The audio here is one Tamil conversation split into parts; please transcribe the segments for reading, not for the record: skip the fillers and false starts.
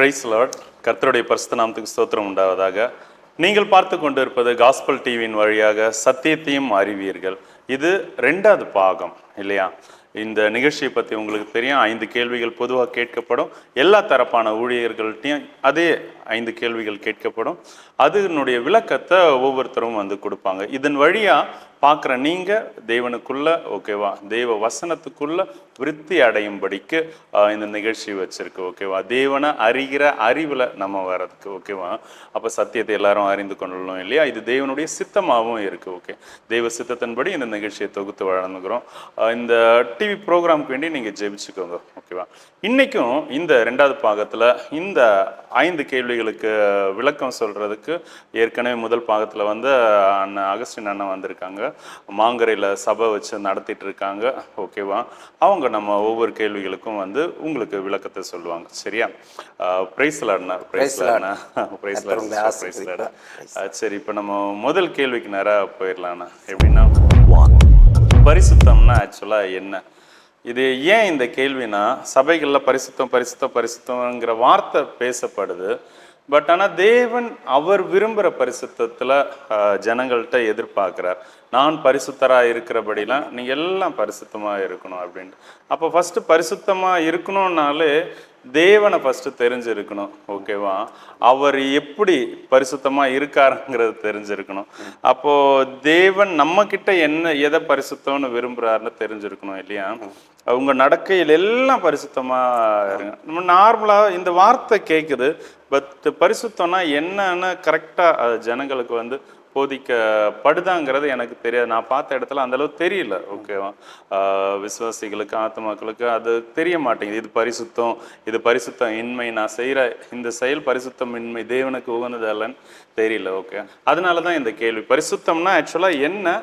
Price Lord. கர்த்தருடைய பரிசுத்த நாமத்துக்கு ஸ்தோத்திரம் உண்டாவதாக. நீங்கள் பார்த்து கொண்டிருப்பது காஸ்பல் டிவியின் வழியாக சத்தியத்தையும் அறிவீர்கள். இது 2வது பாகம் இல்லையா? இந்த நிகழ்ச்சியை பற்றி உங்களுக்கு தெரியும். 5 கேள்விகள் பொதுவாக கேட்கப்படும். எல்லா தரப்பான ஊழியர்கள்ட்டையும் அதே 5 கேள்விகள் கேட்கப்படும். அதனுடைய விளக்கத்தை ஒவ்வொருத்தரும் கொடுப்பாங்க. இதன் வழியாக பார்க்குற நீங்கள் தேவனுக்குள்ள ஓகேவா, தெய்வ வசனத்துக்குள்ள விருத்தி அடையும்படிக்கு இந்த நிகழ்ச்சி வச்சுருக்கு ஓகேவா. தேவனை அறிகிற அறிவில் நம்ம வர்றதுக்கு ஓகேவா. அப்போ சத்தியத்தை எல்லாரும் அறிந்து கொள்ளணும் இல்லையா? இது தேவனுடைய சித்தமாகவும் இருக்குது. ஓகே, தெய்வ சித்தத்தின்படி இந்த நிகழ்ச்சியை தொகுத்து வழங்குகிறோம். இந்த டிவி ப்ரோக்ராமுக்கு வேண்டி நீங்கள் ஜெபிச்சுக்கோங்க ஓகேவா. இன்றைக்கும் இந்த 2வது பாகத்தில் இந்த 5 கேள்விகளுக்கு விளக்கம் சொல்கிறதுக்கு ஏற்கனவே முதல் பாகத்தில் அண்ணன் அகஸ்டின் அண்ணன் வந்திருக்காங்க. மாங்கரையில் சபை வச்சு நடத்திட்டு இருக்காங்க ஓகேவா. அவங்க நம்ம ஒவ்வொரு கேள்விகளுக்கும் உங்களுக்கு விளக்கத்தை சொல்லுவாங்க. சரியா? பிரைஸ்லாட்னா பிரைஸ்லாட்னா பிரைஸ்லாட். சரி, இப்போ நம்ம முதல் கேள்விக்கு நேராக போயிடலாண்ணா. எப்படின்னா, பரிசுத்தம்னா ஆக்சுவலாக என்ன? இது ஏன் இந்த கேள்வினா, சபைகளில் பரிசுத்தங்கிற வார்த்தை பேசப்படுது. பட் ஆனால் தேவன் அவர் விரும்புகிற பரிசுத்தத்தில் ஜனங்கள்கிட்ட எதிர்பார்க்குறார். நான் பரிசுத்தராக இருக்கிறபடிலாம் நீங்கள் எல்லாம் பரிசுத்தமாக இருக்கணும் அப்படின்ட்டு. அப்போ ஃபஸ்ட்டு பரிசுத்தமாக இருக்கணும்னாலே தேவனை ஃபஸ்ட்டு தெரிஞ்சிருக்கணும் ஓகேவா. அவர் எப்படி பரிசுத்தமாக இருக்காருங்கிறது தெரிஞ்சிருக்கணும். அப்போது தேவன் நம்மக்கிட்ட எதை பரிசுத்தம்னு விரும்புகிறாருன்னு தெரிஞ்சிருக்கணும் இல்லையா? அவங்க நடக்கையில் எல்லாம் பரிசுத்தமாக இருங்க. நம்ம நார்மலாக இந்த வார்த்தை கேட்குது. பட் பரிசுத்தம்னா என்னன்னு கரெக்டாக ஜனங்களுக்கு போதிக்கப்படுதாங்கிறது எனக்கு தெரியாது. நான் பார்த்த இடத்துல அந்தளவு தெரியல ஓகேவா. விசுவாசிகளுக்கு ஆத்மாக்களுக்கு அது தெரிய மாட்டேங்குது. இது பரிசுத்தம், இது பரிசுத்தம் இன்மை, நான் செய்கிற இந்த செயல் பரிசுத்தம் இன்மை, தேவனுக்கு உகந்ததல்லன்னு தெரியல ஓகே. அதனால தான் இந்த கேள்வி. பரிசுத்தம்னா ஆக்சுவலாக என்ன,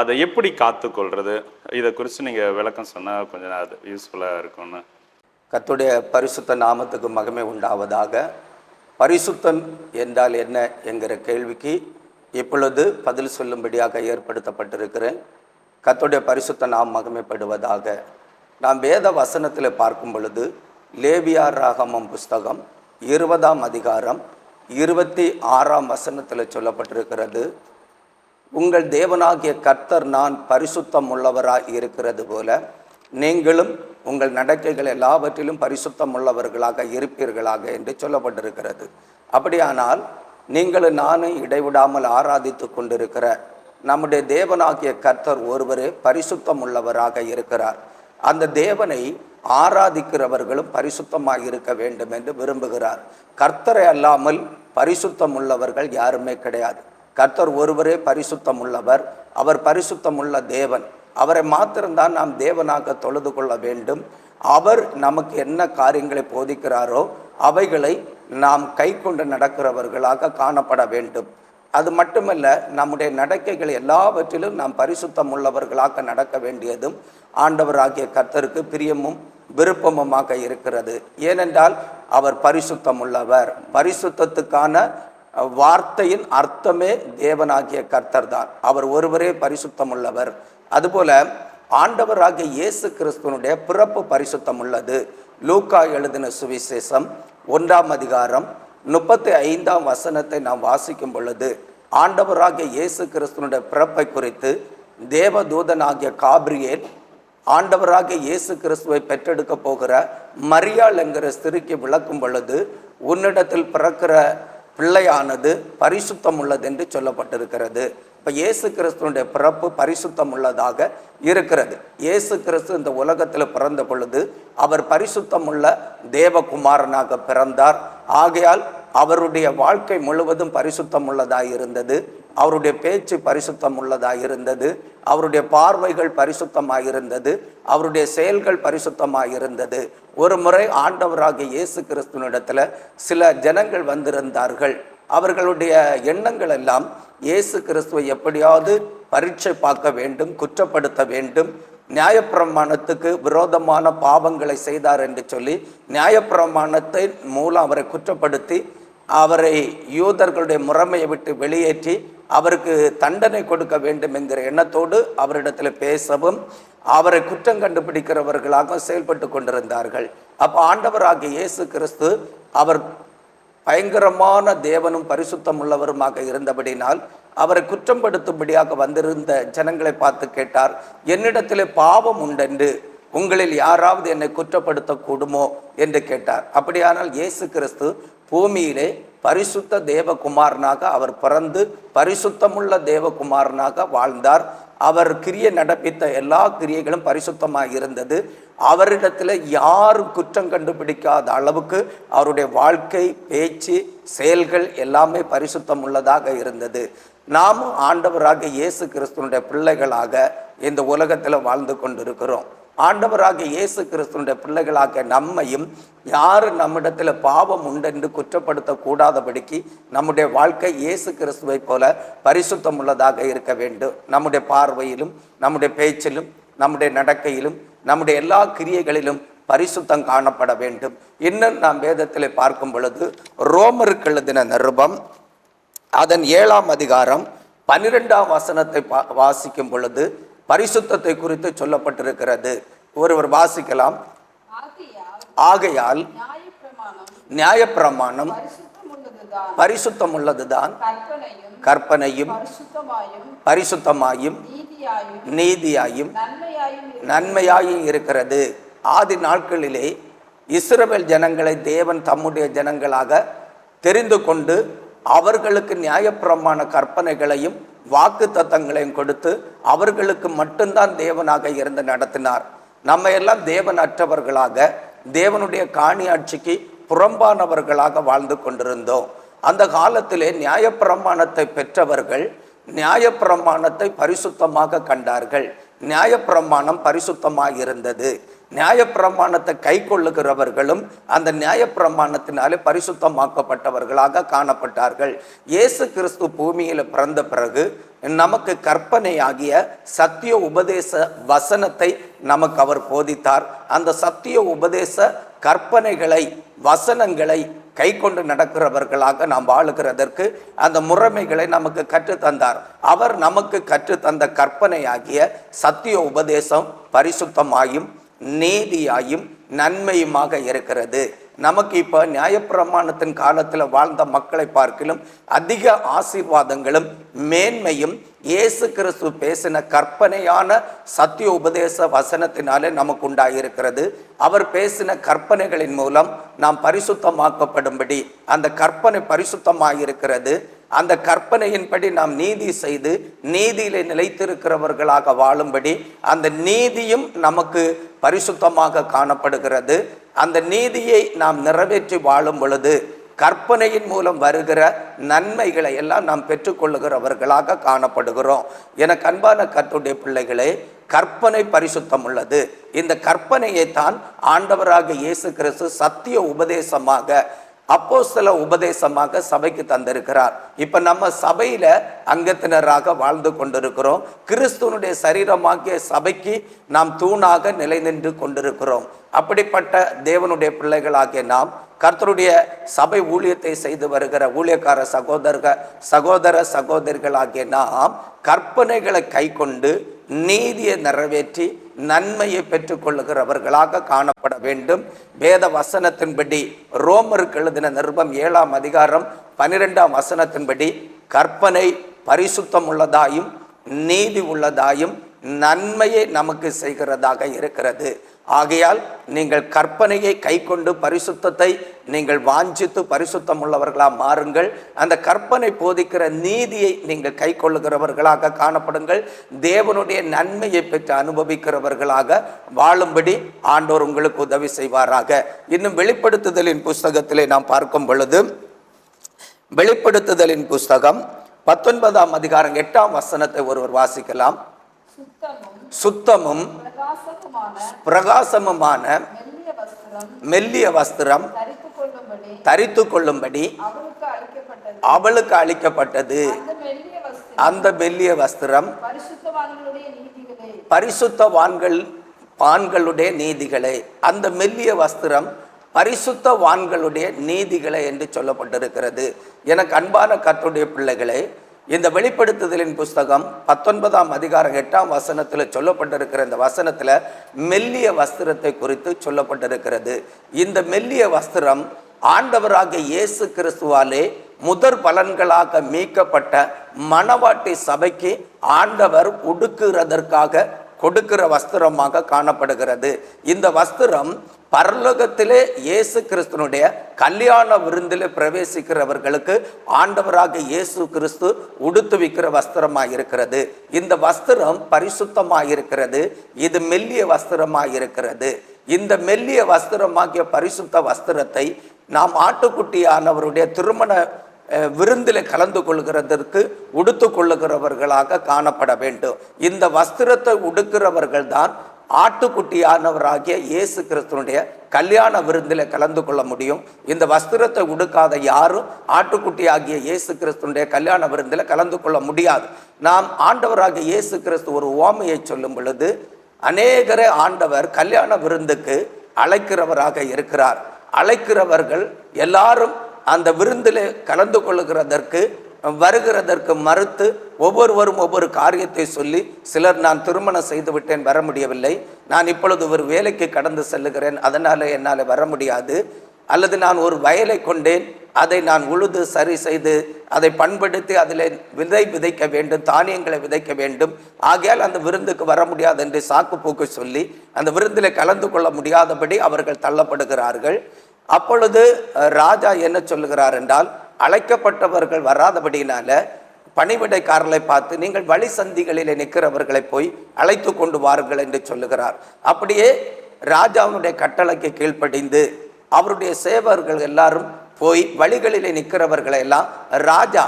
அதை எப்படி காத்துக்கொள்வது, இதை குறித்து நீங்கள் விளக்கம் சொன்னால் கொஞ்சம் அது யூஸ்ஃபுல்லாக இருக்கும்னு. கர்த்தருடைய பரிசுத்த நாமத்துக்கு மகிமை உண்டாவதாக. பரிசுத்தம் என்றால் என்ன என்கிற கேள்விக்கு இப்பொழுது பதில் சொல்லும்படியாக ஏற்படுத்தப்பட்டிருக்கிறேன். கர்த்தருடைய பரிசுத்த நாம் மகிமைப்படுவதாக. நாம் வேத வசனத்தில் பார்க்கும் பொழுது லேவியாராகமம் புஸ்தகம் 20ஆம் அதிகாரம் 26ஆம் வசனத்தில் சொல்லப்பட்டிருக்கிறது, உங்கள் தேவனாகிய கர்த்தர் நான் பரிசுத்தம் உள்ளவராய் இருக்கிறது போல நீங்களும் உங்கள் நடக்கைகள் எல்லாவற்றிலும் பரிசுத்தம் உள்ளவர்களாக இருப்பீர்களாக என்று சொல்லப்பட்டிருக்கிறது. அப்படியானால் நீங்களும் நானும் இடைவிடாமல் ஆராதித்து கொண்டிருக்கிற நம்முடைய தேவனாகிய கர்த்தர் ஒருவரே பரிசுத்தம் உள்ளவராக இருக்கிறார். அந்த தேவனை ஆராதிக்கிறவர்களும் பரிசுத்தமாக இருக்க வேண்டும் என்று விரும்புகிறார். கர்த்தரை அல்லாமல் பரிசுத்தம் உள்ளவர்கள் யாருமே கிடையாது. கர்த்தர் ஒருவரே பரிசுத்தம் உள்ளவர். அவர் பரிசுத்தம் உள்ள தேவன். அவரை மாத்திரம்தான் நாம் தேவனாக தொழுது கொள்ள வேண்டும். அவர் நமக்கு என்ன காரியங்களை போதிக்கிறாரோ அவைகளை நாம் கை கொண்டு நடக்கிறவர்களாக காணப்பட வேண்டும். அது மட்டுமல்ல, நம்முடைய நடக்கைகள் எல்லாவற்றிலும் நாம் பரிசுத்தம் உள்ளவர்களாக நடக்க வேண்டியதும் ஆண்டவராகிய கர்த்தருக்கு பிரியமும் விருப்பமுமாக இருக்கிறது. ஏனென்றால் அவர் பரிசுத்தம் உள்ளவர். பரிசுத்தத்துக்கான வார்த்தையின் அர்த்தமே தேவனாகிய கர்த்தர் தான். அவர் ஒருவரே பரிசுத்தம் உள்ளவர். அதுபோல ஆண்டவராகிய இயேசு கிறிஸ்துவனுடைய பிறப்பு பரிசுத்தம் உள்ளது. லூக்கா எழுதின சுவிசேஷம் 1ஆம் அதிகாரம் 35ஆம் வசனத்தை நாம் வாசிக்கும் பொழுது ஆண்டவராகிய இயேசு கிறிஸ்துவனுடைய பிறப்பை குறித்து தேவதூதனாகிய காபிரியேல் ஆண்டவராகிய இயேசு கிறிஸ்துவை பெற்றெடுக்க போகிற மரியாள் என்கிற ஸ்திரீக்கு விளக்கும் பொழுது, உன்னிடத்தில் பிறக்கிற பிள்ளையானது பரிசுத்தம் உள்ளது என்று சொல்லப்பட்டிருக்கிறது. இப்போ இயேசு கிறிஸ்துவனுடைய பிறப்பு பரிசுத்தம் உள்ளதாக இருக்கிறது. இயேசு கிறிஸ்து இந்த உலகத்தில் பிறந்த பொழுது அவர் பரிசுத்தம் உள்ள தேவகுமாரனாக பிறந்தார். ஆகையால் அவருடைய வாழ்க்கை முழுவதும் பரிசுத்தம் உள்ளதாக இருந்தது. அவருடைய பேச்சு பரிசுத்தம் உள்ளதாக இருந்தது. அவருடைய பார்வைகள் பரிசுத்தமாக இருந்தது. அவருடைய செயல்கள் பரிசுத்தமாக இருந்தது. ஒரு முறை ஆண்டவராகிய இயேசு கிறிஸ்துவனிடத்தில் சில ஜனங்கள் வந்திருந்தார்கள். அவர்களுடைய எண்ணங்கள் எல்லாம் இயேசு கிறிஸ்துவை எப்படியாவது பரீட்சை பார்க்க வேண்டும், குற்றப்படுத்த வேண்டும், நியாயப்பிரமாணத்துக்கு விரோதமான பாவங்களை செய்தார் என்று சொல்லி நியாயப்பிரமாணத்தை மூலம் அவரை குற்றப்படுத்தி அவரை யூதர்களுடைய முறைமையை விட்டு வெளியேற்றி அவருக்கு தண்டனை கொடுக்க வேண்டும் என்கிற எண்ணத்தோடு அவரிடத்தில் பேசவும் அவரை குற்றம் கண்டுபிடிக்கிறவர்களாக செயல்பட்டு கொண்டிருந்தார்கள். அப்போ ஆண்டவராகிய இயேசு கிறிஸ்து அவர் பயங்கரமான தேவனும் பரிசுத்தம் உள்ளவருமாக இருந்தபடினால் அவரை குற்றப்படுத்தும்படியாக வந்திருந்த ஜனங்களை பார்த்து கேட்டார், என்னிடத்திலே பாவம் உண்டென்று உங்களில் யாராவது என்னை குற்றப்படுத்தக்கூடுமோ என்று கேட்டார். அப்படியானால் இயேசு கிறிஸ்து பூமியிலே பரிசுத்த தேவகுமாரனாக அவர் பிறந்து பரிசுத்தமுள்ள தேவகுமாரனாக வாழ்ந்தார். அவர் கிரியை நடப்பித்த எல்லா கிரியைகளும் பரிசுத்தமாக இருந்தது. அவரிடத்தில் யாரும் குற்றம் கண்டுபிடிக்காத அளவுக்கு அவருடைய வாழ்க்கை, பேச்சு, செயல்கள் எல்லாமே பரிசுத்தம் உள்ளதாக இருந்தது. நாமும் ஆண்டவராக இயேசு கிறிஸ்துனுடைய பிள்ளைகளாக இந்த உலகத்தில் வாழ்ந்து கொண்டிருக்கிறோம். ஆண்டவராக இயேசு கிறிஸ்துனுடைய பிள்ளைகளாக நம்மையும் யார் நம்மிடத்தில் பாவம் உண்டென்று குற்றப்படுத்தக்கூடாதபடிக்கு நம்முடைய வாழ்க்கை இயேசு கிறிஸ்துவை போல பரிசுத்தம் உள்ளதாக இருக்க வேண்டும். நம்முடைய பார்வையிலும், நம்முடைய பேச்சிலும், நம்முடைய நடக்கையிலும், நம்முடைய எல்லா கிரியைகளிலும் பரிசுத்தம் காணப்பட வேண்டும். இன்னும் நாம் வேதத்தில் பார்க்கும் பொழுது ரோமருக்கு எழுதின நிருபம் அதன் 7ஆம் அதிகாரம் 12ஆம் வசனத்தை வாசிக்கும் பொழுது பரிசுத்தத்தை குறித்து சொல்லப்பட்டிருக்கிறது. ஒருவர் வாசிக்கலாம். ஆகையால் நியாயப்பிரமாணம் பரிசுத்தம் உள்ளதுதான், கற்பனையும் பரிசுத்தமாயும் நீதியாயும் நன்மையாயும் இருக்கிறது. ஆதி நாட்களிலே இஸ்ரவேல் ஜனங்களை தேவன் தம்முடைய ஜனங்களாக தெரிந்து கொண்டு அவர்களுக்கு நியாயப்பிரமாண கற்பனைகளையும் வாக்கு தத்தங்களையும் கொடுத்து அவர்களுக்கு மட்டும்தான் தேவனாக இருந்து நடத்தினார். நம்ம எல்லாம் தேவன் அற்றவர்களாக, தேவனுடைய காணியாட்சிக்கு புறம்பானவர்களாக வாழ்ந்து கொண்டிருந்தோம். அந்த காலத்திலே நியாயப்பிரமாணத்தை பெற்றவர்கள் நியாயப்பிரமாணத்தை பரிசுத்தமாக கண்டார்கள். நியாயப்பிரமாணம் பரிசுத்தமாக இருந்தது. நியாயப்பிரமாணத்தை கை கொள்ளுகிறவர்களும் அந்த நியாயப்பிரமாணத்தினாலே பரிசுத்தமாக்கப்பட்டவர்களாக காணப்பட்டார்கள். இயேசு கிறிஸ்து பூமியில் பிறந்த பிறகு நமக்கு கற்பனையாகிய சத்திய உபதேச வசனத்தை நமக்கு அவர் போதித்தார். அந்த சத்திய உபதேச கற்பனைகளை, வசனங்களை கை கொண்டு நடக்கிறவர்களாக நாம் வாழுகிறதற்கு அந்த முறைமைகளை நமக்கு கற்றுத்தந்தார். அவர் நமக்கு கற்றுத்தந்த கற்பனையாகிய சத்திய உபதேசம் பரிசுத்தமாயும் நீதியாயும் நன்மையுமாக இருக்கிறது. நமக்கு இப்போ நியாயப்பிரமாணத்தின் காலத்தில் வாழ்ந்த மக்களை பார்க்கிலும் அதிக ஆசீர்வாதங்களும் மேன்மையும் இயேசு கிறிஸ்து பேசின கற்பனையான சத்திய உபதேச வசனத்தினாலே நமக்கு உண்டாயிருக்கிறது. அவர் பேசின கற்பனைகளின் மூலம் நாம் பரிசுத்தமாக்கப்படும்படி அந்த கற்பனை பரிசுத்தமாயிருக்கிறது. அந்த கற்பனையின்படி நாம் நீதி செய்து நீதியிலே நிலைத்திருக்கிறவர்களாக வாழும்படி அந்த நீதியும் நமக்கு பரிசுத்தமாக காணப்படுகிறது. அந்த நீதியை நாம் நிறைவேற்றி வாழும் பொழுது கற்பனையின் மூலம் வருகிற நன்மைகளை எல்லாம் நாம் பெற்றுக்கொள்ளுகிறவர்களாக காணப்படுகிறோம். எனக்கு அன்பான கர்த்தருடைய பிள்ளைகளே, கற்பனை பரிசுத்தம் உள்ளது. இந்த கற்பனையை தான் ஆண்டவராக இயேசு கிறிஸ்து சத்திய உபதேசமாக, அப்போஸ்தல உபதேசமாக சபைக்கு தந்திருக்கிறார். இப்ப நம்ம சபையில அங்கத்தினராக வாழ்ந்து கொண்டிருக்கிறோம். கிறிஸ்துவனுடைய சரீரமாகிய சபைக்கு நாம் தூணாக நிலை நின்று கொண்டிருக்கிறோம். அப்படிப்பட்ட தேவனுடைய பிள்ளைகளாகிய நாம் கர்த்தருடைய சபை ஊழியத்தை செய்து வருகிற ஊழியக்கார சகோதர சகோதரிகளாகிய நாம் கற்பனைகளை கை கொண்டு நீதியை நிறைவேற்றி நன்மையை பெற்றுக்கொள்ளுகிறவர்களாக காணப்பட வேண்டும். வேத வசனத்தின்படி ரோமருக்கு எழுதின நிருபம் 7ஆம் அதிகாரம் 12ஆம் வசனத்தின்படி கற்பனை பரிசுத்தம் உள்ளதாயும் நீதி உள்ளதாயும் நன்மையை நமக்கு செய்கிறதாக இருக்கிறது. ஆகையால் நீங்கள் கற்பனையை கை கொண்டு பரிசுத்தத்தை நீங்கள் வாஞ்சித்து பரிசுத்தம் உள்ளவர்களாக மாறுங்கள். அந்த கற்பனை போதிக்கிற நீதியை நீங்கள் கை கொள்ளுகிறவர்களாக காணப்படுங்கள். தேவனுடைய நன்மையை பெற்று அனுபவிக்கிறவர்களாக வாழும்படி ஆண்டவர் உங்களுக்கு உதவி செய்வாராக. இன்னும் வெளிப்படுத்துதலின் புஸ்தகத்திலே நாம் பார்க்கும் பொழுது, வெளிப்படுத்துதலின் புஸ்தகம் 19ஆம் அதிகாரம் 8ஆம் வசனத்தை ஒருவர் வாசிக்கலாம். சுத்தமும் பிரகாசமுமான மெல்லிய வஸ்திரம் தரித்து கொள்ளும்படி அவளுக்கு அளிக்கப்பட்டது. அந்த மெல்லிய வஸ்திரம் பரிசுத்தவான்களுடைய நீதிகளே. அந்த மெல்லிய வஸ்திரம் பரிசுத்தவான்களுடைய நீதிகளை என்று சொல்லப்பட்டிருக்கிறது. எனக்கு அன்பான கர்த்தருடைய பிள்ளைகளே, இந்த வெளிப்படுத்துதலின் புஸ்தகம் 19ஆம் அதிகாரம் 8ஆம் வசனத்தில் சொல்லப்பட்டிருக்கிற இந்த வசனத்தில் மெல்லிய வஸ்திரத்தை குறித்து சொல்லப்பட்டிருக்கிறது. இந்த மெல்லிய வஸ்திரம் ஆண்டவராகிய இயேசு கிறிஸ்துவாலே முதற் பலன்களாக மீட்கப்பட்ட மணவாட்டி சபைக்கு ஆண்டவர் உடுக்குறதற்காக கொடுக்கிற வஸ்திரமாக காணப்படுகிறது. இந்த வஸ்திரம் பரலோகத்திலே இயேசு கிறிஸ்துனுடைய கல்யாண விருந்திலே பிரவேசிக்கிறவர்களுக்கு ஆண்டவராக இயேசு கிறிஸ்து உடுத்துவிக்கிற வஸ்திரமாக இருக்கிறது. இந்த வஸ்திரம் பரிசுத்தமாக இருக்கிறது. இது மெல்லிய வஸ்திரமாக இருக்கிறது. இந்த மெல்லிய வஸ்திரமாகிய பரிசுத்த வஸ்திரத்தை நாம் ஆட்டுக்குட்டியானவருடைய திருமண விருந்தில் கலந்து கொள்கிறதற்கு உடுத்து கொள்ளுகிறவர்களாக காணப்பட வேண்டும். இந்த வஸ்திரத்தை உடுக்கிறவர்கள் தான் ஆட்டுக்குட்டியானவராகிய இயேசு கிறிஸ்துனுடைய கல்யாண விருந்தில் கலந்து கொள்ள முடியும். இந்த வஸ்திரத்தை உடுக்காத யாரும் ஆட்டுக்குட்டி ஆகிய இயேசு கிறிஸ்துனுடைய கல்யாண விருந்தில் கலந்து கொள்ள முடியாது. நாம் ஆண்டவராகிய இயேசு கிறிஸ்து ஒரு உவமையை சொல்லும் பொழுது, அநேகரை ஆண்டவர் கல்யாண விருந்துக்கு அழைக்கிறவராக இருக்கிறார். அழைக்கிறவர்கள் எல்லாரும் அந்த விருந்தில் கலந்து கொள்ளுகிறதற்கு வருகிறதற்கு மறுத்து ஒவ்வொருவரும் ஒவ்வொரு காரியத்தை சொல்லி, சிலர் நான் திருமணம் செய்து விட்டேன், வர முடியவில்லை, நான் இப்பொழுது ஒரு வேலைக்கு கடந்து செல்லுகிறேன், அதனால் என்னால் வர முடியாது, அல்லது நான் ஒரு வயலை கொண்டேன், அதை நான் உழுது சரி செய்து அதை பண்படுத்தி அதில் விதைக்க வேண்டும், தானியங்களை விதைக்க வேண்டும், ஆகையால் அந்த விருந்துக்கு வர முடியாது என்று சாக்கு போக்கு சொல்லி அந்த விருந்தில் கலந்து கொள்ள முடியாதபடி அவர்கள் தள்ளப்படுகிறார்கள். அப்பொழுது ராஜா என்ன சொல்லுகிறார் என்றால், அழைக்கப்பட்டவர்கள் வராதபடினால பணிவிடைக்காரர்களை பார்த்து, நீங்கள் வழி சந்திகளிலே நிற்கிறவர்களை போய் அழைத்து கொண்டு வாருங்கள் என்று சொல்லுகிறார். அப்படியே ராஜாவுடைய கட்டளைக்கு கீழ்ப்படிந்து அவருடைய சேவர்கள் எல்லாரும் போய் வழிகளிலே நிற்கிறவர்களை எல்லாம் ராஜா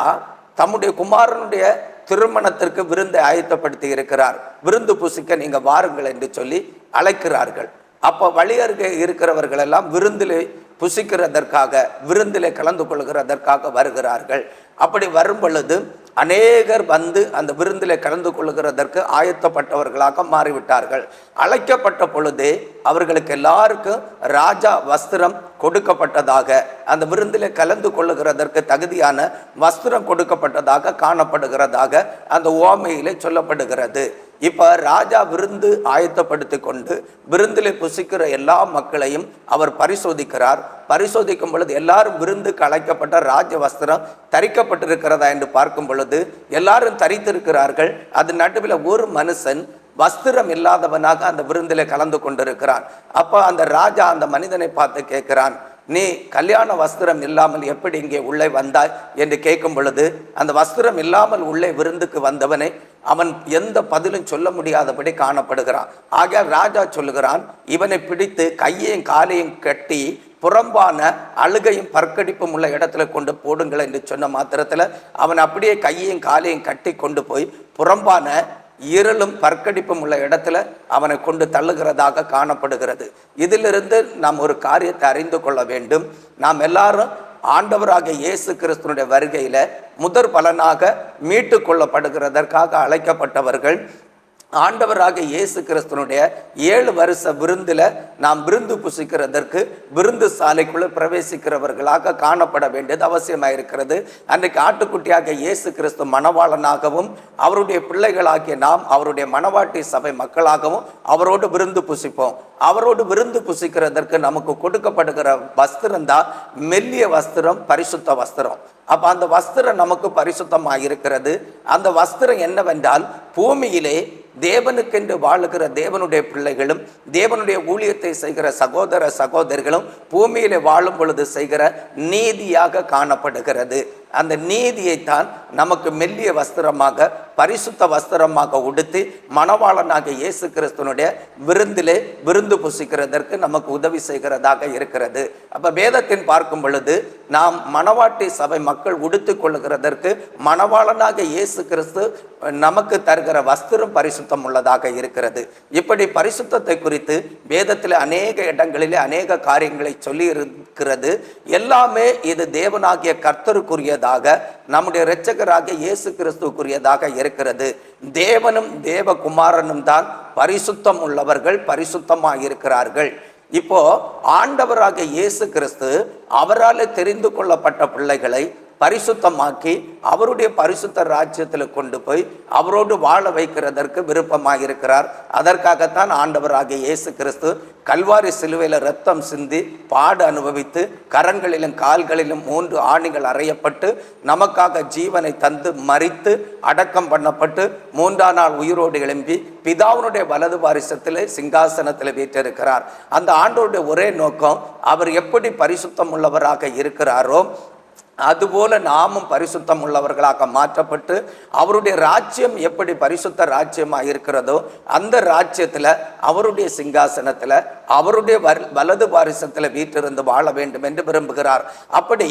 தம்முடைய குமாரனுடைய திருமணத்திற்கு விருந்தை ஆயத்தப்படுத்தி இருக்கிறார், விருந்து புசிக்க நீங்க வாருங்கள் என்று சொல்லி அழைக்கிறார்கள். அப்போ வழியருகே இருக்கிறவர்கள் எல்லாம் விருந்திலே புசிக்கிறதற்காக, விருந்திலே கலந்து கொள்கிறதற்காக வருகிறார்கள். அப்படி வரும் பொழுது அநேகர் வந்து அந்த விருந்திலே கலந்து கொள்கிறதற்கு ஆயத்தப்பட்டவர்களாக மாறிவிட்டார்கள். அழைக்கப்பட்ட பொழுதே அவர்களுக்கு எல்லாருக்கும் ராஜா வஸ்திரம் கொடுக்கப்பட்டதாக, அந்த விருந்திலே கலந்து கொள்ளுகிறதற்கு தகுதியான வஸ்திரம் கொடுக்கப்பட்டதாக காணப்படுகிறதாக அந்த உவமையிலே சொல்லப்படுகிறது. இப்போ ராஜா விருந்து ஆயத்தப்படுத்தி கொண்டு விருந்திலே புசிக்கிற எல்லா மக்களையும் அவர் பரிசோதிக்கிறார். பரிசோதிக்கும் பொழுது எல்லாரும் விருந்துக்கு அழைக்கப்பட்ட ராஜ வஸ்திரம் தரிக்கப்பட்டிருக்கிறதா என்று பார்க்கும் பொழுது எல்லாரும் தரித்திருக்கிறார்கள். அது நடுவில் ஒரு மனுஷன் வஸ்திரம் இல்லாதவனாக அந்த விருந்திலே கலந்து கொண்டிருக்கிறான். அப்போ அந்த ராஜா அந்த மனிதனை பார்த்து கேட்கிறான், நீ கல்யாண வஸ்திரம் இல்லாமல் எப்படி இங்கே உள்ளே வந்தாய் என்று கேட்கும் பொழுது, அந்த வஸ்திரம் இல்லாமல் உள்ளே விருந்துக்கு வந்தவனை அவன் எந்த பதிலும் சொல்ல முடியாதபடி காணப்படுகிறான். ஆக ராஜா சொல்லுகிறான், இவனை பிடித்து கையையும் காலையும் கட்டி புறம்பான அழுகையும் பற்கடிப்பும் உள்ள இடத்துல கொண்டு போடுங்கள் என்று சொன்ன மாத்திரத்தில் அவன் அப்படியே கையையும் காலையும் கட்டி கொண்டு போய் புறம்பான இருளும் பற்கடிப்பும் உள்ள இடத்துல அவனை கொண்டு தள்ளுகிறதாக காணப்படுகிறது. இதிலிருந்து நாம் ஒரு காரியத்தை அறிந்து கொள்ள வேண்டும். நாம் எல்லாரும் ஆண்டவராக இயேசு கிறிஸ்துனுடைய வருகையில முதற் பலனாக மீட்டு கொள்ளப்படுகிறதற்காக அழைக்கப்பட்டவர்கள். ஆண்டவராக இயேசு கிறிஸ்துனுடைய 7 வருஷ விருந்தில் நாம் விருந்து புசிக்கிறதற்கு விருந்து சாலைக்குள்ள பிரவேசிக்கிறவர்களாக காணப்பட வேண்டியது அவசியமாக இருக்கிறது. அன்றைக்கு ஆட்டுக்குட்டியாக இயேசு கிறிஸ்து மணவாளனாகவும் அவருடைய பிள்ளைகளாகிய நாம் அவருடைய மணவாட்டி சபை மக்களாகவும் அவரோடு விருந்து புசிப்போம். அவரோடு விருந்து புசிக்கிறதற்கு நமக்கு கொடுக்கப்படுகிற வஸ்திரம் தான் மெல்லிய வஸ்திரம், பரிசுத்த வஸ்திரம். அப்ப அந்த வஸ்திரம் நமக்கு பரிசுத்தமாக இருக்கிறது. அந்த வஸ்திரம் என்னவென்றால், பூமியிலே தேவனுக்கென்று வாழுகிற தேவனுடைய பிள்ளைகளும் தேவனுடைய ஊழியத்தை செய்கிற சகோதர சகோதரிகளும் பூமியிலே வாழும் பொழுது செய்கிற நீதியாக காணப்படுகிறது. அந்த நீதியைத்தான் நமக்கு மெல்லிய வஸ்திரமாக, பரிசுத்த வஸ்திரமாக உடுத்தி மணவாளனாக இயேசு கிறிஸ்துனுடைய விருந்திலே விருந்து புசிக்கிறதற்கு நமக்கு உதவி செய்கிறதாக இருக்கிறது. அப்ப வேதத்தின் பார்க்கும் பொழுது நாம் மணவாட்டி சபை மக்கள் உடுத்து கொள்ளுகிறதற்கு மணவாளனாக இயேசு கிறிஸ்து நமக்கு தருகிற வஸ்திரம் பரிசுத்தம் உள்ளதாக இருக்கிறது. இப்படி பரிசுத்தத்தை குறித்து வேதத்தில் அநேக இடங்களிலே அநேக காரியங்களை சொல்லி இருக்கிறது. எல்லாமே இது தேவனாகிய கர்த்தருக்குரியதாக, நம்முடைய இரட்சகராகிய இயேசு கிறிஸ்துக்குரியதாக இருக்கிறது. தேவனும் தேவகுமாரனும் தான் பரிசுத்தம் உள்ளவர்கள், பரிசுத்தமாக இருக்கிறார்கள். இப்போ ஆண்டவராக இயேசு கிறிஸ்து அவரால் தெரிந்து கொள்ளப்பட்ட பிள்ளைகளை பரிசுத்தமாக்கி அவருடைய பரிசுத்த ராஜ்யத்தில் கொண்டு போய் அவரோடு வாழ வைக்கிறதற்கு விருப்பமாக இருக்கிறார். அதற்காகத்தான் ஆண்டவராகிய இயேசு கிறிஸ்து கல்வாரி சிலுவையில் ரத்தம் சிந்தி பாடு அனுபவித்து கரங்களிலும் கால்களிலும் 3 ஆணிகள் அறையப்பட்டு நமக்காக ஜீவனை தந்து மரித்து அடக்கம் பண்ணப்பட்டு 3ஆம் நாள் உயிரோடு எழும்பி பிதாவினுடைய வலது பாரிசத்தில் சிங்காசனத்தில் வீற்றிருக்கிறார். அந்த ஆண்டவருடைய ஒரே நோக்கம், அவர் எப்படி பரிசுத்தம் உள்ளவராக இருக்கிறாரோ அதுபோல நாமும் பரிசுத்தம் உள்ளவர்களாக மாற்றப்பட்டு அவருடைய ராஜ்யம் எப்படி பரிசுத்த ராஜ்யமாக இருக்கிறதோ அந்த ராஜ்யத்தில் அவருடைய சிங்காசனத்தில் அவருடைய வலது பாரிசத்தில் வீற்றிருந்து வாழ வேண்டும் என்று விரும்புகிறார். அப்படி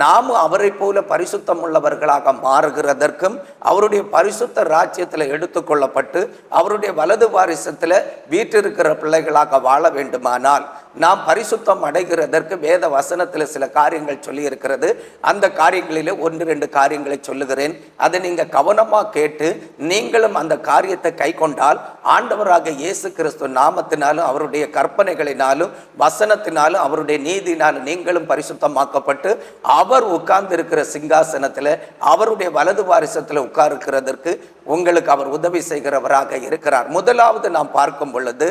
நாமும் அவரை போல பரிசுத்தம் உள்ளவர்களாக மாறுகிறதற்கும் அவருடைய பரிசுத்த ராஜ்யத்தில் எடுத்துக்கொள்ளப்பட்டு அவருடைய வலது பாரிசத்தில் வீற்றிருக்கிற பிள்ளைகளாக வாழ வேண்டுமானால் நாம் பரிசுத்தம் அடைகிறதற்கு வேத வசனத்தில் சில காரியங்கள் சொல்லி இருக்கிறது. அந்த காரியங்களிலே 1-2 காரியங்களை சொல்லுகிறேன். அதை நீங்க கவனமா கேட்டு நீங்களும் அந்த காரியத்தை கை கொண்டால் ஆண்டவராக இயேசு கிறிஸ்து நாமத்தினாலும் அவருடைய கற்பனைகளினாலும் வசனத்தினாலும் அவருடைய நீதினாலும் நீங்களும் பரிசுத்தமாக்கப்பட்டு அவர் உட்கார்ந்து இருக்கிற சிங்காசனத்தில் அவருடைய வலது வாரிசத்தில் உட்கார்க்கிறதற்கு உங்களுக்கு அவர் உதவி செய்கிறவராக இருக்கிறார். முதலாவது நாம் பார்க்கும் பொழுது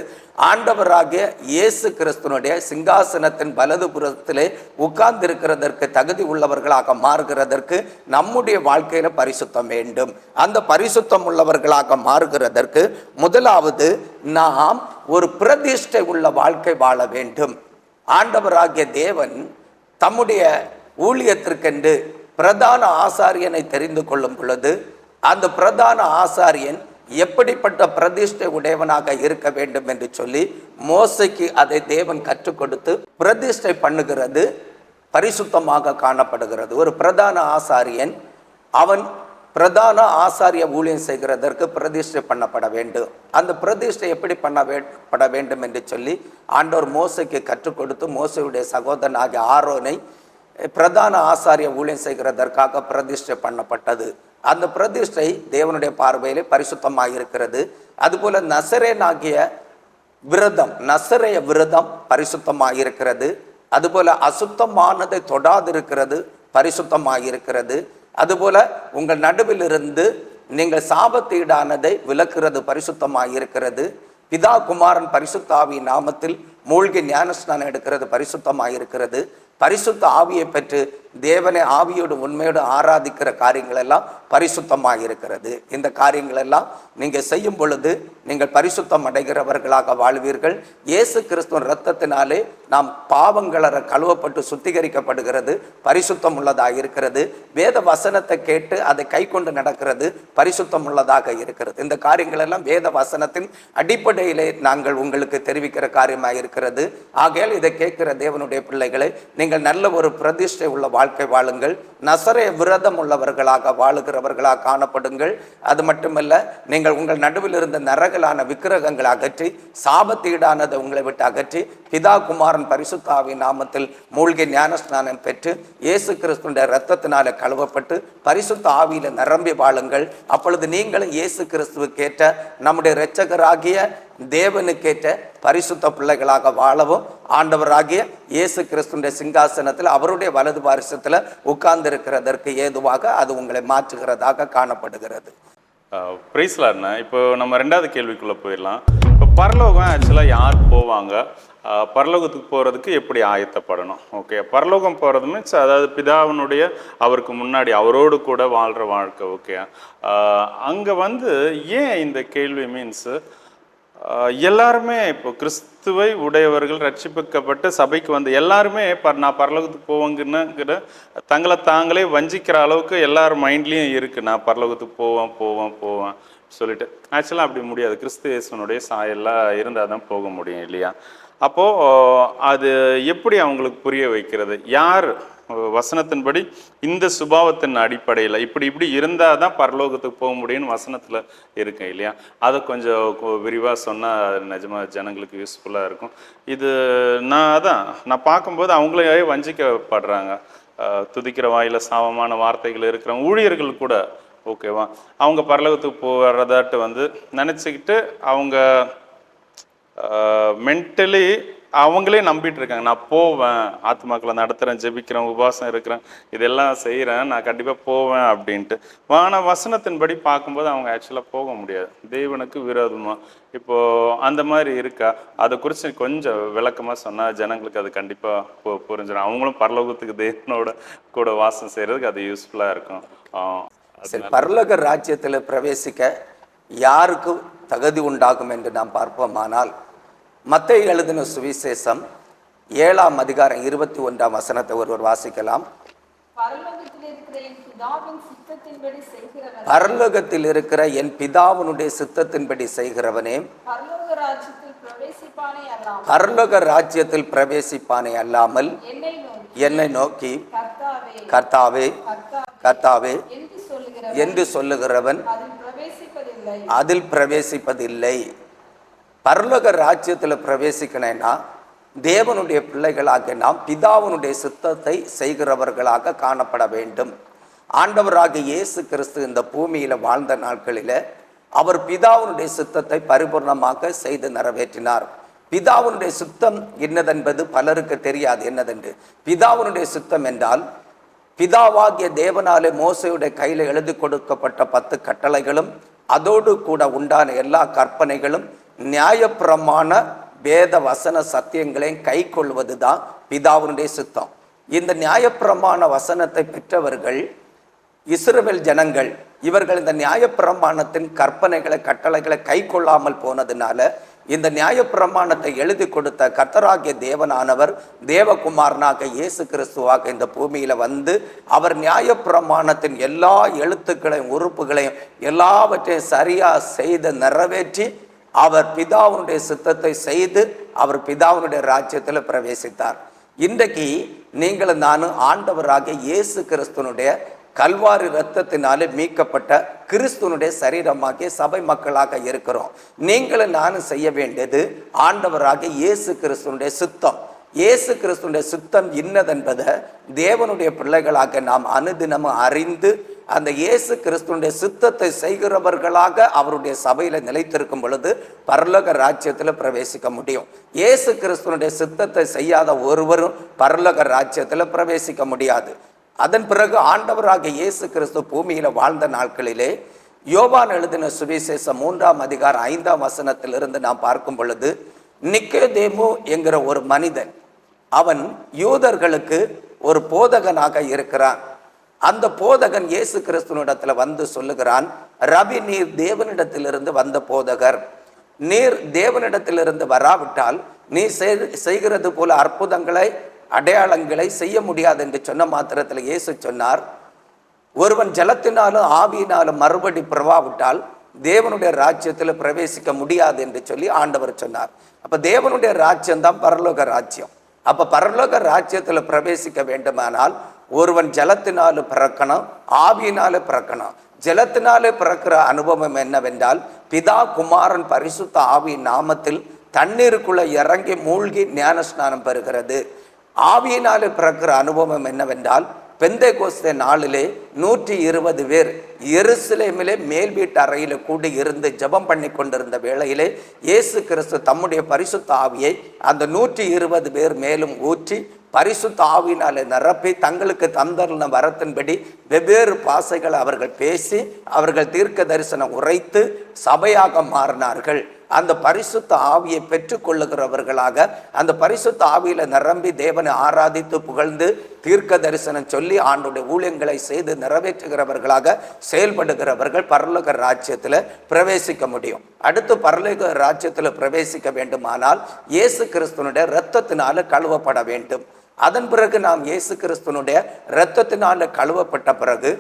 ஆண்டவராகிய இயேசு கிறிஸ்துனுடைய சிங்காசனத்தின் வலது புறத்திலே உட்கார்ந்து இருக்கிறதற்கு தகுதி உள்ளவர்களாக மாறுகிறதற்கு நம்முடைய வாழ்க்கையில பரிசுத்தம் வேண்டும். அந்த பரிசுத்தம் உள்ளவர்களாக மாறுகிறதற்கு முதலாவது நாம் ஒரு பிரதிஷ்டை உள்ள வாழ்க்கை வாழ வேண்டும். ஆண்டவராகிய தேவன் தம்முடைய ஊழியத்திற்கென்று பிரதான ஆசாரியனை தெரிந்து கொள்ளும் பொழுது அந்த பிரதான ஆசாரியன் எப்படிப்பட்ட பிரதிஷ்டை உடையவனாக இருக்க வேண்டும் என்று சொல்லி மோசைக்கு அதை தேவன் கற்றுக் கொடுத்து பிரதிஷ்டை பண்ணுகிறது பரிசுத்தமாக காணப்படுகிறது. ஒரு பிரதான ஆசாரியன் அவன் பிரதான ஆசாரிய ஊழியம் செய்கிறதற்கு பிரதிஷ்டை பண்ணப்பட வேண்டும். அந்த பிரதிஷ்டை எப்படி பண்ணப்பட வேண்டும் என்று சொல்லி ஆண்டவர் மோசைக்கு கற்றுக் கொடுத்து மோசையுடைய சகோதரனாகிய ஆரோனை பிரதான ஆசாரிய ஊழியம் செய்கிறதற்காக பிரதிஷ்டை பண்ணப்பட்டது. அந்த பிரதிஷ்டை தேவனுடைய பார்வையிலே பரிசுத்தமாக இருக்கிறது. அதுபோல நசரேனாகிய விரதம், நசரேய விரதம் பரிசுத்தமாக இருக்கிறது. அதுபோல அசுத்தமானதை தொடாதிருக்கிறது பரிசுத்தமாக இருக்கிறது. அதுபோல உங்கள் நடுவில் இருந்து நீங்கள் சாபத்தீடானதை விலக்குறது பரிசுத்தமாக இருக்கிறது. பிதா குமாரன் பரிசுத்த ஆவி நாமத்தில் மூழ்கி ஞானஸ்நானம் எடுக்கிறது பரிசுத்தமாக இருக்கிறது. பரிசுத்த ஆவியை பெற்று தேவனை ஆவியோடு உண்மையோடு ஆராதிக்கிற காரியங்கள் எல்லாம் பரிசுத்தமாக இருக்கிறது. இந்த காரியங்கள் எல்லாம் நீங்கள் செய்யும் பொழுது நீங்கள் பரிசுத்தம் அடைகிறவர்களாக வாழ்வீர்கள். இயேசு கிறிஸ்துவின் இரத்தத்தினாலே நாம் பாவங்கள கழுவப்பட்டு சுத்திகரிக்கப்படுகிறது பரிசுத்தம் உள்ளதாக இருக்கிறது. வேத வசனத்தை கேட்டு அதை கை கொண்டு நடக்கிறது பரிசுத்தம் உள்ளதாக இருக்கிறது. இந்த காரியங்கள் எல்லாம் வேத வசனத்தின் அடிப்படையிலே நாங்கள் உங்களுக்கு தெரிவிக்கிற காரியமாக இருக்கிறது. ஆகையால் இதை கேட்கிற தேவனுடைய பிள்ளைகளை நீங்கள் நல்ல ஒரு பிரதிஷ்டை உள்ள வாழ்க்கை வாழுங்கள். நசரேய விரதம் உள்ளவர்களாக வாழுகிறவர்களாக காணப்படுங்கள். அது மட்டுமல்ல, நீங்கள் உங்கள் நடுவில் இருந்த நரகலான விக்கிரகங்களை அகற்றி சாபத்தீடானதை உங்களை விட்டு அகற்றி பிதா குமாரன் பரிசுத்த ஆவியின் நாமத்தில் மூழ்கி ஞானஸ்நானம் பெற்று இயேசு கிறிஸ்துவின் இரத்தத்தினால கழுவப்பட்டு பரிசுத்த ஆவியில நிரம்பி வாழுங்கள். அப்பொழுது நீங்களும் இயேசு கிறிஸ்துவுக்கேற்ற நம்முடைய இரட்சகராகிய தேவனுக்கேற்ற பரிசுத்த பிள்ளைகளாக வாழவும் ஆண்டவராகிய இயேசு கிறிஸ்துவின் சிங்காசனத்தில் அவருடைய வலது பாரிசத்தில் உட்கார்ந்து இருக்கிறதற்கு ஏதுவாக அது உங்களை மாற்றுகிறதாக காணப்படுகிறது. பிரைஸ்லார்ண்ணா, இப்போ நம்ம 2வது கேள்விக்குள்ளே போயிடலாம். இப்போ பரலோகம் ஆக்சுவலாக யார் போவாங்க, பரலோகத்துக்கு போகிறதுக்கு எப்படி ஆயத்தப்படணும்? ஓகே, பரலோகம் போகிறது மீன்ஸ் அதாவது பிதாவினுடைய அவருக்கு முன்னாடி அவரோடு கூட வாழ்கிற வாழ்க்கை. ஓகே, அங்கே வந்து ஏன் இந்த கேள்வி மீன்ஸ் எல்லாருமே இப்போ கிறிஸ்துவை உடையவர்கள் ரட்சிப்பிக்கப்பட்டு சபைக்கு வந்து எல்லாருமே நான் பரலோகத்துக்கு போவேங்கிற தங்களை தாங்களே வஞ்சிக்கிற அளவுக்கு எல்லார் மைண்ட்லேயும் இருக்குது. நான் பரலோகத்துக்கு போவேன் சொல்லிட்டு. ஆக்சுவலாக அப்படி முடியாது. கிறிஸ்து இயேசுனுடைய சாயெல்லாம் இருந்தால் தான் போக முடியும் இல்லையா? அப்போது அது எப்படி அவங்களுக்கு புரிய வைக்கிறது? யார் வசனத்தின்படி இந்த சுபாவத்தின் அடிப்படையில் இப்படி இருந்தால் தான் பரலோகத்துக்கு போக முடியும்னு வசனத்தில் இருக்கேன் இல்லையா? அதை கொஞ்சம் விரிவாக சொன்னால் நிஜமாக ஜனங்களுக்கு யூஸ்ஃபுல்லாக இருக்கும். இது நான் பார்க்கும்போது அவங்களே வஞ்சிக்கப்படுறாங்க. துதிக்கிற வாயில் சாபமான வார்த்தைகள் இருக்கிறவங்க ஊழியர்கள் கூட ஓகேவா, அவங்க பரலோகத்துக்கு போகிறதாட்டு வந்து நினச்சிக்கிட்டு அவங்க மென்டலி அவங்களே நம்பிட்டு இருக்காங்க, நான் போவேன், ஆத்மாக்களை நடத்துகிறேன், ஜெபிக்கிறேன், உபவாசம் இருக்கிறேன், இதெல்லாம் செய்கிறேன், நான் கண்டிப்பாக போவேன் அப்படின்ட்டு. ஆனால் வசனத்தின்படி பார்க்கும்போது அவங்க ஆக்சுவலாக போக முடியாது, தேவனுக்கு விரோதமாக. இப்போது அந்த மாதிரி இருக்கா? அதை குறித்து கொஞ்சம் விளக்கமாக சொன்னால் ஜனங்களுக்கு அது கண்டிப்பாக புரிஞ்சிடும். அவங்களும் பரலோகத்துக்கு தேவனோட கூட வாசம் செய்கிறதுக்கு அது யூஸ்ஃபுல்லாக இருக்கும். சரி, பரலோக ராஜ்யத்தில் பிரவேசிக்க யாருக்கு தகுதி உண்டாகும் என்று நாம் பார்ப்போமானால், மத்தேயு எழுதின சுவிசேஷம் 7ஆம் அதிகாரம் 21ஆம் வசனத்தை ஒருவர் வாசிக்கலாம். பரலோகத்தில் இருக்கிற என் பிதாவினுடைய சித்தத்தின்படி செய்கிறவனே பரலோக ராஜ்யத்தில் பிரவேசிப்பானே அல்லாமல் என்னை நோக்கி கர்த்தாவே கர்த்தாவே என்று சொல்லுகிறவன் அதில் பிரவேசிப்பதில்லை. பரலோக ராஜ்யத்தில் பிரவேசிக்கணும்னா தேவனுடைய பிள்ளைகளாக நாம் பிதாவினுடைய சித்தத்தை செய்கிறவர்களாக காணப்பட வேண்டும். ஆண்டவராக இயேசு கிறிஸ்து இந்த பூமியில் வாழ்ந்த நாட்களில் அவர் பிதாவினுடைய சித்தத்தை பரிபூர்ணமாக செய்து நிறைவேற்றினார். பிதாவினுடைய சித்தம் என்னதென்பது பலருக்கு தெரியாது. என்னதென்று பிதாவினுடைய சித்தம் என்றால், பிதாவாகிய தேவனாலே மோசையுடைய கையில் எழுதி கொடுக்கப்பட்ட 10 கட்டளைகளும் அதோடு கூட உண்டான எல்லா கற்பனைகளும் நியாயப்பிரமாண வேத வசன சத்தியங்களையும் கை கொள்வது தான் பிதாவினுடைய சித்தம். இந்த நியாயப்பிரமாண வசனத்தை பெற்றவர்கள் இஸ்ரவேல் ஜனங்கள். இவர்கள் இந்த நியாயப்பிரமாணத்தின் கற்பனைகளை கட்டளைகளை கை கொள்ளாமல் போனதுனால இந்த நியாயப்பிரமாணத்தை எழுதி கொடுத்த கர்த்தராகிய தேவனானவர் தேவகுமாரனாக இயேசு கிறிஸ்துவாக இந்த பூமியில வந்து அவர் நியாயப்பிரமாணத்தின் எல்லா எழுத்துக்களையும் உறுப்புகளையும் எல்லாவற்றையும் சரியா செய்து நிறைவேற்றி அவர் பிதாவுடைய சித்தத்தை செய்து அவர் பிதாவுடைய ராஜ்யத்தில் பிரவேசித்தார். இன்றைக்கு நீங்களும் நானும் ஆண்டவராக இயேசு கிறிஸ்துவனுடைய கல்வாரி இரத்தத்தினாலே மீட்கப்பட்ட கிறிஸ்துவனுடைய சரீரமாகிய சபை மக்களாக இருக்கிறோம். நீங்களும் நானும் செய்ய வேண்டியது ஆண்டவராக இயேசு கிறிஸ்துவனுடைய சித்தம். இயேசு கிறிஸ்துவனுடைய சித்தம் இன்னதென்பதை தேவனுடைய பிள்ளைகளாக நாம் அனுதினமும் அறிந்து அந்த இயேசு கிறிஸ்துவனுடைய சித்தத்தை செய்கிறவர்களாக அவருடைய சபையில நிலைத்திருக்கும் பொழுது பரலோக ராஜ்யத்தில் பிரவேசிக்க முடியும். இயேசு கிறிஸ்துவனுடைய சித்தத்தை செய்யாத ஒருவரும் பரலோக ராஜ்யத்தில் பிரவேசிக்க முடியாது. அதன் பிறகு ஆண்டவராக இயேசு கிறிஸ்து பூமியில வாழ்ந்த நாட்களிலே யோவான் எழுதின சுவிசேஷம் 3ஆம் அதிகாரம் 5ஆம் வசனத்திலிருந்து நாம் பார்க்கும் பொழுது, நிக்கோதேமு என்கிற ஒரு மனிதன், அவன் யூதர்களுக்கு ஒரு போதகனாக இருக்கிறான். அந்த போதகன் இயேசு கிறிஸ்துவனிடத்துல வந்து சொல்லுகிறான், ரபி, நீர் தேவனிடத்திலிருந்து வந்த போதகர், நீர் தேவனிடத்திலிருந்து வராவிட்டால் நீ செய்கிறது போல அற்புதங்களை அடையாளங்களை செய்ய முடியாது என்று சொன்ன மாத்திரத்தில் இயேசு சொன்னார், ஒருவன் ஜலத்தினாலும் ஆவியினாலும் மறுபடி பிறவாவிட்டால் தேவனுடைய ராஜ்யத்தில் பிரவேசிக்க முடியாது என்று சொல்லி ஆண்டவர் சொன்னார். அப்ப தேவனுடைய ராஜ்யம் தான் பரலோக ராஜ்யம். அப்ப பரலோக ராஜ்யத்தில் பிரவேசிக்க வேண்டுமானால் ஒருவன் ஜலத்தினால பிறக்கணும், ஆவியினால பிறக்கணும். ஜலத்தினாலே பிறக்கிற அனுபவம் என்னவென்றால், பிதா குமாரன் பரிசுத்த ஆவியின் நாமத்தில் தண்ணீருக்குள்ள இறங்கி மூழ்கி ஞான ஸ்நானம் பெறுகிறது. ஆவியினாலே பிறக்கிற அனுபவம் என்னவென்றால், பெந்தேகோஸ்தே நாளிலே 120 பேர் எருசலேமிலே மேல் வீட்டு அறையில கூடி இருந்து ஜெபம் பண்ணி கொண்டிருந்த வேளையிலே இயேசு கிறிஸ்து தம்முடைய பரிசுத்த ஆவியை அந்த 120 பேர் மேலும் ஊற்றி பரிசுத்த ஆவியினாலே நிரப்பி தங்களுக்கு தந்தருள வரத்தின்படி வெவ்வேறு பாசைகளை அவர்கள் பேசி அவர்கள் தீர்க்க தரிசனம் உரைத்து சபையாக மாறினார்கள். அந்த பரிசுத்த ஆவியை பெற்று கொள்ளுகிறவர்களாக அந்த பரிசுத்த ஆவியில நிரம்பி தேவனை ஆராதித்து புகழ்ந்து தீர்க்க தரிசனம் சொல்லி ஆண்டுடைய ஊழியங்களை செய்து நிறைவேற்றுகிறவர்களாக செயல்படுகிறவர்கள் பரலோக ராஜ்யத்தில் பிரவேசிக்க முடியும். அடுத்து பரலோக ராஜ்யத்தில் பிரவேசிக்க வேண்டுமானால் இயேசு கிறிஸ்துவனுடைய இரத்தத்தினால கழுவப்பட வேண்டும். அதன் பிறகு நாம் இயேசு கிறிஸ்துவனுடைய இரத்தத்தினால கழுவப்பட்ட பிறகு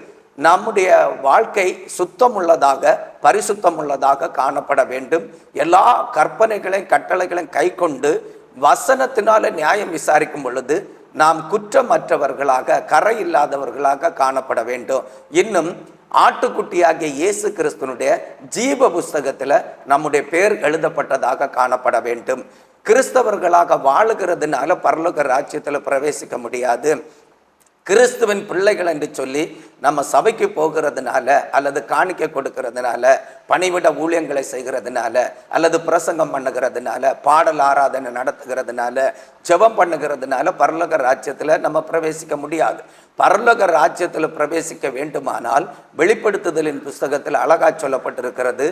நம்முடைய வாழ்க்கை சுத்தம் உள்ளதாக பரிசுத்தம் உள்ளதாக காணப்பட வேண்டும். எல்லா கற்பனைகளையும் கட்டளைகளையும் கை கொண்டு வசனத்தினால நியாயம் விசாரிக்கும் பொழுது நாம் குற்றமற்றவர்களாக கரை இல்லாதவர்களாக காணப்பட வேண்டும். இன்னும் ஆட்டுக்குட்டியாகிய இயேசு கிறிஸ்துவனுடைய ஜீவ புஸ்தகத்துல நம்முடைய பேர் எழுதப்பட்டதாக காணப்பட வேண்டும். கிறிஸ்தவர்களாக வாழுகிறதுனால பரலோக ராஜ்யத்தில் பிரவேசிக்க முடியாது. கிறிஸ்துவின் பிள்ளைகள் என்று சொல்லி நம்ம சபைக்கு போகிறதுனால அல்லது காணிக்கை கொடுக்கறதுனால, பணிவிட ஊழியங்களை செய்கிறதுனால, அல்லது பிரசங்கம் பண்ணுகிறதுனால, பாடல் ஆராதனை நடத்துகிறதுனால, ஜெபம் பண்ணுகிறதுனால பரலோக ராஜ்யத்தில் நம்ம பிரவேசிக்க முடியாது. பரலோக ராஜ்யத்தில் பிரவேசிக்க வேண்டுமானால் வெளிப்படுத்துதலின் புஸ்தகத்தில் அழகா சொல்லப்பட்டிருக்கிறது,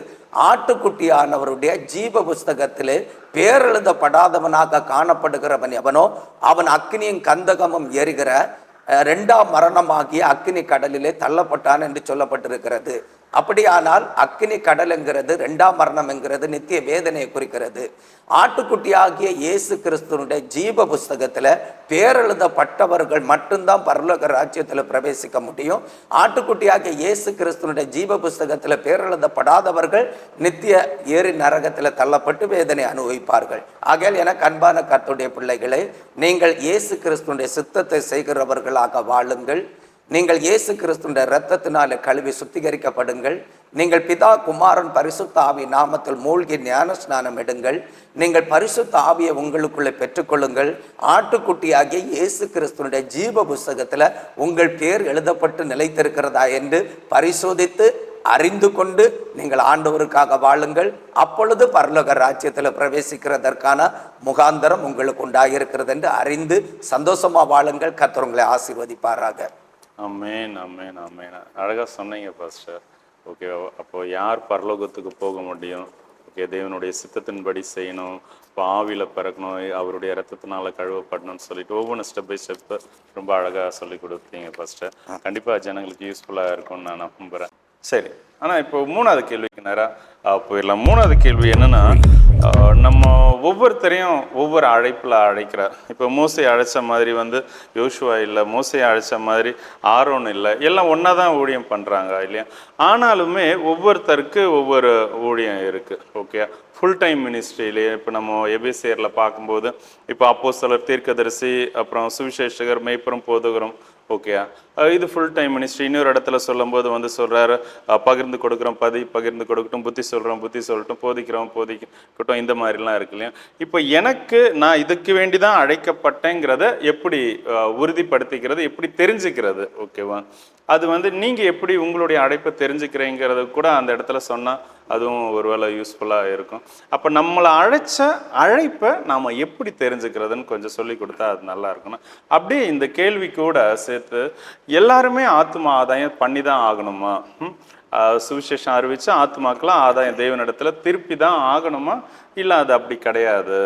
ஆட்டுக்குட்டியானவருடைய ஜீவ புஸ்தகத்திலே பேரெழுதப்படாதவனாக காணப்படுகிறவன் எவனோ அவன் அக்கினியும் கந்தகமும் ஏறுகிற இரண்டாம் மரணமாகிய அக்கினி கடலிலே தள்ளப்பட்டான் என்று சொல்லப்பட்டிருக்கிறது. அப்படியானால் அக்கினி கடல் என்கிறது, இரண்டாம் மரணம் என்கிறது நித்திய வேதனையை குறிக்கிறது. ஆட்டுக்குட்டியாகிய இயேசு கிறிஸ்துவனுடைய ஜீவ புஸ்தகத்தில் பேரெழுதப்பட்டவர்கள் மட்டும்தான் பரலோக ராஜ்யத்தில் பிரவேசிக்க முடியும். ஆட்டுக்குட்டியாகிய இயேசு கிறிஸ்துவனுடைய ஜீவ புஸ்தகத்தில் பேரெழுதப்படாதவர்கள் நித்திய ஏரி நரகத்தில் தள்ளப்பட்டு வேதனை அனுபவிப்பார்கள். ஆகையால் எனக்கு அன்பான கர்த்தருடைய பிள்ளைகளை, நீங்கள் இயேசு கிறிஸ்துவனுடைய சித்தத்தை செய்கிறவர்களாக வாழுங்கள். நீங்கள் இயேசு கிறிஸ்துவின் இரத்தத்தினாலே கழுவி சுத்திகரிக்கப்படுங்கள். நீங்கள் பிதா குமாரன் பரிசுத்த ஆவி நாமத்தில் மூழ்கி ஞான ஸ்நானம் எடுங்கள். நீங்கள் பரிசுத்த ஆவியை உங்களுக்குள்ளே பெற்றுக்கொள்ளுங்கள். ஆட்டுக்குட்டியாகிய இயேசு கிறிஸ்துவினுடைய ஜீவ புஸ்தகத்தில் உங்கள் பேர் எழுதப்பட்டு நிலைத்திருக்கிறதா என்று பரிசோதித்து அறிந்து கொண்டு நீங்கள் ஆண்டவருக்காக வாழுங்கள். அப்பொழுது பரலோக ராஜ்யத்தில் பிரவேசிக்கிறதற்கான முகாந்தரம் உங்களுக்கு உண்டாகிருக்கிறது என்று அறிந்து சந்தோஷமா வாழுங்கள். கர்த்தர் உங்களை ஆசீர்வதிப்பாராக. ஆமென், ஆமென், ஆமென். அழகா சொன்னீங்க பாஸ்டர். ஓகே, அப்போ யார் பரலோகத்துக்கு போக முடியும்? ஓகே, தேவனுடைய சித்தத்தின்படி செய்யணும், இப்போ ஆவியில் பிறக்கணும், அவருடைய இரத்தத்தினால கழுவப்படணும்னு சொல்லிட்டு ஒவ்வொன்று ஸ்டெப் பை ஸ்டெப் ரொம்ப அழகாக சொல்லி கொடுத்தீங்க பாஸ்டர். கண்டிப்பாக ஜனங்களுக்கு யூஸ்ஃபுல்லாக இருக்கும்னு நான் நம்புகிறேன். சரி, ஆனால் இப்போ மூணாவது கேள்விக்கு நேராக போயிடலாம். மூணாவது கேள்வி என்னன்னா, நம்ம ஒவ்வொருத்தரையும் ஒவ்வொரு அழைப்பில் அழைக்கிறார். இப்போ மோசையை அழைச்ச மாதிரி யோசுவா இல்லை, மோசையை அழைச்ச மாதிரி ஆரோன் இல்லை, எல்லாம் ஒன்றா தான் ஊழியம் பண்ணுறாங்க இல்லையா? ஆனாலுமே ஒவ்வொருத்தருக்கு ஒவ்வொரு ஊழியம் இருக்குது. ஓகே, ஃபுல் டைம் மினிஸ்ட்ரியிலே இப்போ நம்ம எபேசியரில் பார்க்கும்போது இப்போ அப்போஸ்தலர், தீர்க்கதரிசி, அப்புறம் சுவிசேஷகர், மேய்ப்பரும், போதகரும். ஓகே, இது ஃபுல் டைம் மினிஸ்ட்ரி. இன்னொரு இடத்துல சொல்லும்போது சொல்கிறாரு, பகிர்ந்து கொடுக்குறோம், பகிர்ந்து கொடுக்கட்டும், புத்தி சொல்கிறோம், புத்தி சொல்லட்டும், போதிக்கிறோம், போதிக்கட்டும், இந்த மாதிரிலாம் இருக்கு இல்லையா? இப்போ எனக்கு நான் இதுக்கு வேண்டி தான் அழைக்கப்பட்டேங்கிறத எப்படி உறுதிப்படுத்திக்கிறது, எப்படி தெரிஞ்சுக்கிறது? ஓகேவா, அது நீங்கள் எப்படி உங்களுடைய அழைப்பை தெரிஞ்சுக்கிறீங்கிறது கூட அந்த இடத்துல சொன்னால் அதுவும் ஒருவேளை யூஸ்ஃபுல்லாக இருக்கும். அப்போ நம்மளை அழைச்ச அழைப்பை நாம் எப்படி தெரிஞ்சுக்கிறதுன்னு கொஞ்சம் சொல்லி கொடுத்தா அது நல்லா இருக்கணும். அப்படியே இந்த கேள்வி கூட சேர்த்து, எல்லாருமே ஆத்மா ஆதாயம் பண்ணி தான் ஆகணுமா? சுவிசேஷம் அறிவிச்சு ஆத்மாக்கெல்லாம் ஆதாயம் தேவனிடத்தில் திருப்பி தான் ஆகணுமா, இல்லை அது அப்படி கிடையாது?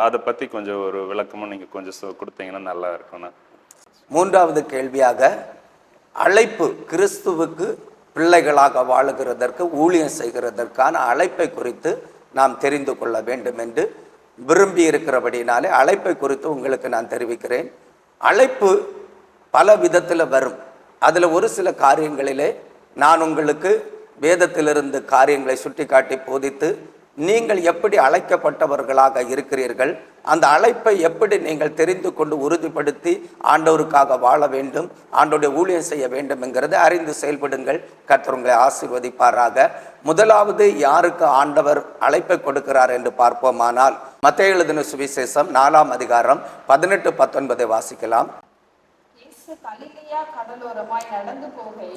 அதை பற்றி கொஞ்சம் ஒரு விளக்கமும் நீங்கள் கொஞ்சம் கொடுத்தீங்கன்னா நல்லா இருக்கணும். மூன்றாவது கேள்வியாக, அழைப்பு கிறிஸ்துவுக்கு பிள்ளைகளாக வாழுகிறதற்கு, ஊழியம் செய்கிறதற்கான அழைப்பை குறித்து நாம் தெரிந்து கொள்ள வேண்டும் என்று விரும்பி இருக்கிறபடினாலே அழைப்பை குறித்து உங்களுக்கு நான் தெரிவிக்கிறேன். அழைப்பு பல விதத்தில் வரும். அதில் ஒரு சில காரியங்களிலே நான் உங்களுக்கு வேதத்திலிருந்து காரியங்களை சுட்டி காட்டி போதித்து, நீங்கள் எப்படி அழைக்கப்பட்டவர்களாக இருக்கிறீர்கள், அந்த அழைப்பை எப்படி நீங்கள் தெரிந்து கொண்டு உறுதிப்படுத்தி ஆண்டவருக்காக வாழ வேண்டும், ஆண்டவருடைய ஊழியம் செய்ய வேண்டும் என்கிறதை அறிந்து செயல்படுங்கள். கர்த்தர் உங்களை ஆசீர்வதிப்பாராக. முதலாவது, யாருக்கு ஆண்டவர் அழைப்பை கொடுக்கிறார் என்று பார்ப்போமானால், மத்தேயு எழுதின சுவிசேஷம் 4ஆம் அதிகாரம் 18-19 வாசிக்கலாம்.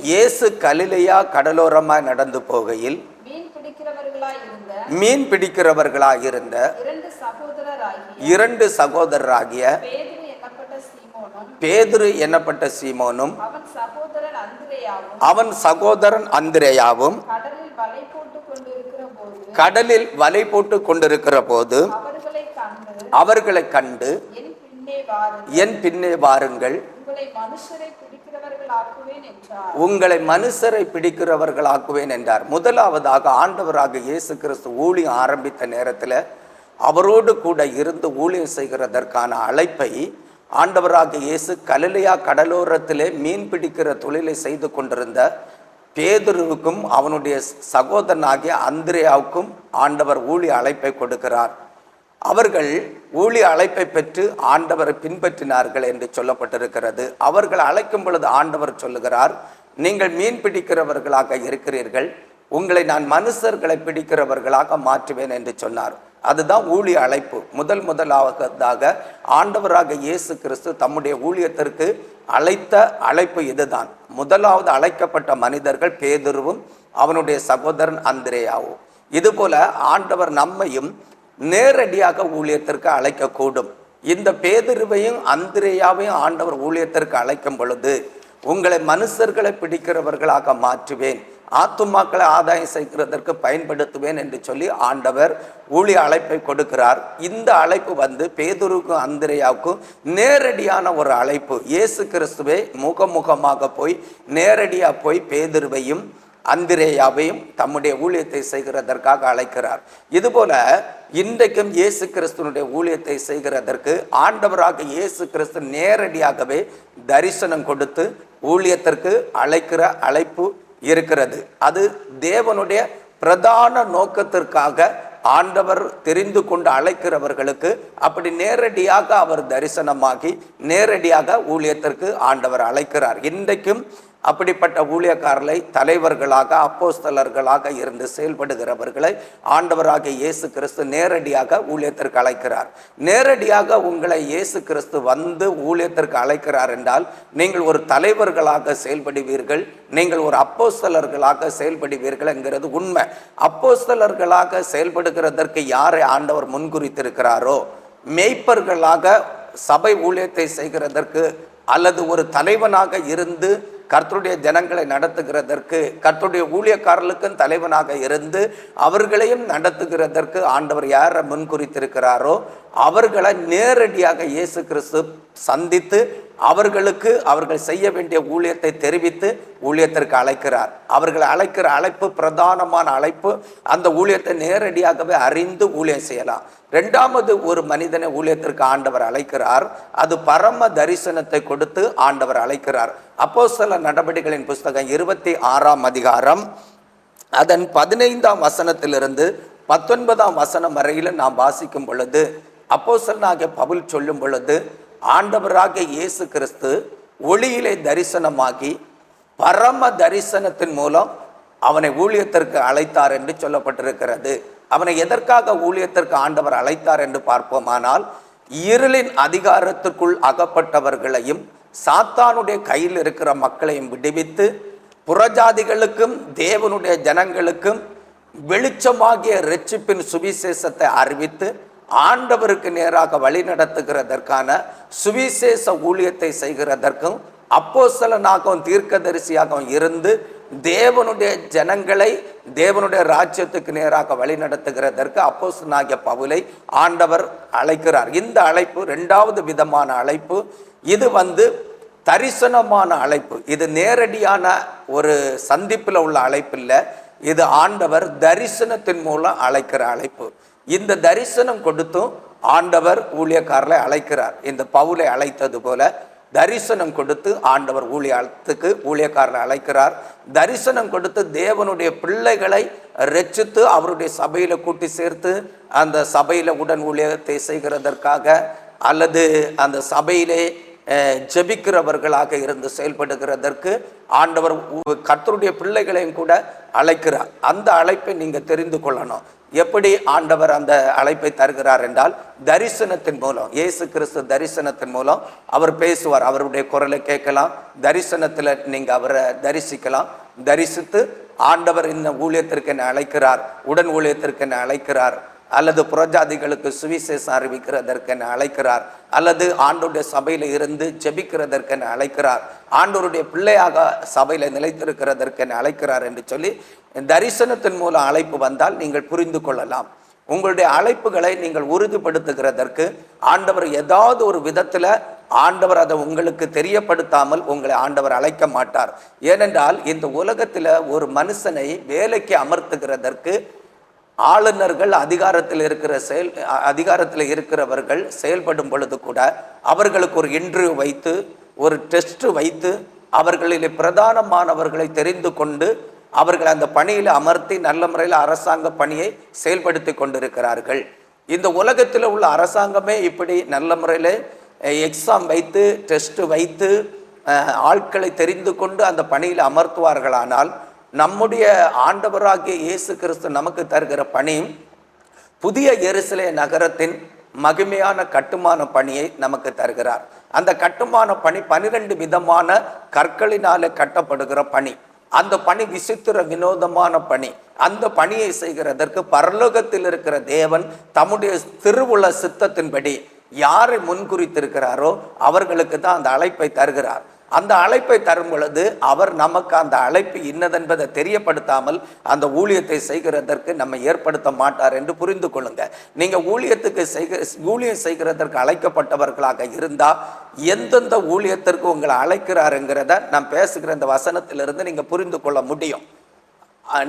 இயேசு கலிலேயா கடலோரமாய் நடந்து போகையில் மீன் பிடிக்கிறவர்களாய் இருந்த இரண்டு சகோதரராகிய பேதுரு என்னப்பட்ட சீமோனும் அவன் சகோதரன் அந்திரேயாவும் கடலில் வலை போட்டு கொண்டிருக்கிற போது அவர்களை கண்டு, என் பின்னே வாருங்கள், உங்களை மனுஷரை பிடிக்கிறவர்களாக்குவேன் என்றார். முதலாவதாக, ஆண்டவராக இயேசு கிறிஸ்து ஊழியம் ஆரம்பித்த நேரத்தில் அவரோடு கூட இருந்து ஊழியம் செய்கிறதற்கான அழைப்பை ஆண்டவராக இயேசு கலிலேயா கடலோரத்திலே மீன் பிடிக்கிற தொழிலை செய்து கொண்டிருந்த பேதுருவுக்கும் அவனுடைய சகோதரனாகிய அந்திரேயாவுக்கும் ஆண்டவர் ஊழிய அழைப்பை கொடுக்கிறார். அவர்கள் ஊழிய அழைப்பை பெற்று ஆண்டவரை பின்பற்றினார்கள் என்று சொல்லப்பட்டிருக்கிறது. அவர்கள் அழைக்கும் பொழுது ஆண்டவர் சொல்லுகிறார், நீங்கள் மீன் பிடிக்கிறவர்களாக இருக்கிறீர்கள், உங்களை நான் மனுஷர்களை பிடிக்கிறவர்களாக மாற்றுவேன் என்று சொன்னார். அதுதான் ஊழிய அழைப்பு. முதலாவதாக ஆண்டவராக இயேசு கிறிஸ்து தம்முடைய ஊழியத்திற்கு அழைத்த அழைப்பு இதுதான். முதலாவது அழைக்கப்பட்ட மனிதர்கள் பேதுருவும் அவனுடைய சகோதரன் அந்திரேயாவும். இதுபோல ஆண்டவர் நம்மையும் நேரடியாக ஊழியத்திற்கு அழைக்கக்கூடும். இந்த பேதுருவையும் அந்திரேயாவையும் ஆண்டவர் ஊழியத்திற்கு அழைக்கும் பொழுது, உங்களை மனுஷர்களை பிடிக்கிறவர்களாக மாற்றுவேன், ஆத்துமாக்களை ஆதாயம் செய்கிறதற்கு பயன்படுத்துவேன் என்று சொல்லி ஆண்டவர் ஊழிய அழைப்பை கொடுக்கிறார். இந்த அழைப்பு பேதுருவுக்கும் அந்திரேயாவுக்கும் நேரடியான ஒரு அழைப்பு. இயேசு கிறிஸ்துவே முகமுகமாக போய் நேரடியாக போய் பேதுருவையும் அந்திரேயாவையும் தம்முடைய ஊழியத்தை செய்கிறதற்காக அழைக்கிறார். இதுபோல இன்றைக்கும் இயேசு கிறிஸ்துவனுடைய ஊழியத்தை செய்கிறதற்கு ஆண்டவராக இயேசு கிறிஸ்து நேரடியாகவே தரிசனம் கொடுத்து ஊழியத்திற்கு அழைக்கிற அழைப்பு இருக்கிறது. அது தேவனுடைய பிரதான நோக்கத்திற்காக ஆண்டவர் தெரிந்து கொண்டு அழைக்கிறவர்களுக்கு அப்படி நேரடியாக அவர் தரிசனமாகி நேரடியாக ஊழியத்திற்கு ஆண்டவர் அழைக்கிறார். இன்றைக்கும் அப்படிப்பட்ட ஊழியக்காரர்களை தலைவர்களாக அப்போஸ்தலர்களாக இருந்து செயல்படுகிறவர்களை ஆண்டவராக இயேசு கிறிஸ்து நேரடியாக ஊழியத்திற்கு அழைக்கிறார். நேரடியாக உங்களை இயேசு கிறிஸ்து ஊழியத்திற்கு அழைக்கிறார் என்றால் நீங்கள் ஒரு தலைவர்களாக செயல்படுவீர்கள், நீங்கள் ஒரு அப்போஸ்தலர்களாக செயல்படுவீர்கள் என்கிறது உண்மை. அப்போஸ்தலர்களாக செயல்படுகிறதற்கு யாரை ஆண்டவர் முன்குறித்திருக்கிறாரோ, மேய்ப்பர்களாக சபை ஊழியத்தை செய்கிறதற்கு அல்லது ஒரு தலைவனாக இருந்து கர்த்தருடைய ஜனங்களை நடத்துகிறதற்கு, கர்த்தருடைய ஊழியக்காரர்களுக்கும் தலைவனாக இருந்து அவர்களையும் நடத்துகிறதற்கு ஆண்டவர் யாரை முன்குறித்திருக்கிறாரோ அவர்களை நேரடியாக இயேசு கிறிஸ்து சந்தித்து அவர்களுக்கு அவர்கள் செய்ய வேண்டிய ஊழியத்தை தெரிவித்து ஊழியத்திற்கு அழைக்கிறார். அவர்களை அழைக்கிற அழைப்பு பிரதானமான அழைப்பு. அந்த ஊழியத்தை நேரடியாகவே அறிந்து ஊழியம் செய்யலாம். இரண்டாவது ஒரு மனிதனை ஊழியத்திற்கு ஆண்டவர் அழைக்கிறார். அது பரம தரிசனத்தை கொடுத்து ஆண்டவர் அழைக்கிறார். அப்போஸ்தலர் நடபடிகளின் புஸ்தகம் 26ஆம் அதிகாரம் அதன் 15ஆம் வசனத்திலிருந்து 19ஆம் வசனம் வரையில நாம் வாசிக்கும் பொழுது, அப்போஸ்தலனாகிய பவுல் சொல்லும் பொழுது, ஆண்டவராக இயேசு கிறிஸ்து ஒளியிலே தரிசனமாகி பரம தரிசனத்தின் மூலம் அவனை ஊழியத்திற்கு அழைத்தார் என்று சொல்லப்பட்டிருக்கிறது. அவனை எதற்காக ஊழியத்திற்கு ஆண்டவர் அழைத்தார் என்று பார்ப்போமானால், இருளின் அதிகாரத்திற்குள் அகப்பட்டவர்களையும் சாத்தானுடைய கையில் இருக்கிற மக்களையும் விடுவித்து புறஜாதிகளுக்கும் தேவனுடைய ஜனங்களுக்கும் வெளிச்சமாகிய இரட்சிப்பின் சுவிசேஷத்தை அறிவித்து ஆண்டவருக்கு நேராக வழி நடத்துகிறதற்கான சுவிசேஷ ஊழியத்தை செய்கிறதற்கும் அப்போஸ்தலனாகவும் தீர்க்கதரிசியாகவும் இருந்து தேவனுடைய ஜனங்களை தேவனுடைய ராஜ்யத்துக்கு நேராக வழி நடத்துகிறதற்கு அப்போஸ்தலனாகிய பவுலை ஆண்டவர் அழைக்கிறார். இந்த அழைப்பு இரண்டாவது விதமான அழைப்பு. இது தரிசனமான அழைப்பு. இது நேரடியான ஒரு சந்திப்பில் உள்ள அழைப்பு இல்லை. இது ஆண்டவர் தரிசனத்தின் மூலம் அழைக்கிற அழைப்பு. இந்த தரிசனம் கொடுத்தும் ஆண்டவர் ஊழியக்காரர்களை அழைக்கிறார். இந்த பவுலை அழைத்தது போல தரிசனம் கொடுத்து ஆண்டவர் ஊழியக்காரர்களை அழைக்கிறார். தரிசனம் கொடுத்து தேவனுடைய பிள்ளைகளை ரட்சித்து அவருடைய சபையில கூட்டி சேர்த்து அந்த சபையில உடன் ஊழியத்தை செய்கிறதற்காக அல்லது அந்த சபையிலே ஜெபிக்கிறவர்களாக இருந்து செயல்படுகிறதற்கு ஆண்டவர் கர்த்தருடைய பிள்ளைகளையும் கூட அழைக்கிறார். அந்த அழைப்பை நீங்க தெரிந்து கொள்ளணும். எப்படி ஆண்டவர் அந்த அழைப்பை தருகிறார் என்றால், தரிசனத்தின் மூலம். இயேசு கிறிஸ்து தரிசனத்தின் மூலம் அவர் பேசுவார். அவருடைய குரலை கேட்கலாம். தரிசனத்தில் நீங்க அவரை தரிசிக்கலாம். தரிசித்து ஆண்டவர் இந்த ஊழியத்திற்கு என்னை அழைக்கிறார், உடன் ஊழியத்திற்கு என்னை அழைக்கிறார், அல்லது புறஜாதிகளுக்கு சுவிசேஷம் அறிவிக்கிறதற்கு என்னை அழைக்கிறார், அல்லது ஆண்டோருடைய சபையில இருந்து ஜெபிக்கிறதற்கு என்னை அழைக்கிறார், ஆண்டோருடைய பிள்ளையாக சபையில நிலைத்திருக்கிறதற்கு என்னை அழைக்கிறார் என்று சொல்லி தரிசனத்தின் மூலம் அழைப்பு வந்தால் நீங்கள் புரிந்து கொள்ளலாம். உங்களுடைய அழைப்புகளை நீங்கள் உறுதிப்படுத்துகிறதற்கு ஆண்டவர் ஏதாவது ஒரு விதத்துல ஆண்டவர் அதை உங்களுக்கு தெரியப்படுத்தாமல் உங்களை ஆண்டவர் அழைக்க மாட்டார். ஏனென்றால் இந்த உலகத்துல ஒரு மனுஷனை வேலைக்கு அமர்த்துகிறதற்கு ஆளுநர்கள் அதிகாரத்தில் இருக்கிறவர்கள் செயல்படும் பொழுது கூட அவர்களுக்கு ஒரு இன்டர்வியூ வைத்து ஒரு டெஸ்ட் வைத்து அவர்களிலே பிரதானமானவர்களை தெரிந்து கொண்டு அவர்கள் அந்த பணியில் அமர்த்தி நல்ல முறையில் அரசாங்க பணியை செயல்படுத்தி கொண்டிருக்கிறார்கள். இந்த உலகத்தில் உள்ள அரசாங்கமே இப்படி நல்ல முறையில் எக்ஸாம் வைத்து டெஸ்ட் வைத்து ஆட்களை தெரிந்து கொண்டு அந்த பணியில் அமர்த்துவார்களானால், நம்முடைய ஆண்டவராகிய இயேசு கிறிஸ்து நமக்கு தருகிற பணி புதிய எருசலே நகரத்தின் மகிமையான கட்டுமான பணியை நமக்கு தருகிறார். அந்த கட்டுமான பணி 12 விதமான கற்களினாலே கட்டப்படுகிற பணி. அந்த பணி விசித்திர வினோதமான பணி. அந்த பணியை செய்கிறதற்கு பரலோகத்தில் இருக்கிற தேவன் தம்முடைய திருவுள சித்தத்தின்படி யாரை முன்குறித்திருக்கிறாரோ அவர்களுக்கு தான் அந்த அழைப்பை தருகிறார். அந்த அழைப்பை தரும் பொழுது அவர் நமக்கு அந்த அழைப்பு இன்னதென்பதை தெரியப்படுத்தாமல் அந்த ஊழியத்தை செய்கிறதற்கு நம்ம ஏற்படுத்த மாட்டார் என்று புரிந்து கொள்ளுங்க. நீங்க ஊழியம் செய்கிறதற்கு அழைக்கப்பட்டவர்களாக இருந்தா எந்தெந்த ஊழியத்திற்கு உங்களை அழைக்கிறாருங்கிறத நான் பேசுகிற இந்த வசனத்திலிருந்து நீங்க புரிந்து கொள்ள முடியும்.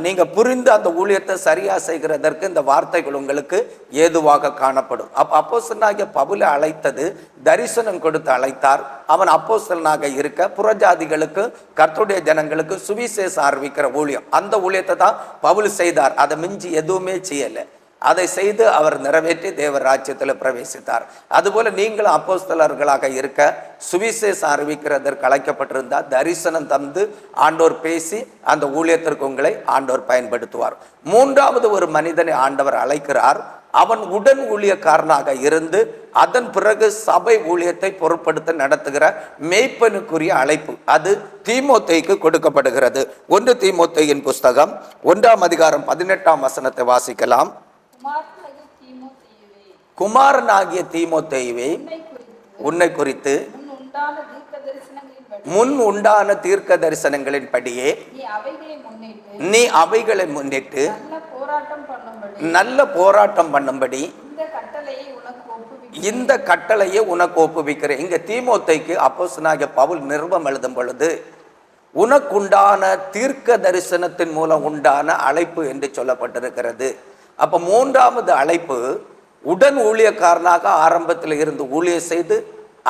நீங்க புரிந்து அந்த ஊழியத்தை சரியா செய்கிறதற்கு இந்த வார்த்தைகள் உங்களுக்கு ஏதுவாக காணப்படும். அப்போஸ்தலனாகிய பவுலை அழைத்தது தரிசனம் கொடுத்து அழைத்தார். அவன் அப்போஸ்தலனாக இருக்க புறஜாதிகளுக்கு கர்த்தருடைய ஜனங்களுக்கு சுவிசேஷம் அறிவிக்கிற ஊழியம், அந்த ஊழியத்தை தான் பவுல் செய்தார். அதை மிஞ்சி எதுவுமே செய்யலை. அதை செய்து அவர் நிறைவேற்றி தேவ ராஜ்யத்தில் பிரவேசித்தார். அதுபோல நீங்களும் அப்போஸ்தலர்களாக இருக்க சுவிசேஷம் அறிவிக்கிறதற்கு அழைக்கப்பட்டிருந்தால் தரிசனம் தந்து ஆண்டோர் பேசி அந்த ஊழியத்திற்கு உங்களை ஆண்டோர் பயன்படுத்துவார். மூன்றாவது ஒரு மனிதனை ஆண்டவர் அழைக்கிறார். அவன் உடன் ஊழியக்காரனாக இருந்து அதன் பிறகு சபை ஊழியத்தை பொருட்படுத்த நடத்துகிற மேய்ப்பனுக்குரிய அழைப்பு. அது தீமோத்தேயுக்கு கொடுக்கப்படுகிறது. 1 தீமோத்தேயின் புஸ்தகம் 1ஆம் அதிகாரம் 18ஆம் வசனத்தை வாசிக்கலாம். குமாரனாகிய தீமோத்தேயுவே, உன்னை குறித்து முன் உண்டான தீர்க்க தரிசனங்களின் படியே நீ அவைகளை முன்னிட்டு நல்ல போராட்டம் பண்ணும்படி இந்த கட்டளையை உனக்கு ஒப்புவிக்கிறேன். இங்க தீமோத்தேயுக்கு அப்போஸ்தலனாகிய பவுல் நிருபம் எழுதும் பொழுது உனக்குண்டான தீர்க்க தரிசனத்தின் மூலம் உண்டான அழைப்பு என்று சொல்லப்பட்டிருக்கிறது. அப்ப மூன்றாவது அழைப்பு உடன் ஊழியக்காரனாக ஆரம்பத்தில் இருந்து ஊழியம் செய்து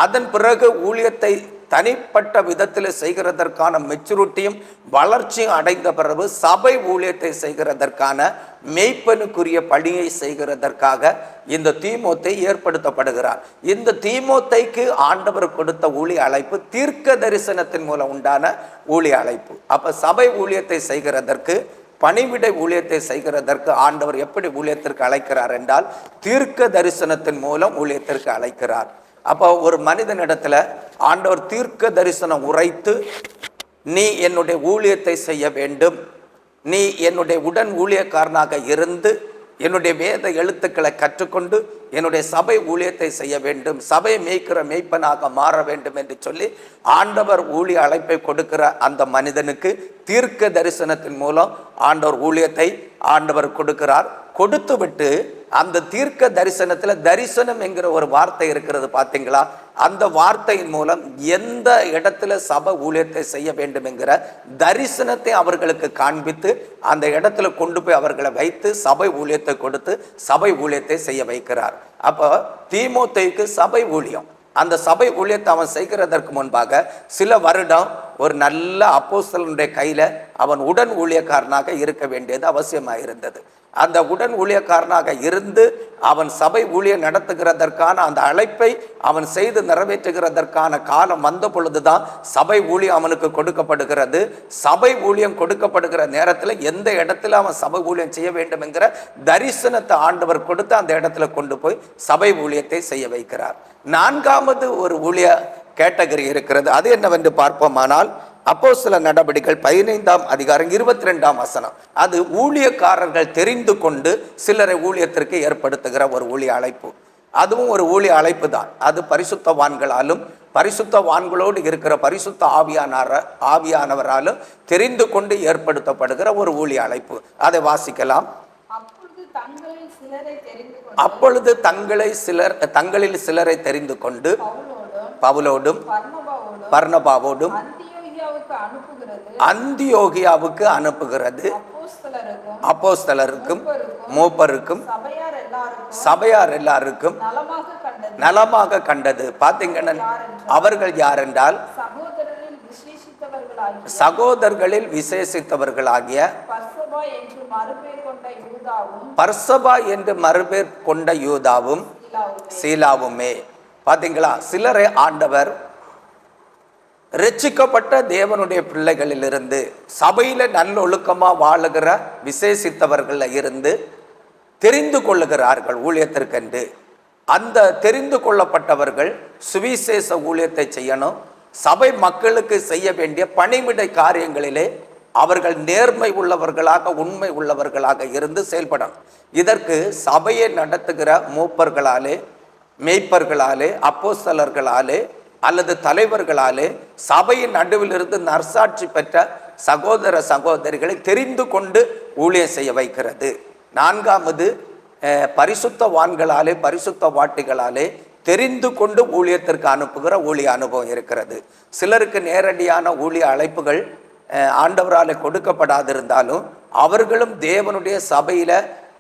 அதன் பிறகு ஊழியத்தை தனிப்பட்ட விதத்தில் செய்கிறதற்கான மெச்சூரிட்டியும் வளர்ச்சியும் அடைந்த பிறகு சபை ஊழியத்தை செய்கிறதற்கான மேய்ப்பனுக்குரிய பணியை செய்கிறதற்காக இந்த தீமோத்தேயு ஏற்படுத்தப்படுகிறார். இந்த தீமோத்தேயுக்கு ஆண்டவர் கொடுத்த ஊழிய அழைப்பு தீர்க்க தரிசனத்தின் மூலம் உண்டான ஊழிய அழைப்பு. அப்ப சபை ஊழியத்தை செய்கிறதற்கு, பணிவிடை ஊழியத்தை செய்கிறதற்கு ஆண்டவர் எப்படி ஊழியத்திற்கு அழைக்கிறார் என்றால் தீர்க்க தரிசனத்தின் மூலம் ஊழியத்திற்கு அழைக்கிறார். அப்போ ஒரு மனிதனிடத்துல ஆண்டவர் தீர்க்க தரிசனம் உரைத்து நீ என்னுடைய ஊழியத்தை செய்ய வேண்டும், நீ என்னுடைய உடன் ஊழியக்காரனாக இருந்து என்னுடைய வேத எழுத்துக்களை கற்றுக்கொண்டு என்னுடைய சபை ஊழியத்தை செய்ய வேண்டும், சபை மேய்க்கிற மேய்ப்பனாக மாற வேண்டும் என்று சொல்லி ஆண்டவர் ஊழிய அழைப்பை கொடுக்கிற அந்த மனிதனுக்கு தீர்க்க தரிசனத்தின் மூலம் ஆண்டவர் ஊழியத்தை ஆண்டவர் கொடுக்கிறார். கொடுத்து விட்டு அந்த தீர்க்க தரிசனத்துல தரிசனம் என்கிற ஒரு வார்த்தை இருக்கிறது பார்த்தீங்களா? அந்த வார்த்தையின் மூலம் எந்த இடத்துல சபை ஊழியத்தை செய்ய வேண்டும் என்கிற தரிசனத்தை அவர்களுக்கு காண்பித்து அந்த இடத்துல கொண்டு போய் அவர்களை வைத்து சபை ஊழியத்தை கொடுத்து சபை ஊழியத்தை செய்ய வைக்கிறார். அப்போ தீமோத்தேயுக்கு சபை ஊழியம், அந்த சபை ஊழியத்தை அவன் செய்கிறதற்கு முன்பாக சில வருடம் ஒரு நல்ல அப்போஸ்தலனுடைய கையில அவன் உடன் ஊழியக்காரனாக இருக்க வேண்டியது அவசியமாக இருந்தது. அந்த உடன் ஊழியக்காரனாக இருந்து அவன் சபை ஊழியம் நடத்துகிறதற்கான அந்த அழைப்பை அவன் செய்து நிறைவேற்றுகிறதற்கான காலம் வந்த பொழுதுதான் சபை ஊழியம் அவனுக்கு கொடுக்கப்படுகிறது. சபை ஊழியம் கொடுக்கப்படுகிற நேரத்தில் எந்த இடத்துல அவன் சபை ஊழியம் செய்ய வேண்டும் என்கிற தரிசனத்தை ஆண்டவர் கொடுத்து அந்த இடத்துல கொண்டு போய் சபை ஊழியத்தை செய்ய வைக்கிறார். நான்காவது ஒரு ஊழிய கேட்டகரி இருக்கிறது. அது என்னவென்று பார்ப்போமானால் அப்போஸ்தல நடபடிகள் 15ஆம் அதிகாரம் 22ஆம் வசனம். அது ஊழியக்காரர்கள் தெரிந்து கொண்டு சிலரை ஊழியத்திற்கு ஏற்படுத்துகிற ஒரு ஊழிய அழைப்பு. அதுவும் ஒரு ஊழிய அழைப்பு தான். அது பரிசுத்தவான்களாலும் பரிசுத்தவான்களோடு இருக்கிற பரிசுத்த ஆவியானவராலும் தெரிந்து கொண்டு ஏற்படுத்தப்படுகிற ஒரு ஊழிய அழைப்பு. அதை வாசிக்கலாம். அப்பொழுது தங்களில் சிலரை தெரிந்து கொண்டு பவுலோடும் பர்னபாவோடும் அந்தியோகியாவுக்கு அனுப்புகிறது. அப்போஸ்தலருக்கும் மூப்பருக்கும் சபையார் எல்லாருக்கும் நலமாக கண்டது. பாத்தீங்கன்னா அவர்கள் யார் என்றால் சகோதரர்களில் விசேஷித்தவர்களாகிய பர்சபா என்று மறுபேர் கொண்ட யூதாவும் சீலாவுமே. பாத்தீங்களா, சிலரை ஆண்டவர் ரட்சிக்கப்பட்ட தேவனுடைய பிள்ளைகளிலிருந்து சபையில நல்ல ஒழுக்கமா வாழுகிற விசேஷித்தவர்கள இருந்து தெரிந்து கொள்ளுகிறார்கள் ஊழியத்திற்கென்று. அந்த தெரிந்து கொள்ளப்பட்டவர்கள் சுவிசேஷ ஊழியத்தை செய்யணும். சபை மக்களுக்கு செய்ய வேண்டிய பணிவிடை காரியங்களிலே அவர்கள் நேர்மை உள்ளவர்களாக உண்மை உள்ளவர்களாக இருந்து செயல்படணும். இதற்கு சபையை நடத்துகிற மூப்பர்களாலே, மேய்ப்பர்களாலே, அப்போஸ்தலர்களாலே அல்லது தலைவர்களாலே சபையின் நடுவில் இருந்து நற்சாட்சி பெற்ற சகோதர சகோதரிகளை தெரிந்து கொண்டு ஊழியம் செய்ய வைக்கிறது. நான்காவது, பரிசுத்தவான்களாலே, பரிசுத்த வாட்டிகளாலே தெரிந்து கொண்டு ஊழியத்திற்கு அனுப்புகிற ஊழிய அனுபவம் இருக்கிறது. சிலருக்கு நேரடியான ஊழிய அழைப்புகள் ஆண்டவராலே கொடுக்கப்படாதிருந்தாலும் அவர்களும் தேவனுடைய சபையில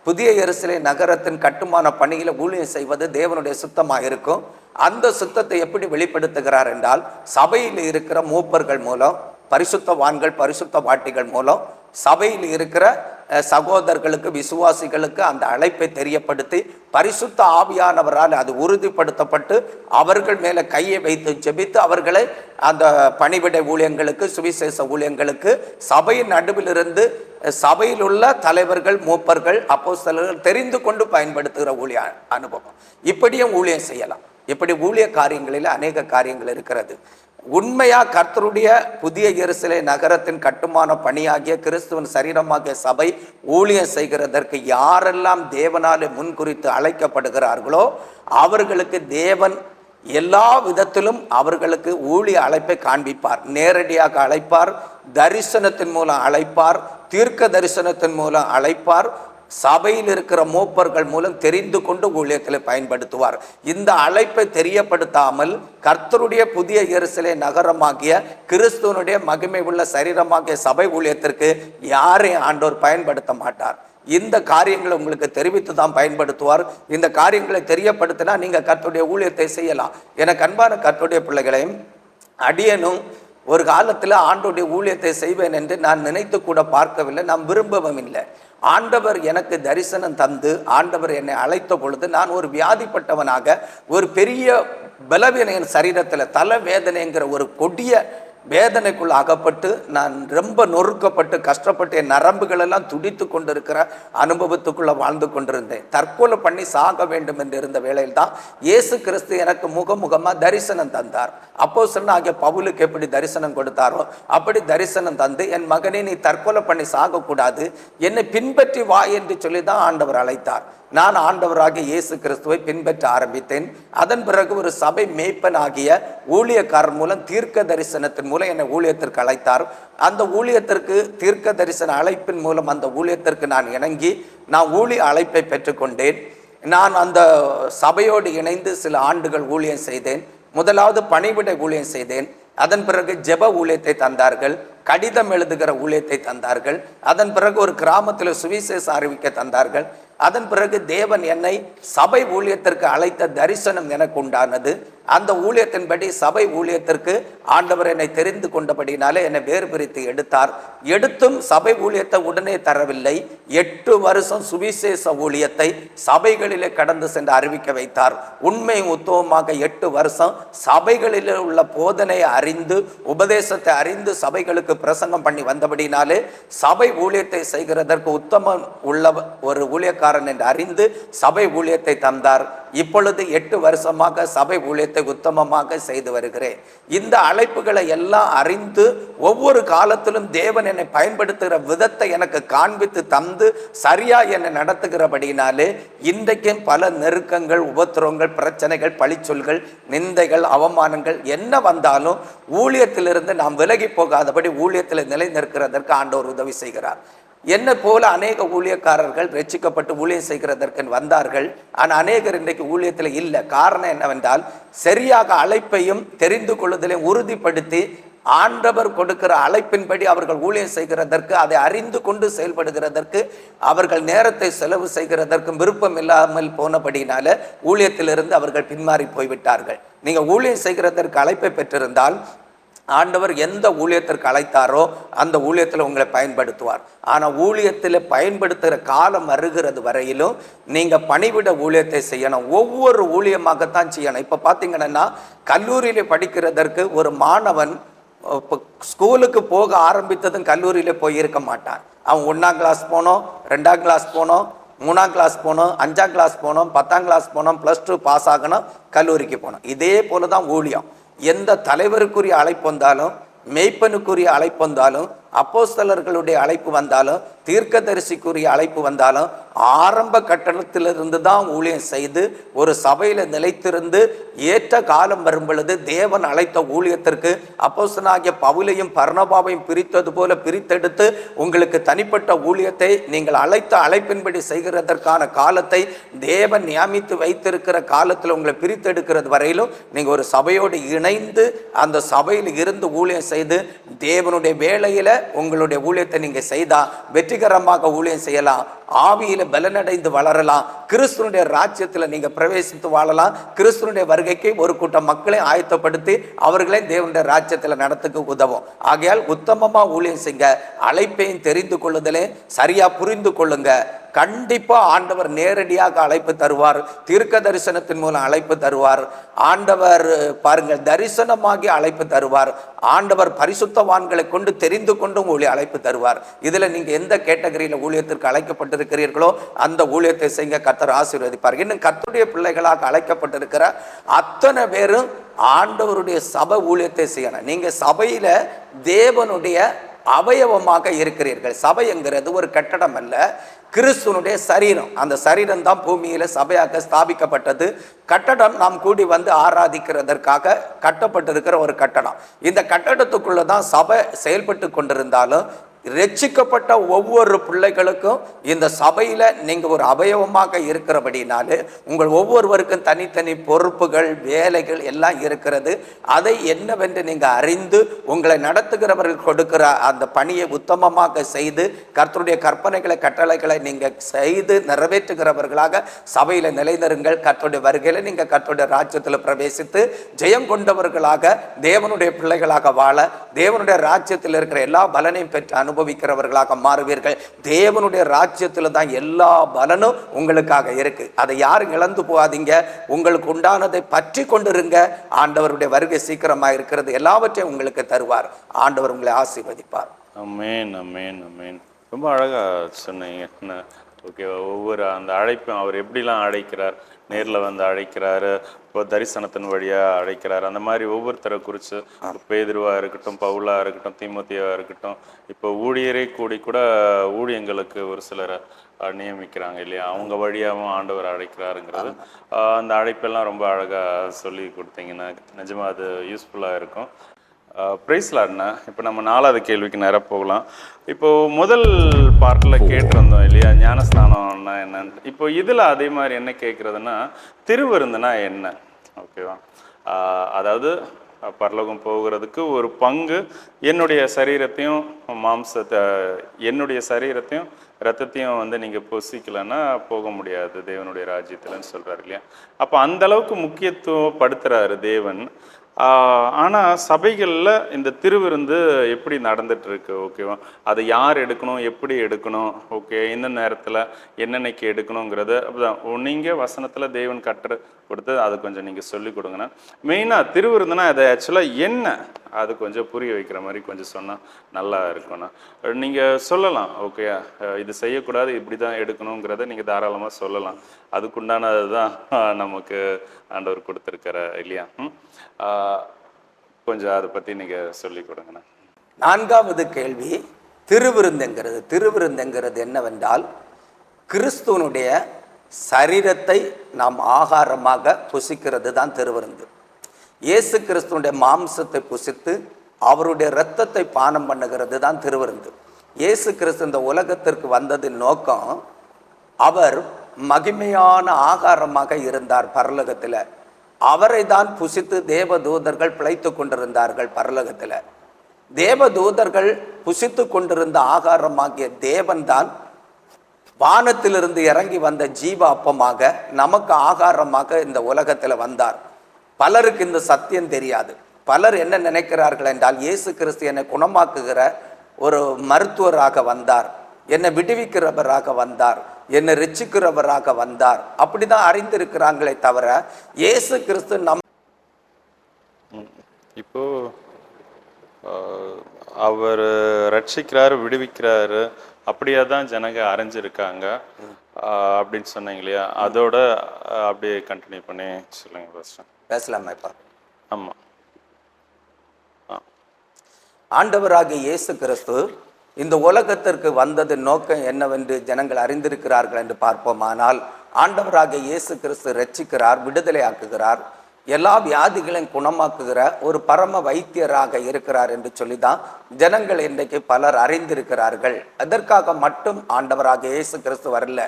புதிய எருசலேம் நகரத்தின் கட்டுமான பணியில ஊழியம் செய்வது தேவனுடைய சுத்தமாக இருக்கும். அந்த சுத்தத்தை எப்படி வெளிப்படுத்துகிறார் என்றால், சபையில் இருக்கிற மூப்பர்கள் மூலம், பரிசுத்தவான்கள், பரிசுத்த வாட்டிகள் மூலம் சபையில் இருக்கிற சகோதரர்களுக்கு, விசுவாசிகளுக்கு அந்த அழைப்பை தெரியப்படுத்தி பரிசுத்த ஆவியானவரால் அது உறுதிப்படுத்தப்பட்டு அவர்கள் மேலே கையை வைத்து ஜெபித்து அவர்களை அந்த பணிவிடை ஊழியங்களுக்கு, சுவிசேஷ ஊழியங்களுக்கு சபையின் நடுவிலிருந்து சபையில் உள்ள தலைவர்கள், மூப்பர்கள், அப்போஸ்தலர்கள் தெரிந்து கொண்டு பயன்படுத்துகிற ஊழிய அனுபவம். இப்படியும் ஊழியம் செய்யலாம். இப்படி ஊழிய காரியங்களில் அநேக காரியங்கள் இருக்கிறது. உண்மையா கர்த்தருடைய புதிய எருசலேம் நகரத்தின் கட்டுமான பணியாகிய கிறிஸ்துவின் சரீரமாகிய சபை ஊழியம் செய்கிறதற்கு யாரெல்லாம் தேவனாலே முன்குறித்து அழைக்கப்படுகிறார்களோ அவர்களுக்கு தேவன் எல்லா விதத்திலும் அவர்களுக்கு ஊழிய அழைப்பை காண்பிப்பார். நேரடியாக அழைப்பார், தரிசனத்தின் மூலம் அழைப்பார், தீர்க்க தரிசனத்தின் மூலம் அழைப்பார், சபையில் இருக்கிற மூப்பர்கள் மூலம் தெரிந்து கொண்டு ஊழியத்தில் பயன்படுத்துவார். இந்த அழைப்பை தெரியப்படுத்தாமல் கர்த்தருடைய புதிய எருசலேம் நகரமாகிய கிறிஸ்துவனுடைய மகிமை உள்ள சரீரமாகிய சபை ஊழியத்திற்கு யாரையும் ஆண்டவர் பயன்படுத்த மாட்டார். இந்த காரியங்களை உங்களுக்கு தெரிவித்து தான் பயன்படுத்துவார். இந்த காரியங்களை தெரியப்படுத்தினா நீங்க கர்த்தருடைய ஊழியத்தை செய்யலாம். எனக்கு அன்பான கர்த்தருடைய பிள்ளைகளையும், அடியனும் ஒரு காலத்தில் ஆண்டவருடைய ஊழியத்தை செய்வேன் என்று நான் நினைத்து கூட பார்க்கவில்லை, நான் விரும்பவும் இல்லை. ஆண்டவர் எனக்கு தரிசனம் தந்து ஆண்டவர் என்னை அழைத்த பொழுது நான் ஒரு வியாதிப்பட்டவனாக, ஒரு பெரிய பலவீன சரீரத்தில் தலைவேதனைங்கிற ஒரு கொடிய வேதனைக்குள்ள அகப்பட்டு நான் ரொம்ப நொறுக்கப்பட்டு கஷ்டப்பட்டு என் நரம்புகள் எல்லாம் துடித்து கொண்டிருக்கிற அனுபவத்துக்குள்ள வாழ்ந்து கொண்டிருந்தேன். தற்கொலை பண்ணி சாக வேண்டும் என்று இருந்த வேளையில் தான் இயேசு கிறிஸ்து எனக்கு முகமுகமா தரிசனம் தந்தார். அப்போஸ்தலனாகிய பவுலுக்கு எப்படி தரிசனம் கொடுத்தாரோ அப்படி தரிசனம் தந்து, என் மகனே நீ தற்கொலை பண்ணி சாகக்கூடாது, என்னை பின்பற்றி வா என்று சொல்லி தான் ஆண்டவர் அழைத்தார். நான் ஆண்டவராகிய இயேசு கிறிஸ்துவை பின்பற்ற ஆரம்பித்தேன். அதன் பிறகு ஒரு சபை மேய்ப்பன் ஆகிய ஊழியக்காரர் மூலம் தீர்க்க தரிசனத்தின் மூலம் என்னை ஊழியத்திற்கு அழைத்தார். அந்த ஊழியத்திற்கு தீர்க்க தரிசன அழைப்பின் மூலம் அந்த ஊழியத்திற்கு நான் இணங்கி நான் ஊழிய அழைப்பை பெற்றுக்கொண்டேன். நான் அந்த சபையோடு இணைந்து சில ஆண்டுகள் ஊழியம் செய்தேன். முதலாவது பணிவிடை ஊழியம் செய்தேன். அதன் பிறகு ஜெப ஊழியத்தை தந்தார்கள், கடிதம் எழுதுகிற ஊழியத்தை தந்தார்கள். அதன் பிறகு ஒரு கிராமத்தில் சுவிசேஷ அறிவிக்க தந்தார்கள். அதன் பிறகு தேவன் என்னை சபை ஊழியத்திற்கு அழைத்த தரிசனம் எனக்கு உண்டானது. அந்த ஊழியத்தின்படி சபை ஊழியத்திற்கு ஆண்டவர் என்னை தெரிந்து கொண்டபடினாலே என்னை வேறு பிரித்து எடுத்தார். எடுத்தும் சபை ஊழியத்தை உடனே தரவில்லை. 8 வருஷம் சுவிசேஷ ஊழியத்தை சபைகளிலே கடந்து சென்று அறிவிக்க வைத்தார். உண்மை உத்தவமாக 8 வருஷம் சபைகளிலே உள்ள போதனையை அறிந்து, உபதேசத்தை அறிந்து சபைகளுக்கு பிரசங்கம் பண்ணி வந்தபடினாலே சபை ஊழியத்தை செய்கிறதற்கு உத்தமம் உள்ள ஒரு ஊழியக்காரன் என்று அறிந்து சபை ஊழியத்தை தந்தார். இப்பொழுது 8 வருஷமாக சபை ஊழியத்தை உத்தமமாக செய்து வருகிறேன். இந்த அழைப்புகளை எல்லாம் அறிந்து ஒவ்வொரு காலத்திலும் தேவன் என்னை பயன்படுத்துகிற விதத்தை எனக்கு காண்பித்து தந்து சரியா என்னை நடத்துகிறபடினாலே இன்றைக்கும் பல நெருக்கங்கள், உபத்திரவங்கள், பிரச்சனைகள், பழிச்சொல்கள், நிந்தைகள், அவமானங்கள் என்ன வந்தாலும் ஊழியத்திலிருந்து நாம் விலகி போகாதபடி ஊழியத்தில் நிலை நிற்கிறதற்கு ஆண்டவர் உதவி செய்கிறார். என்னை போல அநேக ஊழியக்காரர்கள் ரட்சிக்கப்பட்டு ஊழியம் செய்கிறதற்கு வந்தார்கள். ஆனால் அநேகர் இன்றைக்கு ஊழியத்தில் இல்லை. காரணம் என்னவென்றால், சரியாக அழைப்பையும் தெரிந்து கொள்ளுதலையும் உறுதிப்படுத்தி ஆண்டவர் கொடுக்கிற அழைப்பின்படி அவர்கள் ஊழியம் செய்கிறதற்கு, அதை அறிந்து கொண்டு செயல்படுகிறதற்கு, அவர்கள் நேரத்தை செலவு செய்கிறதற்கும் விருப்பம் இல்லாமல் போனபடினால ஊழியத்திலிருந்து அவர்கள் பின்மாறி போய்விட்டார்கள். நீங்கள் ஊழியம் செய்கிறதற்கு அழைப்பை பெற்றிருந்தால் ஆண்டவர் எந்த ஊழியத்திற்கு அழைத்தாரோ அந்த ஊழியத்தில் உங்களை பயன்படுத்துவார். ஆனால் ஊழியத்தில் பயன்படுத்துகிற காலம் வருகிறது வரையிலும் நீங்கள் பணிவிட ஊழியத்தை செய்யணும். ஒவ்வொரு ஊழியமாகத்தான் செய்யணும். இப்போ பார்த்தீங்கன்னா கல்லூரியில் படிக்கிறதற்கு ஒரு மாணவன் ஸ்கூலுக்கு போக ஆரம்பித்ததும் கல்லூரியில் போயிருக்க மாட்டான். அவன் 1ஆம் கிளாஸ் போனோம், 2ஆம் கிளாஸ் போனோம், 3ஆம் கிளாஸ் போனோம், 5ஆம் கிளாஸ் போனோம், 10ஆம் கிளாஸ் போனோம், +2 பாஸ் ஆகணும், கல்லூரிக்கு போனோம். இதே போல தான் ஊழியம். எந்த தலைவருக்குரிய அழைப்பு வந்தாலும், மெய்ப்பனுக்குரிய அழைப்பு வந்தாலும், அப்போஸ்தலர்களுடைய அழைப்பு வந்தாலும், தீர்க்கதரிசிக்குரிய அழைப்பு வந்தாலும், ஆரம்ப கட்டணத்திலிருந்து தான் ஊழியம் செய்து ஒரு சபையில நிலைத்திருந்து ஏற்ற காலம் வரும் பொழுது தேவன் அழைத்த ஊழியத்திற்கு அப்போஸ்தலனாகிய பவுலையும் பர்னபாவையும் பிரித்தது போல பிரித்தெடுத்து உங்களுக்கு தனிப்பட்ட ஊழியத்தை நீங்கள் அழைத்த அழைப்பின்படி செய்கிறதற்கான காலத்தை தேவன் நியமித்து வைத்திருக்கிற காலத்தில் உங்களை பிரித்தெடுக்கிறது வரையிலும் நீங்க ஒரு சபையோடு இணைந்து அந்த சபையில் இருந்து ஊழியம் செய்து தேவனுடைய வேளையில உங்களுடைய ஊழியத்தை நீங்க செய்தா வெற்றிகரமாக ஊழியம் செய்யலாம், ஆவியில பலனடைந்து வளரலாம், கிறிஸ்துனுடைய ராஜ்யத்தில் நீங்க பிரவேசித்து வாழலாம். கிறிஸ்துனுடைய வருகைக்கு ஒரு கூட்டம் மக்களை ஆயத்தப்படுத்தி அவர்களை தேவனுடைய ராஜ்யத்தில் நடத்துக்கு உதவும். ஆகையால் உத்தமமா ஊழியம் செய்ய, அழைப்பையும் தெரிந்து கொள்ளுதலே சரியா புரிந்து கொள்ளுங்க. கண்டிப்பா ஆண்டவர் நேரடியாக அழைப்பு தருவார், தீர்க்க தரிசனத்தின் மூலம் அழைப்பு தருவார். ஆண்டவர் பாருங்கள் தரிசனமாகி அழைப்பு தருவார். ஆண்டவர் பரிசுத்தவான்களை கொண்டு தெரிந்து கொண்டும் அழைப்பு தருவார். இதுல நீங்க எந்த கேட்டகரியில ஊழியத்திற்கு அழைக்கப்பட்டிருக்கிறீர்களோ அந்த ஊழியத்தை செய்ய கர்த்தர் ஆசீர்வதிப்பார். இன்னும் கர்த்தருடைய பிள்ளைகளாக அழைக்கப்பட்டிருக்கிற அத்தனை பேரும் ஆண்டவருடைய சபை ஊழியத்தை செய்யணும். நீங்க சபையில தேவனுடைய அவயவமாக இருக்கிறீர்கள். சபை என்கிறது ஒரு கட்டடம் அல்ல, கிறிஸ்துனுடைய சரீரம். அந்த சரீரம் தான் பூமியில சபையாக ஸ்தாபிக்கப்பட்டது. கட்டடம் நாம் கூடி வந்து ஆராதிக்கிறதற்காக கட்டப்பட்டிருக்கிற ஒரு கட்டடம். இந்த கட்டடத்துக்குள்ள தான் சபை செயல்பட்டு கொண்டிருந்தாலும் ரட்சிக்கப்பட்ட ஒவ்வொரு பிள்ளைகளுக்கும் இந்த சபையில நீங்க ஒரு அவயவமாக இருக்கிறபடினாலே உங்கள் ஒவ்வொருவருக்கும் தனித்தனி பொறுப்புகள், வேலைகள் எல்லாம் இருக்கிறது. அதை என்னவென்று நீங்க அறிந்து உங்களை நடத்துகிறவர்கள் கொடுக்கிற அந்த பணியை உத்தமமாக செய்து கர்த்தருடைய கற்பனைகளை, கட்டளைகளை நீங்க செய்து நிறைவேற்றுகிறவர்களாக சபையில நிலைநிறுங்கள். கர்த்தருடைய வருகையில நீங்க கர்த்தருடைய ராஜ்யத்தில் பிரவேசித்து ஜெயம் கொண்டவர்களாக தேவனுடைய பிள்ளைகளாக வாழ, தேவனுடைய ராஜ்யத்தில் இருக்கிற எல்லா பலனையும் பெற்று அனுபவிக்கிறவர்களாக மாறுவீர்கள். தேவனுடைய ராஜ்யத்தில் தான் எல்லா பலனும் உங்களுக்காக இருக்கு. அதை யாரும் இழந்து போகாதீங்க. உங்களுக்கு உண்டானதை பற்றி கொண்டிருங்க. ஆண்டவருடைய வருகை சீக்கிரமா இருக்கிறது. எல்லாவற்றையும் உங்களுக்கு தருவார். ஆண்டவர் உங்களை ஆசீர்வதிப்பார். அமேன், அமேன், அமேன். ரொம்ப அழகா சொன்னீங்க. ஓகே, ஒவ்வொரு அந்த அழைப்பும் அவர் எப்படிலாம் அழைக்கிறார், நேரில் வந்து அழைக்கிறாரு, இப்போ தரிசனத்தின் வழியாக அழைக்கிறாரு. அந்த மாதிரி ஒவ்வொருத்தரை குறித்து பேதுருவாக இருக்கட்டும், பவுலாக இருக்கட்டும், தீமோத்தேயுவாக இருக்கட்டும், இப்போ ஊழியரை கூடி கூட ஊழியங்களுக்கு ஒரு சிலரை நியமிக்கிறாங்க இல்லையா, அவங்க வழியாகவும் ஆண்டவர் அழைக்கிறாருங்கிறது அந்த அழைப்பெல்லாம் ரொம்ப அழகாக சொல்லி கொடுத்தீங்கன்னா நிஜமாக அது யூஸ்ஃபுல்லாக இருக்கும். பிரைஸ் லார்ட்னா, இப்போ நம்ம 4வது கேள்விக்கு நேராக போகலாம். இப்போ முதல் பார்ட்டில் கேட்டிருந்தோம் இல்லையா, ஞானஸ்தானம்னா என்னன்னு. இப்போ இதில் அதே மாதிரி என்ன கேட்குறதுன்னா, திருவிருந்துனா என்ன? ஓகேவா, அதாவது பரலோகம் போகிறதுக்கு ஒரு பங்கு என்னுடைய சரீரத்தையும் என்னுடைய சரீரத்தையும் ரத்தத்தையும் வந்து நீங்கள் பொசிக்கலைன்னா போக முடியாது தேவனுடைய ராஜ்யத்தில்னு சொல்கிறாரு இல்லையா. அப்போ அந்த அளவுக்கு முக்கியத்துவப்படுத்துகிறாரு தேவன். ஆனால் சபைகளில் இந்த திருவிருந்து எப்படி நடந்துட்டு இருக்கு? ஓகேவா, அதை யார் எடுக்கணும், எப்படி எடுக்கணும், ஓகே, எந்த நேரத்தில் என்னென்னைக்கு எடுக்கணுங்கிறது அப்படிதான் நீங்கள் வசனத்தில் தேவன் கற்று கொடுத்து அது கொஞ்சம் நீங்கள் சொல்லி கொடுங்கண்ணா. மெயினாக திருவிருந்துனா அது ஆக்சுவலாக என்ன, அது கொஞ்சம் புரிய வைக்கிற மாதிரி கொஞ்சம் சொன்னால் நல்லா இருக்கும்ண்ணா. நீங்கள் சொல்லலாம், ஓகே இது செய்யக்கூடாது, இப்படி தான் எடுக்கணுங்கிறத நீங்கள் தாராளமாக சொல்லலாம். அதுக்குண்டானது தான் நமக்கு ஆண்டவர் கொடுத்துருக்கிற இல்லையா. கொஞ்சம் அதை பற்றி நீங்கள் சொல்லி கொடுங்கண்ணா. 4வது கேள்வி, திருவிருந்துங்கிறது என்னவென்றால் கிறிஸ்துவனுடைய சரீரத்தை நாம் ஆகாரமாக புசிக்கிறது தான் திருவிருந்து. இயேசு கிறிஸ்துவனுடைய மாம்சத்தை புசித்து அவருடைய இரத்தத்தை பானம் பண்ணுகிறது தான் திருவிருந்து. இயேசு கிறிஸ்து இந்த உலகத்திற்கு வந்ததின் நோக்கம், அவர் மகிமையான ஆகாரமாக இருந்தார் பரலோகத்தில். அவரை தான் புசித்து தேவதூதர்கள் பிழைத்து கொண்டிருந்தார்கள் பரலோகத்தில். தேவதூதர்கள் புசித்து கொண்டிருந்த ஆகாரமாகிய தேவன் தான் வானத்திலிருந்து இறங்கி வந்த ஜீவ அப்பமாக நமக்கு ஆகாரமாக இந்த உலகத்தில் வந்தார். பலருக்கு இந்த சத்தியம் தெரியாது. பலர் என்ன நினைக்கிறார்கள் என்றால், இயேசு கிறிஸ்து என்னை குணமாக்குகிற ஒரு மருத்துவராக வந்தார், என்னை விடுவிக்கிறவராக வந்தார், என்னை ரட்சிக்கிறவராக வந்தார், அப்படிதான் அறிந்திருக்கிறாங்களே தவிர இயேசு கிறிஸ்து இப்போ அவர் ரட்சிக்கிறாரு, விடுவிக்கிறாரு, அப்படியே தான் ஜனங்க அறிஞ்சிருக்காங்க. அப்படின்னு சொன்னீங்க இல்லையா, அதோட அப்படியே கண்டினியூ பண்ணி சொல்லுங்க பாஸ்டர். பேசலாமா இப்போ? ஆமாம். ஆண்டவராகிய இயேசு கிறிஸ்து இந்த உலகத்திற்கு வந்தது நோக்கம் என்னவென்று ஜனங்கள் அறிந்திருக்கிறார்கள் என்று பார்ப்போமானால், ஆண்டவராகிய இயேசு கிறிஸ்து ரட்சிக்கிறார், விடுதலை ஆக்குகிறார், எல்லா வியாதிகளையும் குணமாக்குகிற ஒரு பரம வைத்தியராக இருக்கிறார் என்று சொல்லி தான் ஜனங்கள் இன்றைக்கு பலர் அறிந்திருக்கிறார்கள். அதற்காக மட்டும் ஆண்டவராகிய இயேசு கிறிஸ்து வரல.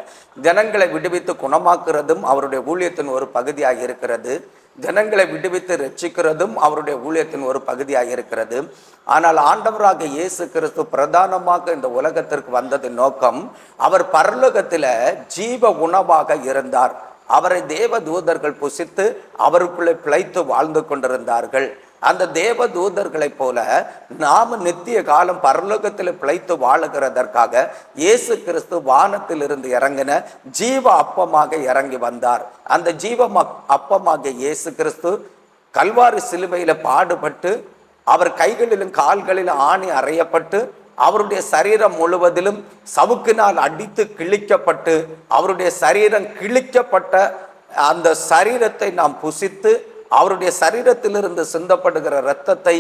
ஜனங்களை விடுவித்து குணமாக்குறதும் அவருடைய ஊழியத்தின் ஒரு பகுதியாக இருக்கிறது. ஜனங்களை விடுவித்து ரட்சிக்கிறதும் அவருடைய ஊழியத்தின் ஒரு பகுதியாக இருக்கிறது. ஆனால் ஆண்டவராகிய இயேசு கிறிஸ்து பிரதானமாக இந்த உலகத்திற்கு வந்தது நோக்கம், அவர் பரலோகத்தில் ஜீவ உணவாக இருந்தார். அவரை தேவ தூதர்கள் புசித்து அவருக்குள்ளே பிழைத்து வாழ்ந்து கொண்டிருந்தார்கள். அந்த தேவ தூதர்களைப் போல நாம் நித்திய காலம் பரலோகத்தில் பிழைத்து வாழுகிறதற்காக இயேசு கிறிஸ்து வானத்திலிருந்து இறங்கின ஜீவ அப்பமாக இறங்கி வந்தார். அந்த ஜீவ அப்பமாக இயேசு கிறிஸ்து கல்வாரி சிலுவையில பாடுபட்டு, அவர் கைகளிலும் கால்களிலும் ஆணி அறையப்பட்டு, அவருடைய சரீரம் முழுவதிலும் சவுக்கினால் அடித்து கிழிக்கப்பட்டு, அவருடைய சரீரம் கிழிக்கப்பட்ட அந்த சரீரத்தை நாம் புசித்து, அவருடைய சரீரத்திலிருந்து சிந்தப்படுகிற இரத்தத்தை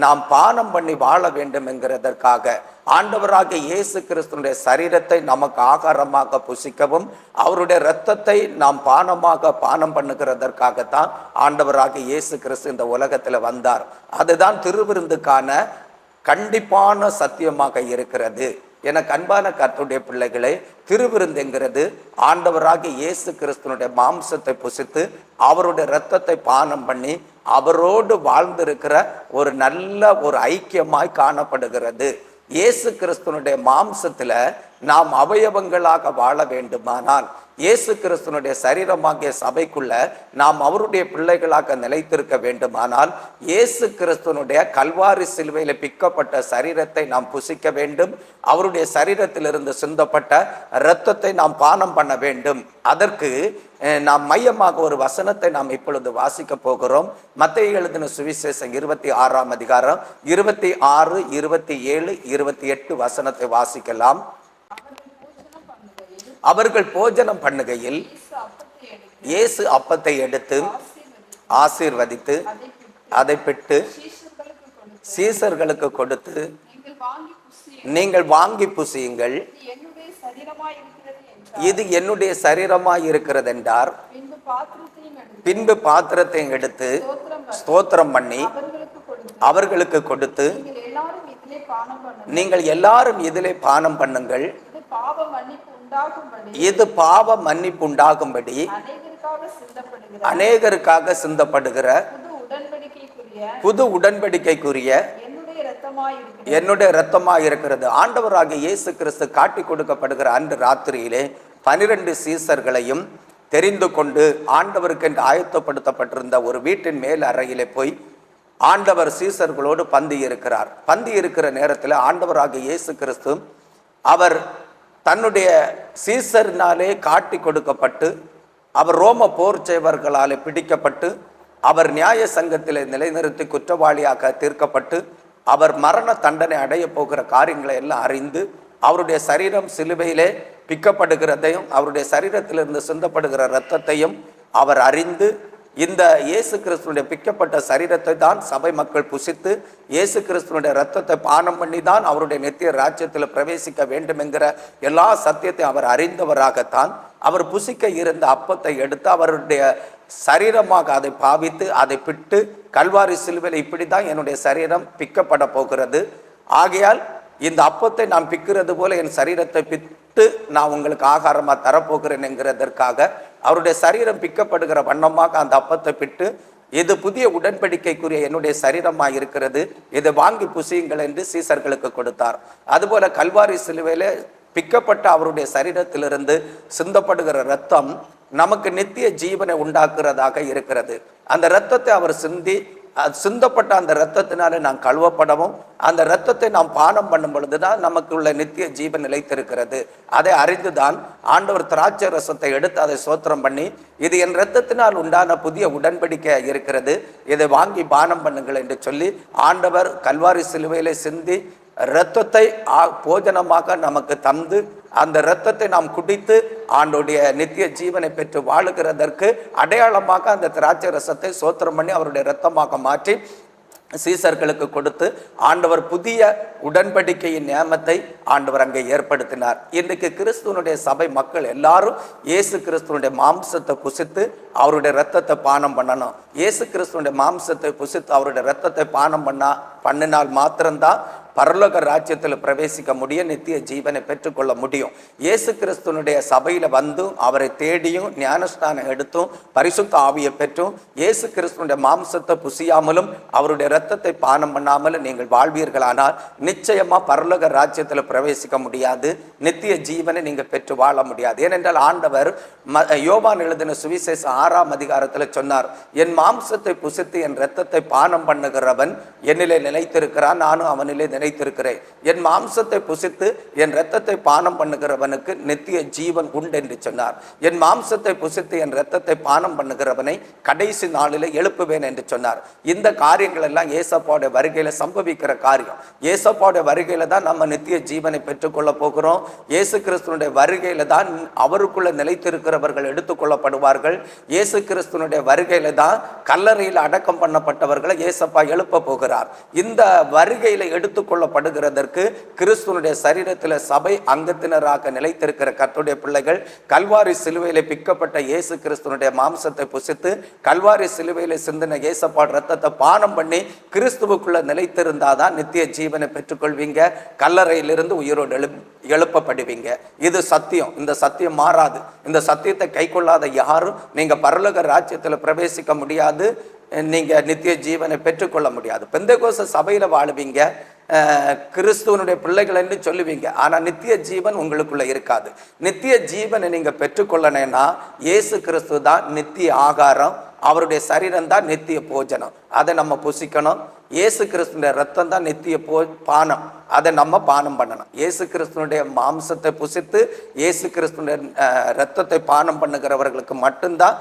நாம் பானம் பண்ணி வாழ வேண்டும் என்கிறதற்காக ஆண்டவராகிய இயேசு கிறிஸ்துடைய சரீரத்தை நமக்கு ஆகாரமாக புசிக்கவும், அவருடைய இரத்தத்தை நாம் பானம் பண்ணுகிறதற்காகத்தான் ஆண்டவராகிய இயேசு கிறிஸ்து இந்த உலகத்தில் வந்தார். அதுதான் திருவிருந்துக்கான கண்டிப்பான சத்தியமாக இருக்கிறது. என அன்பான கர்த்தருடைய பிள்ளைகளை, திருவிருந்துங்கிறது ஆண்டவராகிய இயேசு கிறிஸ்துனுடைய மாம்சத்தை புசித்து அவருடைய இரத்தத்தை பானம் பண்ணி அவரோடு வாழ்ந்திருக்கிற ஒரு நல்ல ஒரு ஐக்கியமாய் காணப்படுகிறது. இயேசு கிறிஸ்துனுடைய மாம்சத்துல நாம் அவயவங்களாக வாழ வேண்டுமானால், இயேசு கிறிஸ்துனுடைய சரீரமாகிய சபைக்குள்ள நாம் அவருடைய பிள்ளைகளாக நிலைத்திருக்க வேண்டுமானால், இயேசு கிறிஸ்துனுடைய கல்வாரி சிலுவையில் பிக்கப்பட்ட சரீரத்தை நாம் புசிக்க வேண்டும். அவருடைய சரீரத்திலிருந்து சிந்தப்பட்ட இரத்தத்தை நாம் பானம் பண்ண வேண்டும். அதற்கு நாம் மையமாக ஒரு வசனத்தை நாம் இப்பொழுது வாசிக்க போகிறோம். மத்தேயு எழுதின சுவிசேஷம் 26ஆம் அதிகாரம் 26, 27, 28 வசனத்தை வாசிக்கலாம். அவர்கள் போஜனம் பண்ணுகையில் இயேசு அப்பத்தை எடுத்து ஆசீர்வதித்து அதை பிட்டு சீசர்களுக்கு கொடுத்து, நீங்கள் வாங்கி புசியுங்கள், இது என்னுடைய சரீரமாய் இருக்கிறது என்றார். பின்பு பாத்திரத்தையும் எடுத்து ஸ்தோத்திரம் பண்ணி அவர்களுக்கு கொடுத்து, நீங்கள் எல்லாரும் இதிலே பானம் பண்ணுங்கள், இது பாவ மன்னிப்பு உண்டாகும்படி அநேகருக்காக சிந்தப்படுகிற புது உடன்படிக்கைக்குரிய என்னுடைய இரத்தமாய் இருக்கிறது. ஆண்டவராகிய இயேசு கிறிஸ்து காட்டி கொடுக்கப்படுகிற அன்று ராத்திரியிலே 12 சீசர்களையும் தெரிந்து கொண்டு ஆண்டவருக்கு என்று ஆயத்தப்படுத்தப்பட்டிருந்த ஒரு வீட்டின் மேல் அறையிலே போய் ஆண்டவர் சீசர்களோடு பந்தி இருக்கிறார். பந்தி இருக்கிற நேரத்தில் ஆண்டவராகிய இயேசு கிறிஸ்து அவர் தன்னுடைய சீசரினாலே காட்டி கொடுக்கப்பட்டு, அவர் ரோம போர் செய்வர்களாலே பிடிக்கப்பட்டு, அவர் நியாய சங்கத்திலே நிலைநிறுத்தி குற்றவாளியாக தீர்க்கப்பட்டு, அவர் மரண தண்டனை அடைய போகிற காரியங்களை எல்லாம் அறிந்து, அவருடைய சரீரம் சிலுவையிலே பிக்கப்படுகிறதையும் அவருடைய சரீரத்திலிருந்து சிந்தப்படுகிற இரத்தத்தையும் அவர் அறிந்து, இந்த இயேசு கிறிஸ்துனுடைய பிக்கப்பட்ட சரீரத்தை தான் சபை மக்கள் புசித்து, இயேசு கிறிஸ்துனுடைய இரத்தத்தை பானம் பண்ணி தான் அவருடைய நித்திய ராஜ்யத்தில் பிரவேசிக்க வேண்டும் என்கிற எல்லா சத்தியத்தை அவர் அறிந்தவராகத்தான் அவர் புசிக்க இருந்த அப்பத்தை எடுத்து அவருடைய சரீரமாக அதை பாவித்து அதை பிட்டு, கல்வாரி சிலுவையில் இப்படி தான் என்னுடைய சரீரம் பிக்கப்பட போகிறது, ஆகையால் இந்த அப்பத்தை நான் பிக்கிறது போல என் சரீரத்தை பிட்டு நான் உங்களுக்கு ஆகாரமாக தரப்போகிறேன் என்கிறதற்காக அவருடைய சரீரம் பிக்கப்படுகிற வண்ணமாக அந்த அப்பத்தை பிட்டு, இது புதிய உடன்படிக்கைக்குரிய என்னுடைய சரீரமாக இருக்கிறது, இதை வாங்கி புசியுங்கள் என்று சீசர்களுக்கு கொடுத்தார். அதுபோல கல்வாரி சிலுவையில பிக்கப்பட்ட அவருடைய சரீரத்திலிருந்து சிந்தப்படுகிற இரத்தம் நமக்கு நித்திய ஜீவனை உண்டாக்குறதாக இருக்கிறது. அந்த இரத்தத்தை அவர் சிந்தப்பட்ட அந்த இரத்தத்தினாலே நாம் கழுவப்படவும், அந்த இரத்தத்தை நாம் பானம் பண்ணும் பொழுதுதான் நமக்கு உள்ள நித்திய ஜீவன் நிலைத்திருக்கிறது. அதை அறிந்துதான் ஆண்டவர் திராட்சை ரசத்தை எடுத்து அதை சோத்திரம் பண்ணி, இது என் இரத்தத்தினால் உண்டான புதிய உடன்படிக்கை இருக்கிறது, இதை வாங்கி பானம் பண்ணுங்கள் என்று சொல்லி ஆண்டவர் கல்வாரி சிலுவையிலே சிந்தி இரத்தத்தை போஜனமாக நமக்கு தந்து அந்த இரத்தத்தை நாம் குடித்து ஆண்டோடைய நித்திய ஜீவனை பெற்று வாழுகிறதற்கு அடையாளமாக அந்த திராட்சை ரசத்தை சோத்திரம் பண்ணி அவருடைய இரத்தமாக மாற்றி சீசர்களுக்கு கொடுத்து ஆண்டவர் புதிய உடன்படிக்கையின் நியமத்தை ஆண்டவர் அங்கே ஏற்படுத்தினார். இன்றைக்கு கிறிஸ்துவனுடைய சபை மக்கள் எல்லாரும் இயேசு கிறிஸ்துவனுடைய மாம்சத்தை புசித்து அவருடைய இரத்தத்தை பானம் பண்ணணும். இயேசு கிறிஸ்துவனுடைய மாம்சத்தை புசித்து அவருடைய இரத்தத்தை பானம் பண்ணினால் மாத்திரம்தான் பரலோக ராஜ்யத்தில் பிரவேசிக்க முடியும், நித்திய ஜீவனை பெற்றுக்கொள்ள முடியும். இயேசு கிறிஸ்துவனுடைய சபையில் வந்தும் அவரை தேடியும் ஞானஸ்நானம் எடுத்தும் பரிசுத்த ஆவியை பெற்றும் இயேசு கிறிஸ்துவனுடைய மாம்சத்தை புசியாமலும் அவருடைய இரத்தத்தை பானம் பண்ணாமலும் நீங்கள் வாழ்வீர்களானால் நிச்சயமா பரலோக ராஜ்யத்தில் பிரவேசிக்க முடியாது, நித்திய ஜீவனை நீங்கள் பெற்று வாழ முடியாது. ஏனென்றால் ஆண்டவர் யோவான் எழுதின சுவிசேஷம் 6ஆம் அதிகாரத்தில் சொன்னார், என் மாம்சத்தை புசித்து என் இரத்தத்தை பானம் பண்ணுகிறவன் என்னிலே நிலைத்திருக்கிறான், நானும் அவனிலே நினைத்திருக்கிறேன். என் மாம்சத்தை புசித்து என் இரத்தத்தை பானம் பண்ணுகிறவனுக்கு நித்திய ஜீவன் உண்டு என்று சொன்னார். என் மாம்சத்தை புசித்து என் இரத்தத்தை பானம் பண்ணுகிறவனை கடைசி நாளிலே எழுப்புவேன் என்று சொன்னார். இந்த காரியங்கள் எல்லாம் ஏசப்பாவுடைய வருகையில சம்பவிக்கிற காரியம். ஏசப்பாவுடைய வருகையில தான் நம்ம நித்திய ஜீவனை பெற்றுக்கொள்ள போகிறோம். இயேசு கிறிஸ்துவனுடைய வருகையில தான் அவருக்குள்ள நிலைத்திருக்கிறவர்கள் எடுத்துக்கொள்ளப்படுவார்கள். இயேசு கிறிஸ்துவனுடைய வருகையில தான் கல்லறையில் அடக்கம் பண்ணப்பட்டவர்களை ஏசப்பா எழுப்ப போகிறார். இந்த வருகையில எடுத்துக்கொள்ளப்படுகிறதற்கு கிறிஸ்துவனுடைய சரீரத்தில் சபை அங்கத்தினராக நிலைத்திருக்கிற கர்த்தருடைய பிள்ளைகள் கல்வாரி சிலுவையில பிக்கப்பட்ட இயேசு கிறிஸ்துவனுடைய மாம்சத்தை புசித்து கல்வாரி சிலுவையில சிந்தின இயேசப்பா ரத்தத்தை பானம் பண்ணி கிறிஸ்துவுக்குள்ள நிலைத்திருந்தாதான் நித்திய ஜீவனை பெற்றுக்கொள்வீங்க, கல்லறையிலிருந்து உயிரோடு எழுப்பப்படுவீங்க. இது சத்தியம். இந்த சத்தியம் மாறாது. இந்த சத்தியத்தை கை கொள்ளாத யாரும் நீங்க பரலோக ராஜ்யத்தில் பிரவேசிக்க முடியாது, நீங்க நித்திய ஜீவனை பெற்றுக்கொள்ள முடியாது. பெந்தேகோஸ்து சபையில வாழுவீங்க, கிறிஸ்துவனுடைய பிள்ளைகள் என்று சொல்லுவீங்க, ஆனா நித்திய ஜீவன் உங்களுக்குள்ள இருக்காது. நித்திய ஜீவனை நீங்க பெற்றுக்கொள்ளணும்னா இயேசு கிறிஸ்து தான் நித்திய ஆகாரம், அவருடைய சரீரம் தான் நித்திய போஜனம், அதை நம்ம புசிக்கணும். இயேசு கிறிஸ்துடைய ரத்தம் தான் நித்திய பானம், அதை நம்ம பானம் பண்ணணும். இயேசு கிறிஸ்துவனுடைய மாம்சத்தை புசித்து இயேசு கிறிஸ்துவனுடைய ரத்தத்தை பானம் பண்ணுகிறவர்களுக்கு மட்டும்தான்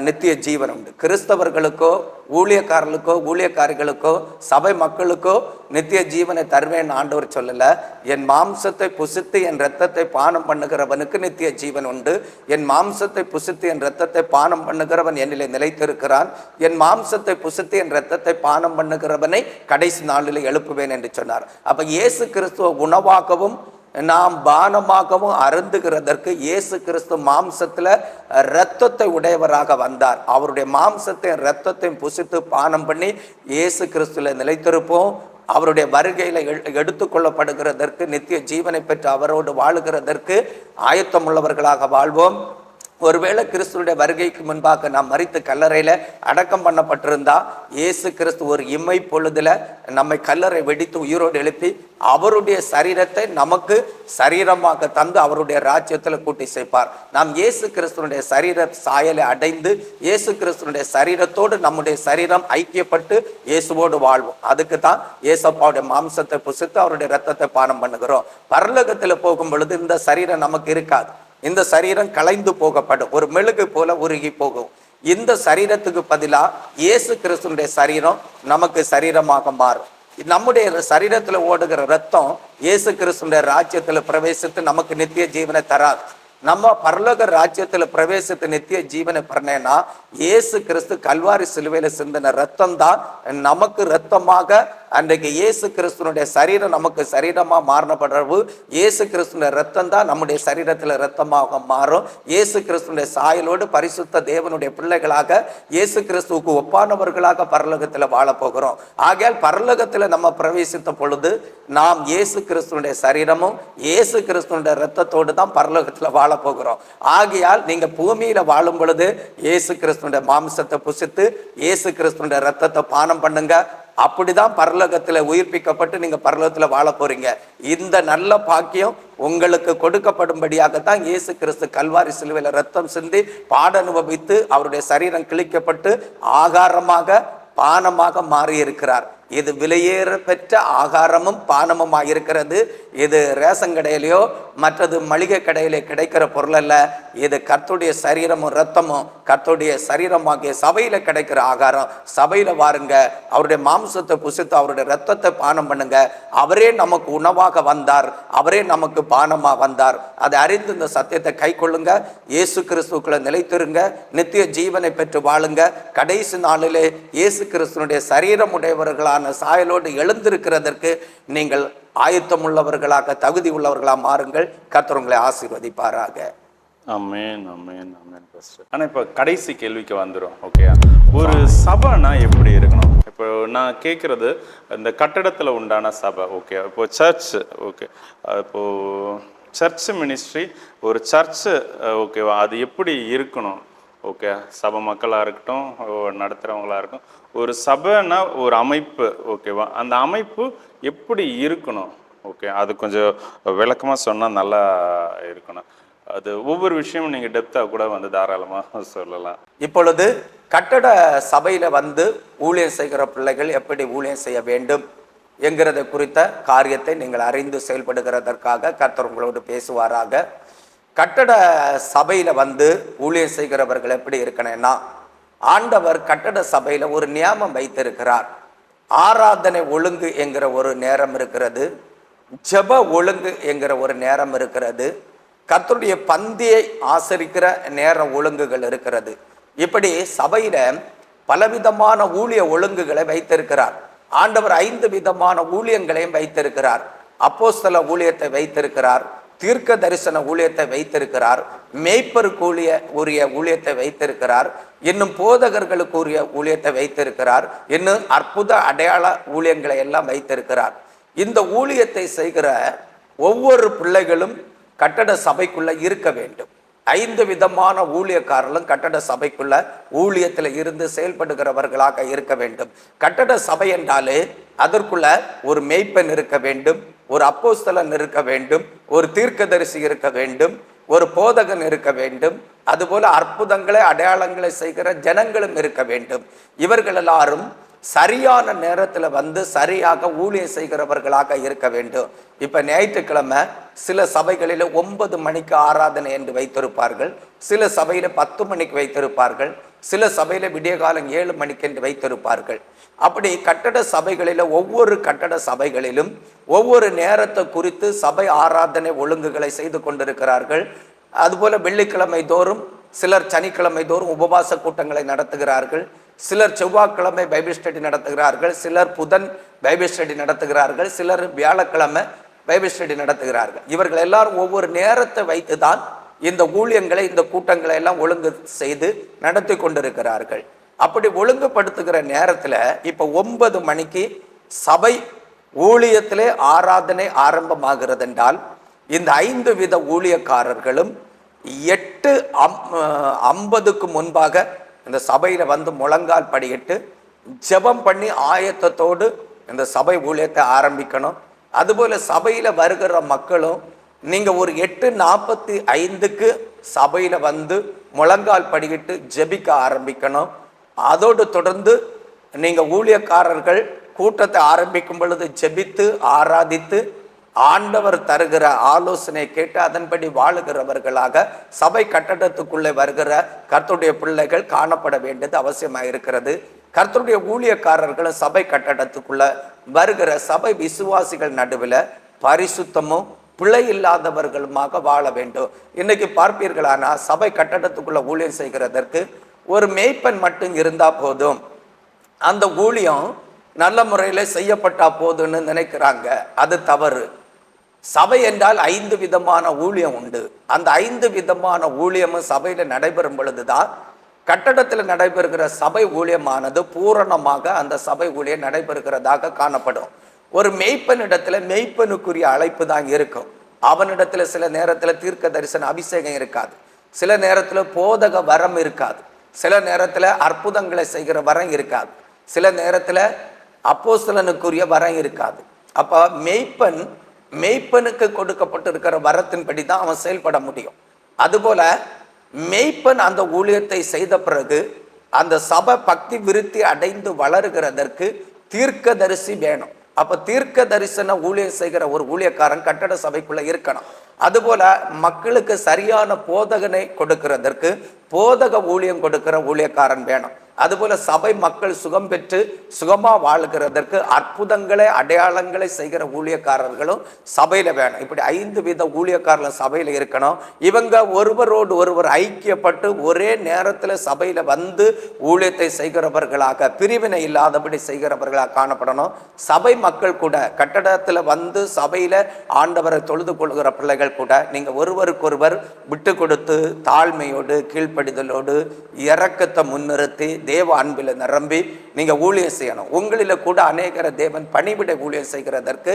நித்திய ஜீவன் உண்டு. கிறிஸ்தவர்களுக்கோ ஊழியக்காரர்களுக்கோ ஊழியக்காரிகளுக்கோ சபை மக்களுக்கோ நித்திய ஜீவனை தருவேன் ஆண்டவர் சொல்லல. என் மாம்சத்தை புசித்து என் இரத்தத்தை பானம் பண்ணுகிறவனுக்கு நித்திய ஜீவன் உண்டு. என் மாம்சத்தை புசித்து என் இரத்தத்தை பானம் பண்ணுகிறவன் என்னிலே நிலைத்திருக்கிறான். என் மாம்சத்தை புசித்து என் இரத்தத்தை பானம் பண்ணுகிறவனை கடைசி நாளில் எழுப்புவேன் என்று சொன்னார். அப்ப இயேசு கிறிஸ்துவ உணவாகவும் நாம் பானமாகவும் அருந்துகிறதற்கு இயேசு கிறிஸ்து மாம்சத்துல இரத்தத்தை உடையவராக வந்தார். அவருடைய மாம்சத்தையும் இரத்தத்தையும் புசித்து பானம் பண்ணி இயேசு கிறிஸ்துல நிலைத்திருப்போம். அவருடைய வருகையில எடுத்துக்கொள்ளப்படுகிறதற்கு நித்திய ஜீவனை பெற்று அவரோடு வாழுகிறதற்கு ஆயத்தம் உள்ளவர்களாக வாழ்வோம். ஒருவேளை கிறிஸ்துடைய வருகைக்கு முன்பாக நாம் மரித்து கல்லறையில அடக்கம் பண்ணப்பட்டிருந்தா இயேசு கிறிஸ்து ஒரு இம்மை பொழுதுல நம்மை கல்லறை வெடித்து உயிரோடு எழுப்பி அவருடைய சரீரத்தை நமக்கு சரீரமாக தந்து அவருடைய ராஜ்யத்துல கூட்டி சேர்ப்பார். நாம் இயேசு கிறிஸ்துவனுடைய சரீர சாயலை அடைந்து இயேசு கிறிஸ்துவனுடைய சரீரத்தோடு நம்முடைய சரீரம் ஐக்கியப்பட்டு இயேசுவோடு வாழ்வோம். அதுக்கு தான் இயேசப்பாவுடைய மாம்சத்தை புசித்து அவருடைய இரத்தத்தை பானம் பண்ணுகிறோம். பரலோகத்துல போகும் பொழுது இந்த சரீரம் நமக்கு இருக்காது. இந்த சரீரம் கலைந்து போகப்படும், ஒரு மெழுகு போல உருகி போகும். இந்த சரீரத்துக்கு பதிலா இயேசு கிறிஸ்துடைய சரீரம் நமக்கு சரீரமாக மாறும். நம்முடைய சரீரத்துல ஓடுகிற ரத்தம் இயேசு கிறிஸ்துடைய ராஜ்யத்துல பிரவேசித்து நமக்கு நித்திய ஜீவனை தராது. நம்ம பரலோக ராஜ்யத்துல பிரவேசித்து நித்திய ஜீவனை பெறணும்னா இயேசு கிறிஸ்து கல்வாரி சிலுவையில சிந்தின ரத்தம் தான் நமக்கு ரத்தமாக, அன்றைக்கு இயேசு கிறிஸ்துனுடைய சரீரம் நமக்கு சரீரமா மாறினப்படுறது இயேசு கிறிஸ்துடைய ரத்தம் தான் நம்முடைய சரீரத்துல ரத்தமாக மாறும். இயேசு கிறிஸ்துடைய சாயலோடு பரிசுத்த தேவனுடைய பிள்ளைகளாக இயேசு கிறிஸ்துவுக்கு ஒப்பானவர்களாக பரலோகத்துல வாழ போகிறோம். ஆகையால் பரலோகத்துல நம்ம பிரவேசித்த பொழுது நாம் இயேசு கிறிஸ்துனுடைய சரீரமும் இயேசு கிறிஸ்துனுடைய ரத்தத்தோடு தான் பரலோகத்துல வாழ போகிறோம். ஆகையால் நீங்க பூமியில வாழும் பொழுது இயேசு கிறிஸ்துனுடைய மாம்சத்தை புசித்து இயேசு கிறிஸ்துனுடைய ரத்தத்தை பானம் பண்ணுங்க. அப்படிதான் பரலோகத்துல உயிர்ப்பிக்கப்பட்டு நீங்க பரலோகத்துல வாழ போறீங்க. இந்த நல்ல பாக்கியம் உங்களுக்கு கொடுக்கப்படும்படியாகத்தான் இயேசு கிறிஸ்து கல்வாரி சிலுவையில ரத்தம் சிந்தி பாட அனுபவித்து அவருடைய சரீரம் கிழிக்கப்பட்டு ஆகாரமாக பானமாக மாறி இருக்கிறார். இது விலையேற பெற்ற ஆகாரமும் பானமுமாக இருக்கிறது. இது ரேஷன் கடையிலையோ மற்றது மளிகை கடையிலே கிடைக்கிற பொருள் அல்ல. இது கர்த்தருடைய சரீரமும் இரத்தமும், கர்த்தருடைய சரீரமாகிய சபையில் கிடைக்கிற ஆகாரம். சபையில் வாருங்க, அவருடைய மாம்சத்தை புசித்து அவருடைய இரத்தத்தை பானம் பண்ணுங்க. அவரே நமக்கு உணவாக வந்தார், அவரே நமக்கு பானமாக வந்தார். அதை அறிந்து இந்த சத்தியத்தை கை கொள்ளுங்க. இயேசு கிறிஸ்துக்குள்ள நிலைத்திருங்க, நித்திய ஜீவனை பெற்று வாழுங்க. கடைசி நாளிலே இயேசு கிறிஸ்துனுடைய சரீரம் உடையவர்களான சாயலோடு எழுந்திருக்கிறதற்கு நீங்கள் ஆயத்தம் உள்ளவர்களாக, தகுதி உள்ளவர்களாக மாறுங்கள். கர்த்தர் உங்களை ஆசீர்வதிப்பாராக. ஆமென், ஆமென், ஆமென் பாஸ்டர். ஆனா இப்ப கடைசி கேள்விக்கு வந்துடும். ஓகே, ஒரு சபைனா எப்படி இருக்கணும்? இப்போ நான் கேட்கறது இந்த கட்டடத்துல உண்டான சபை. ஓகே, இப்போ சர்ச். ஓகே, இப்போ சர்ச் மினிஸ்ட்ரி, ஒரு சர்ச்சு ஓகேவா, அது எப்படி இருக்கணும்? ஓகே, சபை மக்களாக இருக்கட்டும், நடத்துகிறவங்களா இருக்கும், ஒரு சபைனா ஒரு அமைப்பு. ஓகேவா, அந்த அமைப்பு எப்படி இருக்கணும்? ஓகே, அது கொஞ்சம் விளக்கமாக சொன்னால் நல்லா இருக்கணும். அது ஒவ்வொரு விஷயமும் நீங்கள் டெப்த்தாக கூட வந்து தாராளமாக சொல்லலாம். இப்பொழுது கட்டட சபையில் வந்து ஊழியம் செய்கிற பிள்ளைகள் எப்படி ஊழியம் செய்ய வேண்டும் என்கிறத குறித்த காரியத்தை நீங்கள் அறிந்து செயல்படுகிறதற்காக கர்த்தர் உங்களோடு பேசுவாராக. கட்டட சபையில் வந்து ஊழியம் செய்கிறவர்கள் எப்படி இருக்கணும்னா, ஆண்டவர் கட்டட சபையில் ஒரு நியமம் வைத்திருக்கிறார். ஆராதனை ஒழுங்கு என்கிற ஒரு நேரம் இருக்கிறது, ஜெப ஒழுங்கு என்கிற ஒரு நேரம் இருக்கிறது, கர்த்தருடைய பந்தியை ஆசரிக்கிற நேர ஒழுங்குகள் இருக்கிறது. இப்படி சபையில பலவிதமான ஊழிய ஒழுங்குகளை வைத்திருக்கிறார். ஆண்டவர் 5 விதமான ஊழியங்களையும் வைத்திருக்கிறார். அப்போஸ்தல ஊழியத்தை வைத்திருக்கிறார், தீர்க்க தரிசன ஊழியத்தை வைத்திருக்கிறார், மேய்ப்பருக்கு உரிய ஊழியத்தை வைத்திருக்கிறார், இன்னும் போதகர்களுக்கு உரிய ஊழியத்தை வைத்திருக்கிறார், இன்னும் அற்புத அடையாள ஊழியங்களை எல்லாம் வைத்திருக்கிறார். இந்த ஊழியத்தை செய்கிற ஒவ்வொரு பிள்ளைகளும் கட்டட சபைக்குள்ள இருக்க வேண்டும். 5 விதமான ஊழியக்காரர்களும் கட்டட சபைக்குள்ள ஊழியத்தில் இருந்து செயல்படுகிறவர்களாக இருக்க வேண்டும். கட்டட சபை என்றாலே அதற்குள்ள ஒரு மேய்ப்பன் இருக்க வேண்டும், ஒரு அப்போஸ்தலன் இருக்க வேண்டும், ஒரு தீர்க்கதரிசி இருக்க வேண்டும், ஒரு போதகன் இருக்க வேண்டும், அதுபோல அற்புதங்களை அடையாளங்களை செய்கிற ஜனங்களும் இருக்க வேண்டும். இவர்கள் எல்லாரும் சரியான நேரத்தில் வந்து சரியாக ஊழியம் செய்கிறவர்களாக இருக்க வேண்டும். இப்போ ஞாயிற்றுக்கிழமை சில சபைகளில் 9 மணிக்கு ஆராதனை என்று வைத்திருப்பார்கள், சில சபையில் 10 மணிக்கு வைத்திருப்பார்கள், சில சபையில் விடிய காலம் 7 மணிக்கு என்று வைத்திருப்பார்கள். அப்படி கட்டட சபைகளில் ஒவ்வொரு கட்டட சபைகளிலும் ஒவ்வொரு நேரத்தை குறித்து சபை ஆராதனை ஒழுங்குகளை செய்து கொண்டிருக்கிறார்கள். அதுபோல வெள்ளிக்கிழமை தோறும் சிலர் சனிக்கிழமை தோறும் உபவாச கூட்டங்களை நடத்துகிறார்கள், சிலர் செவ்வாய்க்கிழமை பைபிள் ஸ்டடி நடத்துகிறார்கள், சிலர் புதன் பைபிள் ஸ்டடி நடத்துகிறார்கள், சிலர் வியாழக்கிழமை பைபிள் ஸ்டடி நடத்துகிறார்கள். இவர்கள் எல்லாரும் ஒவ்வொரு நேரத்தை வைத்து தான் இந்த ஊழியங்களை, இந்த கூட்டங்களை எல்லாம் ஒழுங்கு செய்து நடத்தி கொண்டிருக்கிறார்கள். அப்படி ஒழுங்குபடுத்துகிற நேரத்தில் இப்போ 9 மணிக்கு சபை ஊழியத்திலே ஆராதனை ஆரம்பமாகிறது என்றால் இந்த 5 வித ஊழியக்காரர்களும் 8:50க்கு முன்பாக இந்த சபையில வந்து முழங்கால் படியிட்டு ஜெபம் பண்ணி ஆயத்தத்தோடு இந்த சபை ஊழியத்தை ஆரம்பிக்கணும். அதுபோல சபையில வருகிற மக்களும் நீங்க ஒரு 8:45க்கு சபையில வந்து முழங்கால் படியிட்டு ஜெபிக்க ஆரம்பிக்கணும். அதோடு தொடர்ந்து நீங்க ஊழியக்காரர்கள் கூட்டத்தை ஆரம்பிக்கும் பொழுது ஜெபித்து ஆராதித்து ஆண்டவர் தருகிற ஆலோசனை கேட்டு அதன்படி வாழுகிறவர்களாக சபை கட்டடத்துக்குள்ளே வருகிற கர்த்தருடைய பிள்ளைகள் காணப்பட வேண்டியது அவசியமாக இருக்கிறது. கர்த்தருடைய ஊழியக்காரர்களும் சபை கட்டடத்துக்குள்ள வருகிற சபை விசுவாசிகள் நடுவில் பரிசுத்தமும் பிழை இல்லாதவர்களுமாக வாழ வேண்டும். இன்னைக்கு பார்ப்பீர்களானா சபை கட்டடத்துக்குள்ள ஊழியம் செய்கிறதற்கு ஒரு மேய்ப்பன் மட்டும் இருந்தா போதும், அந்த ஊழியம் நல்ல முறையில் செய்யப்பட்டா போதும்னு நினைக்கிறாங்க. அது தவறு. சபை என்றால் 5 விதமான ஊழியம் உண்டு. அந்த 5 விதமான ஊழியமும் சபையில் நடைபெறும் பொழுதுதான் கட்டடத்தில் நடைபெறுகிற சபை ஊழியமானது பூரணமாக அந்த சபை ஊழியம் நடைபெறுகிறதாக காணப்படும். ஒரு மெய்ப்பனிடத்துல மெய்ப்பனுக்குரிய அழைப்பு தான் இருக்கும். அவனிடத்துல சில நேரத்தில் தீர்க்க தரிசன அபிஷேகம் இருக்காது, சில நேரத்தில் போதக வரம் இருக்காது, சில நேரத்தில் அற்புதங்களை செய்கிற வரம் இருக்காது, சில நேரத்தில் அப்போஸ்தலனுக்குரிய வரம் இருக்காது. அப்போ மெய்ப்பனுக்கு கொடுக்கப்பட்டிருக்கிற வரத்தின்படி தான் அவன் செயல்பட முடியும். அதுபோல மெய்ப்பன் அந்த ஊழியத்தை செய்த பிறகு அந்த சபை பக்தி விருத்தி அடைந்து வளருகிறதற்கு தீர்க்கதரிசி வேணும். அப்ப தீர்க்க தரிசன ஊழியம் செய்கிற ஒரு ஊழியக்காரன் கட்டட சபைக்குள்ள இருக்கணும். அதுபோல மக்களுக்கு சரியான போதகனை கொடுக்கிறதற்கு போதக ஊழியம் கொடுக்கிற ஊழியக்காரன் வேணும். அதுபோல சபை மக்கள் சுகம் பெற்று சுகமா வாழ்கிறதற்கு அற்புதங்களை அடையாளங்களை செய்கிற ஊழியக்காரர்களும் சபையில வேணும். இப்படி 5 வித ஊழியக்காரர்கள் சபையில இருக்கணும். இவங்க ஒருவரோடு ஒருவர் ஐக்கியப்பட்டு ஒரே நேரத்தில் சபையில வந்து ஊழியத்தை செய்கிறவர்களாக, பிரிவினை இல்லாதபடி செய்கிறவர்களாக காணப்படணும். சபை மக்கள் கூட கட்டடத்துல வந்து சபையில ஆண்டவரை தொழுது கொள்கிற பிள்ளைகள் கூட நீங்க ஒருவருக்கொருவர் விட்டு கொடுத்து தாழ்மையோடு கீழ்ப்படிதலோடு இரக்கத்தை முன்னிறுத்தி தேவ அன்பில் நிரம்பி நீங்க ஊழியம் செய்யணும். உங்களில கூட அநேகர தேவன் பணிவிடை ஊழியம் செய்கிறதற்கு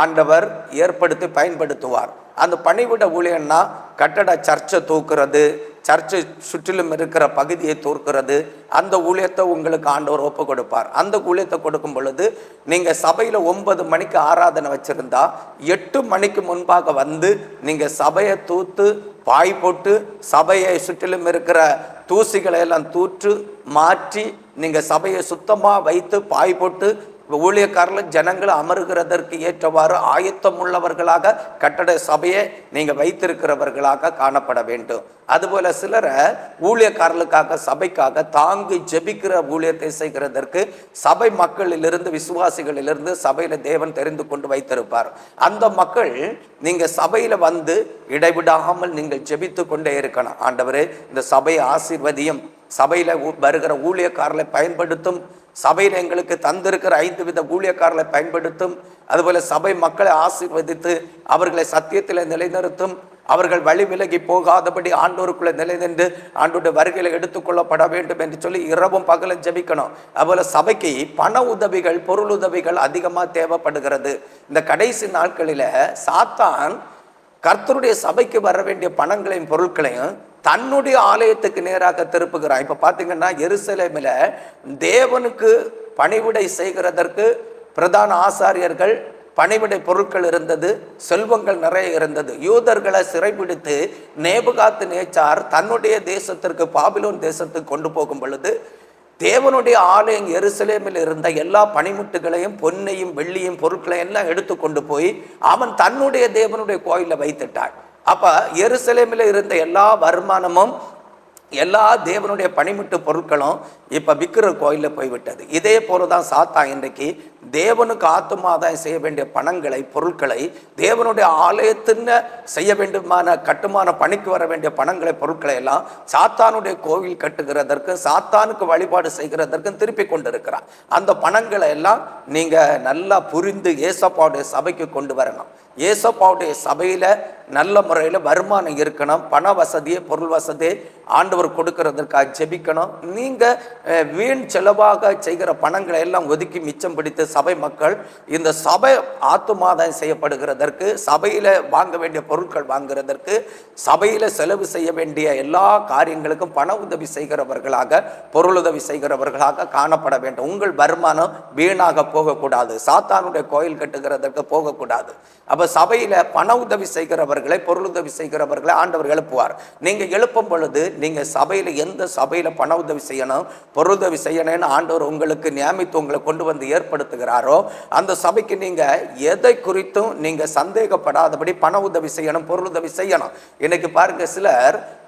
ஆண்டவர் ஏற்படுத்தி பயன்படுத்துவார். அந்த பணிவிட ஊழியம்னா கட்டட சர்ச்சை தூக்குறது, சர்ச்சை சுற்றிலும் இருக்கிற பகுதியை தூக்குறது, அந்த ஊழியத்தை உங்களுக்கு ஆண்டவர் ஒப்பு கொடுப்பார். அந்த ஊழியத்தை கொடுக்கும் பொழுது நீங்க சபையில 9 மணிக்கு ஆராதனை வச்சிருந்தா 8 மணிக்கு முன்பாக வந்து நீங்க சபையை தூத்து பாய் போட்டு சபையை சுற்றிலும் இருக்கிற தூசிகளை எல்லாம் தூற்று மாற்றி நீங்க சபையை சுத்தமா வைத்து பாய் போட்டு ஊழியக்காரர்கள் ஜனங்களை அமருகிறதற்கு ஏற்றவாறு ஆயத்தம் உள்ளவர்களாக கட்டட சபையை நீங்க வைத்திருக்கிறவர்களாக காணப்பட வேண்டும். அதுபோல சிலரை ஊழியக்காரர்களுக்காக சபைக்காக தாங்கி ஜெபிக்கிற ஊழியத்தை செய்கிறதற்கு சபை மக்களிலிருந்து விசுவாசிகளிலிருந்து சபையில தேவன் தெரிந்து கொண்டு வைத்திருப்பார். அந்த மக்கள் நீங்க சபையில வந்து இடைவிடாமல் நீங்கள் ஜெபித்து கொண்டே இருக்கணும். ஆண்டவரே இந்த சபையை ஆசீர்வதியும், சபையில வருகிற ஊழியக்காரர்களை பயன்படுத்தும், சபையில் எங்களுக்கு தந்திருக்கிற 5 வித ஊழியக்காரர்களை பயன்படுத்தும், அதுபோல சபை மக்களை ஆசீர்வதித்து அவர்களை சத்தியத்தில் நிலைநிறுத்தும், அவர்கள் வழி விலகி போகாதபடி ஆண்டோருக்குள்ள நிலை நின்று ஆண்டோருடைய வருகையில் எடுத்துக்கொள்ளப்பட வேண்டும் என்று சொல்லி இரவும் பகலும் ஜெபிக்கணும். அதுபோல சபைக்கு பண உதவிகள் பொருள் உதவிகள் அதிகமா தேவைப்படுகிறது. இந்த கடைசி நாட்களில சாத்தான் கர்த்தருடைய சபைக்கு வர வேண்டிய பணங்களையும் பொருட்களையும் தன்னுடைய ஆலயத்துக்கு நேராக திருப்புகிறான். இப்ப பாத்தீங்கன்னா எருசலேமில் தேவனுக்கு பணிவிடை செய்கிறதற்கு பிரதான ஆசாரியர்கள் பணிவிடை பொருட்கள் இருந்தது, செல்வங்கள் நிறைய இருந்தது. யூதர்களை சிறைபிடித்து நேபுகாத்து நேச்சார் தன்னுடைய தேசத்திற்கு பாபிலோன் தேசத்துக்கு கொண்டு போகும் பொழுது தேவனுடைய ஆலயம் எருசலேமில் இருந்த எல்லா பணிமுட்டுகளையும் பொன்னையும் வெள்ளியும் பொருட்களையும் எல்லாம் எடுத்து கொண்டு போய் அவன் தன்னுடைய தேவனுடைய கோயிலில் வைத்துட்டான். அப்ப எருசலேமில் இருந்த எல்லா வருமானமும் எல்லா தேவனுடைய பணிமுட்டு பொருட்களும் இப்ப விக்கிர கோயிலில் போய்விட்டது. இதே போலதான் சாத்தா இன்றைக்கு தேவனுக்கு ஆத்துமாதாயம் செய்ய வேண்டிய பணங்களை பொருட்களை தேவனுடைய ஆலயத்தின் செய்ய வேண்டுமான கட்டுமான பணிக்கு வர வேண்டிய பணங்களை பொருட்களை எல்லாம் சாத்தானுடைய கோவில் கட்டுகிறதற்கும் சாத்தானுக்கு வழிபாடு செய்கிறதற்கும் திருப்பி கொண்டிருக்கிறான். அந்த பணங்களை எல்லாம் நீங்க நல்லா புரிந்து ஏசப்பாவுடைய சபைக்கு கொண்டு வரணும். ஏசப்பாவுடைய சபையில நல்ல முறையில் வருமானம் இருக்கணும். பண வசதியை பொருள் வசதியை ஆண்டவர் கொடுக்கிறதற்காக ஜெபிக்கணும். நீங்க வீண் செலவாக செய்கிற பணங்களை எல்லாம் ஒதுக்கி மிச்சம் பிடித்து சபை மக்கள் இந்த சபை ஆத்துமாதாயம் செய்யப்படுகிறதற்கு, சபையில வாங்க வேண்டிய பொருட்கள் வாங்குறதற்கு, சபையில செலவு செய்ய வேண்டிய எல்லா காரியங்களுக்கும் பண உதவி செய்கிறவர்களாக பொருளுதவி செய்கிறவர்களாக காணப்பட வேண்டும். உங்கள் வருமானம் வீணாக போகக்கூடாது, சாத்தானுடைய கோயில் கட்டுகிறதற்கு போகக்கூடாது. அப்ப சபையில பண உதவி செய்கிறவர்களை பொருளுதவி செய்கிறவர்களை ஆண்டவர் எழுப்புவார். நீங்க எழுப்பும் பொழுது நீங்க சபையில எந்த சபையில பண உதவி செய்யணும் பொருளுதவி செய்யணும்னு ஆண்டவர் உங்களுக்கு நியமித்து உங்களை கொண்டு வந்து ஏற்படுத்துகிறாரோ அந்த சபைக்கு நீங்க எதை குறித்தும் நீங்க சந்தேகப்படாதபடி பண உதவி செய்யணும், பொருளுதவி செய்யணும். இன்னைக்கு பாருங்க,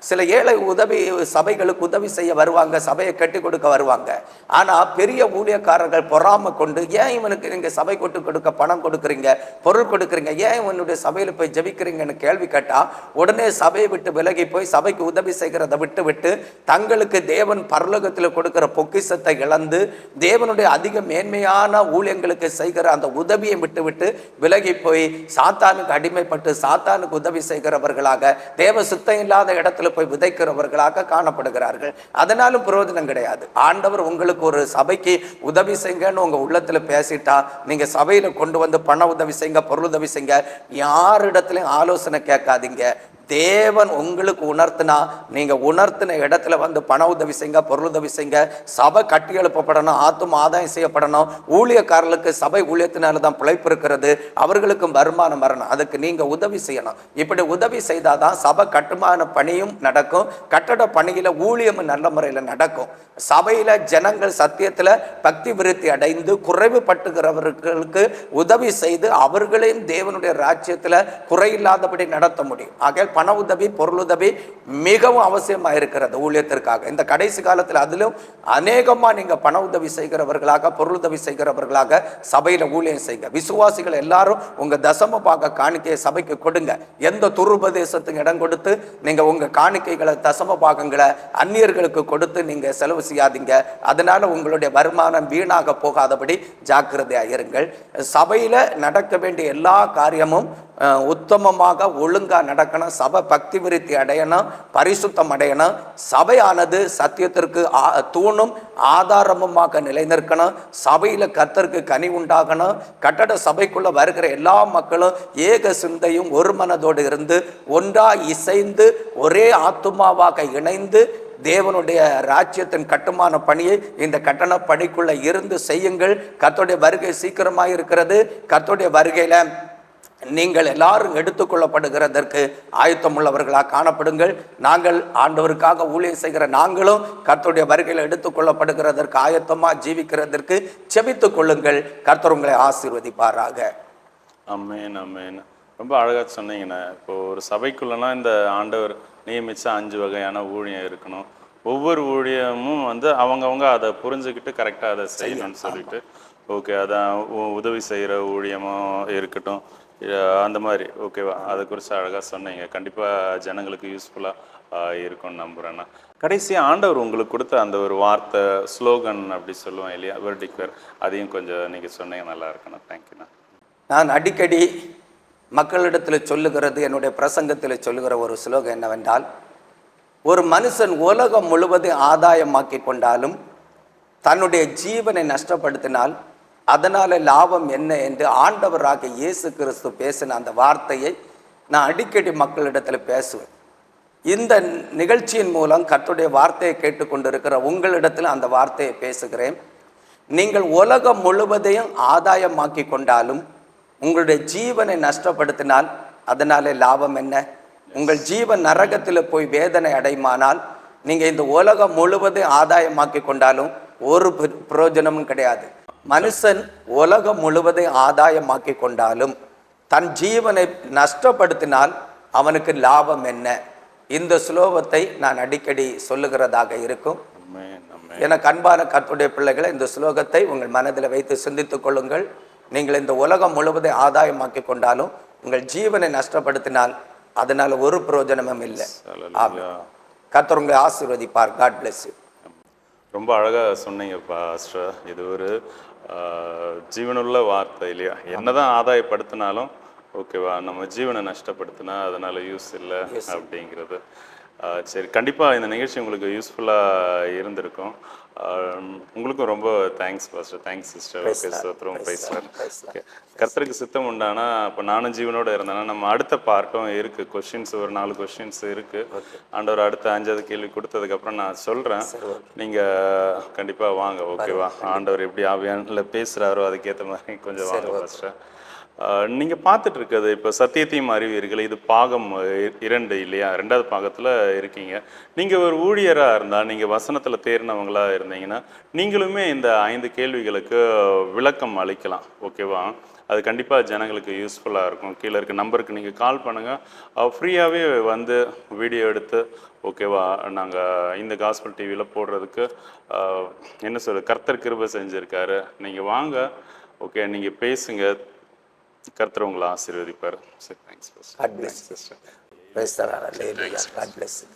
சில ஏழை உதவி சபைகளுக்கு உதவி செய்ய வருவாங்க, சபையை கட்டி கொடுக்க வருவாங்க. ஆனா பெரிய ஊழியக்காரர்கள் பொறாம கொண்டு ஏன் இவனுக்கு நீங்க சபை கொட்டு கொடுக்க பணம் கொடுக்குறீங்க, பொருள் கொடுக்குறீங்க, ஏன் இவனுடைய சபையில போய் ஜெபிக்கிறீங்கன்னு கேள்வி கேட்டா உடனே சபையை விட்டு விலகி போய் சபைக்கு உதவி செய்கிறத விட்டு தங்களுக்கு தேவன் பரலோகத்தில் கொடுக்கிற பொக்கிஷத்தை இழந்து தேவனுடைய அதிக மேன்மையான ஊழியங்களுக்கு செய்கிற அந்த உதவியை விட்டு விலகி போய் சாத்தானுக்கு அடிமைப்பட்டு சாத்தானுக்கு உதவி செய்கிறவர்களாக தேவ சுத்தம் இல்லாத இடத்துல போய் விதைக்கிறவர்களாக காணப்படுகிறார்கள். அதனாலும் பிரயோஜனம் கிடையாது. ஆண்டவர் உங்களுக்கு ஒரு சபைக்கு உதவி செய்யுங்கன்னு உங்க உள்ளத்துல பேசிட்டா நீங்க சபையில கொண்டு வந்து பண உதவி செய்யுங்க, பொருள் உதவி செய்யுங்க, யாரிடத்திலும் ஆலோசனை கேட்காதீங்க. தேவன் உங்களுக்கு உணர்த்தினா நீங்க உணர்த்தின இடத்துல வந்து பண உதவி செய்யுங்க, பொருளுதவி செய்யுங்க. சபை கட்டி எழுப்பப்படணும், ஆத்தும் ஆதாயம் செய்யப்படணும். ஊழியக்காரர்களுக்கு சபை ஊழியத்தினால தான் பிழைப்பு இருக்கிறது, அவர்களுக்கும் வருமானம் வரணும். அதுக்கு நீங்க உதவி செய்யணும். இப்படி உதவி செய்தாதான் சபை கட்டுமான பணியும் நடக்கும், கட்டட பணியில ஊழியமும் நல்ல முறையில் நடக்கும். சபையில ஜனங்கள் சத்தியத்துல பக்தி விருத்தி அடைந்து குறைவுபட்டுகிறவர்களுக்கு உதவி செய்து அவர்களையும் தேவனுடைய ராஜ்யத்துல குறையில்லாதபடி நடத்த முடியும். ஆகையால் பண உதவி, பொருளுதவி மிகவும் அவசியமாக இருக்கிறது ஊழியத்திற்காக. இந்த கடைசி காலத்தில் அதிலும் அநேகமா நீங்க பண உதவி செய்கிறவர்களாக, பொருளுதவி செய்கிறவர்களாக சபையில ஊழியம் செய்யுங்க. விசுவாசிகள் எல்லாரும் உங்க தசம பாக காணிக்கையை சபைக்கு கொடுங்க. எந்த துருபதேசத்துக்கு இடம் கொடுத்து நீங்க உங்க காணிக்கைகளை, தசம பாகங்களை அந்நியர்களுக்கு கொடுத்து நீங்க செலவு செய்யாதீங்க. அதனால உங்களுடைய வருமானம் வீணாக போகாதபடி ஜாக்கிரதையா இருங்கள். சபையில நடக்க வேண்டிய எல்லா காரியமும் உத்தமமாக ஒழுங்கா நடக்கணும். சபை பக்தி விருத்தி அடையணும், பரிசுத்தம் அடையணும். சபையானது சத்தியத்திற்கு தூணும் ஆதாரமுமாக நிலைநிற்கணும். சபையில கர்த்தருக்கு கனி உண்டாகணும். கட்டட சபைக்குள்ள வருகிற எல்லா மக்களும் ஏக சிந்தையும் ஒரு மனதோடு இருந்து ஒன்றா இசைந்து ஒரே ஆத்துமாவாக இணைந்து தேவனுடைய ராஜ்யத்தின் கட்டுமான பணியை இந்த கட்டண பணிக்குள்ள இருந்து செய்யுங்கள். கர்த்தருடைய வருகை சீக்கிரமாக இருக்கிறது. கர்த்தருடைய வருகையில நீங்கள் எல்லாரும் எடுத்துக்கொள்ளப்படுகிறதற்கு ஆயத்தம் உள்ளவர்களாக காணப்படுங்கள். நாங்கள் ஆண்டவருக்காக ஊழியம் செய்கிற நாங்களும் கர்த்தருடைய வருகையில் எடுத்துக்கொள்ளப்படுகிறதற்கு ஆயத்தமாக ஜீவிக்கிறதற்கு செபித்துக் கொள்ளுங்கள். கர்த்தர் உங்களை ஆசீர்வதிப்பாராக. ஆமென், ஆமென். ரொம்ப அழகா சொன்னீங்கண்ணா. இப்போ ஒரு சபைக்குள்ளனா இந்த ஆண்டவர் நியமிச்ச 5 வகையான ஊழியம் இருக்கணும். ஒவ்வொரு ஊழியமும் வந்து அவங்கவுங்க அதை புரிஞ்சுக்கிட்டு கரெக்டாக அதை செய்யணும்னு சொல்லிட்டு, ஓகே, அதான் உதவி செய்கிற ஊழியமும் இருக்கட்டும், அந்த மாதிரி ஓகேவா, அதை குறித்து அழகாக சொன்னீங்க. கண்டிப்பாக ஜனங்களுக்கு யூஸ்ஃபுல்லாக இருக்கும்னு நம்புகிறேன்னா. கடைசியாக ஆண்டவர் உங்களுக்கு கொடுத்த அந்த ஒரு வார்த்தை, ஸ்லோகன் அப்படி சொல்லுவோம் இல்லையா, வெர்டிக்வர், அதையும் கொஞ்சம் நீங்கள் சொன்னீங்க, நல்லா இருக்கணும். தேங்க்யூண்ணா. நான் அடிக்கடி மக்களிடத்தில் சொல்லுகிறது, என்னுடைய பிரசங்கத்தில் சொல்லுகிற ஒரு ஸ்லோகம் என்னவென்றால், ஒரு மனுஷன் உலகம் முழுவதும் ஆதாயமாக்கி கொண்டாலும் தன்னுடைய ஜீவனை நஷ்டப்படுத்தினால் அதனால லாபம் என்ன என்று ஆண்டவராக இயேசு கிறிஸ்து பேசின அந்த வார்த்தையை நான் அடிக்கடி மக்களிடத்தில் பேசுவேன். இந்த நிகழ்ச்சியின் மூலம் கர்த்தருடைய வார்த்தையை கேட்டுக்கொண்டிருக்கிற உங்களிடத்தில் அந்த வார்த்தையை பேசுகிறேன். நீங்கள் உலகம் முழுவதையும் ஆதாயமாக்கி கொண்டாலும் உங்களுடைய ஜீவனை நஷ்டப்படுத்தினால் அதனாலே லாபம் என்ன? உங்கள் ஜீவன் நரகத்தில் போய் வேதனை அடையுமானால் நீங்க இந்த உலகம் முழுவதையும் ஆதாயமாக்கி கொண்டாலும் ஒரு பிரயோஜனமும் கிடையாது. மனுஷன் உலகம் முழுவதையும் ஆதாயமாக்கி கொண்டாலும் தன் ஜீவனை நஷ்டப்படுத்தினால் அவனுக்கு லாபம் என்ன? இந்த ஸ்லோகத்தை நான் அடிக்கடி சொல்லுகிறதாக இருக்கும். எனக்கு அன்பான கர்த்தருடைய பிள்ளைகளை, இந்த ஸ்லோகத்தை உங்கள் மனதில் வைத்து சிந்தித்துக் கொள்ளுங்கள். நீங்கள் இந்த உலகம் முழுவதையும் ஆதாயமாக்கி கொண்டாலும் உங்கள் ஜீவனை நஷ்டப்படுத்தினால் அதனால ஒரு பிரயோஜனமும் இல்லை. கர்த்தர் உங்களை ஆசீர்வதிப்பார். God bless you. ரொம்ப அழகாக சொன்னீங்க பாஸ்டர். இது ஒரு ஜீவனுள்ள வார்த்தை இல்லையா? என்னதான் ஆதாயப்படுத்தினாலும் ஓகேவா, நம்ம ஜீவனை நஷ்டப்படுத்தினா அதனால யூஸ் இல்லை அப்படிங்கிறது. சரி, கண்டிப்பாக இந்த நிகழ்ச்சி உங்களுக்கு யூஸ்ஃபுல்லாக இருந்திருக்கும். உங்களுக்கும் ரொம்ப thanks pastor. Thanks sister. Okay, சோத்ரம் பேசுகிறேன். ஓகே, கர்த்தருக்கு சித்தம் உண்டானா இப்போ நானும் ஜீவனோடு இருந்தேன்னா நம்ம அடுத்த பார்ட்டும் இருக்குது. கொஷின்ஸ் ஒரு 4 கொஷின்ஸ் இருக்குது. ஆண்டவர் அடுத்த 5வது கேள்வி கொடுத்ததுக்கப்புறம் நான் சொல்கிறேன். நீங்கள் கண்டிப்பாக வாங்க, ஓகேவா? ஆண்டவர் எப்படி ஆவியானில் பேசுகிறாரோ அதுக்கேற்ற மாதிரி கொஞ்சம் வாங்க பாஸ்டர். நீங்கள் பார்த்துட்டு இருக்கிறது இப்போ சத்தியத்தையும் அறிவீர்கள், இது பாகம் 2 இல்லையா? 2வது பாகத்தில் இருக்கீங்க. நீங்கள் ஒரு ஊழியராக இருந்தால், நீங்கள் வசனத்தில் தேர்னவங்களாக இருந்தீங்கன்னா நீங்களுமே இந்த 5 கேள்விகளுக்கு விளக்கம் அளிக்கலாம், ஓகேவா? அது கண்டிப்பாக ஜனங்களுக்கு யூஸ்ஃபுல்லாக இருக்கும். கீழே இருக்க நம்பருக்கு நீங்கள் கால் பண்ணுங்கள். ஃப்ரீயாகவே வந்து வீடியோ எடுத்து ஓகேவா நாங்கள் இந்த காஸ்பல் டிவியில் போடுறதுக்கு என்ன சொல்கிறது, கர்த்தர் கிருபை செஞ்சுருக்காரு. நீங்கள் வாங்க, ஓகே, நீங்கள் பேசுங்க, கர்த்தர் உங்களை ஆசீர்வதிப்பார். சரி, thanks. God bless you. Praise the Lord. Hallelujah. God bless you.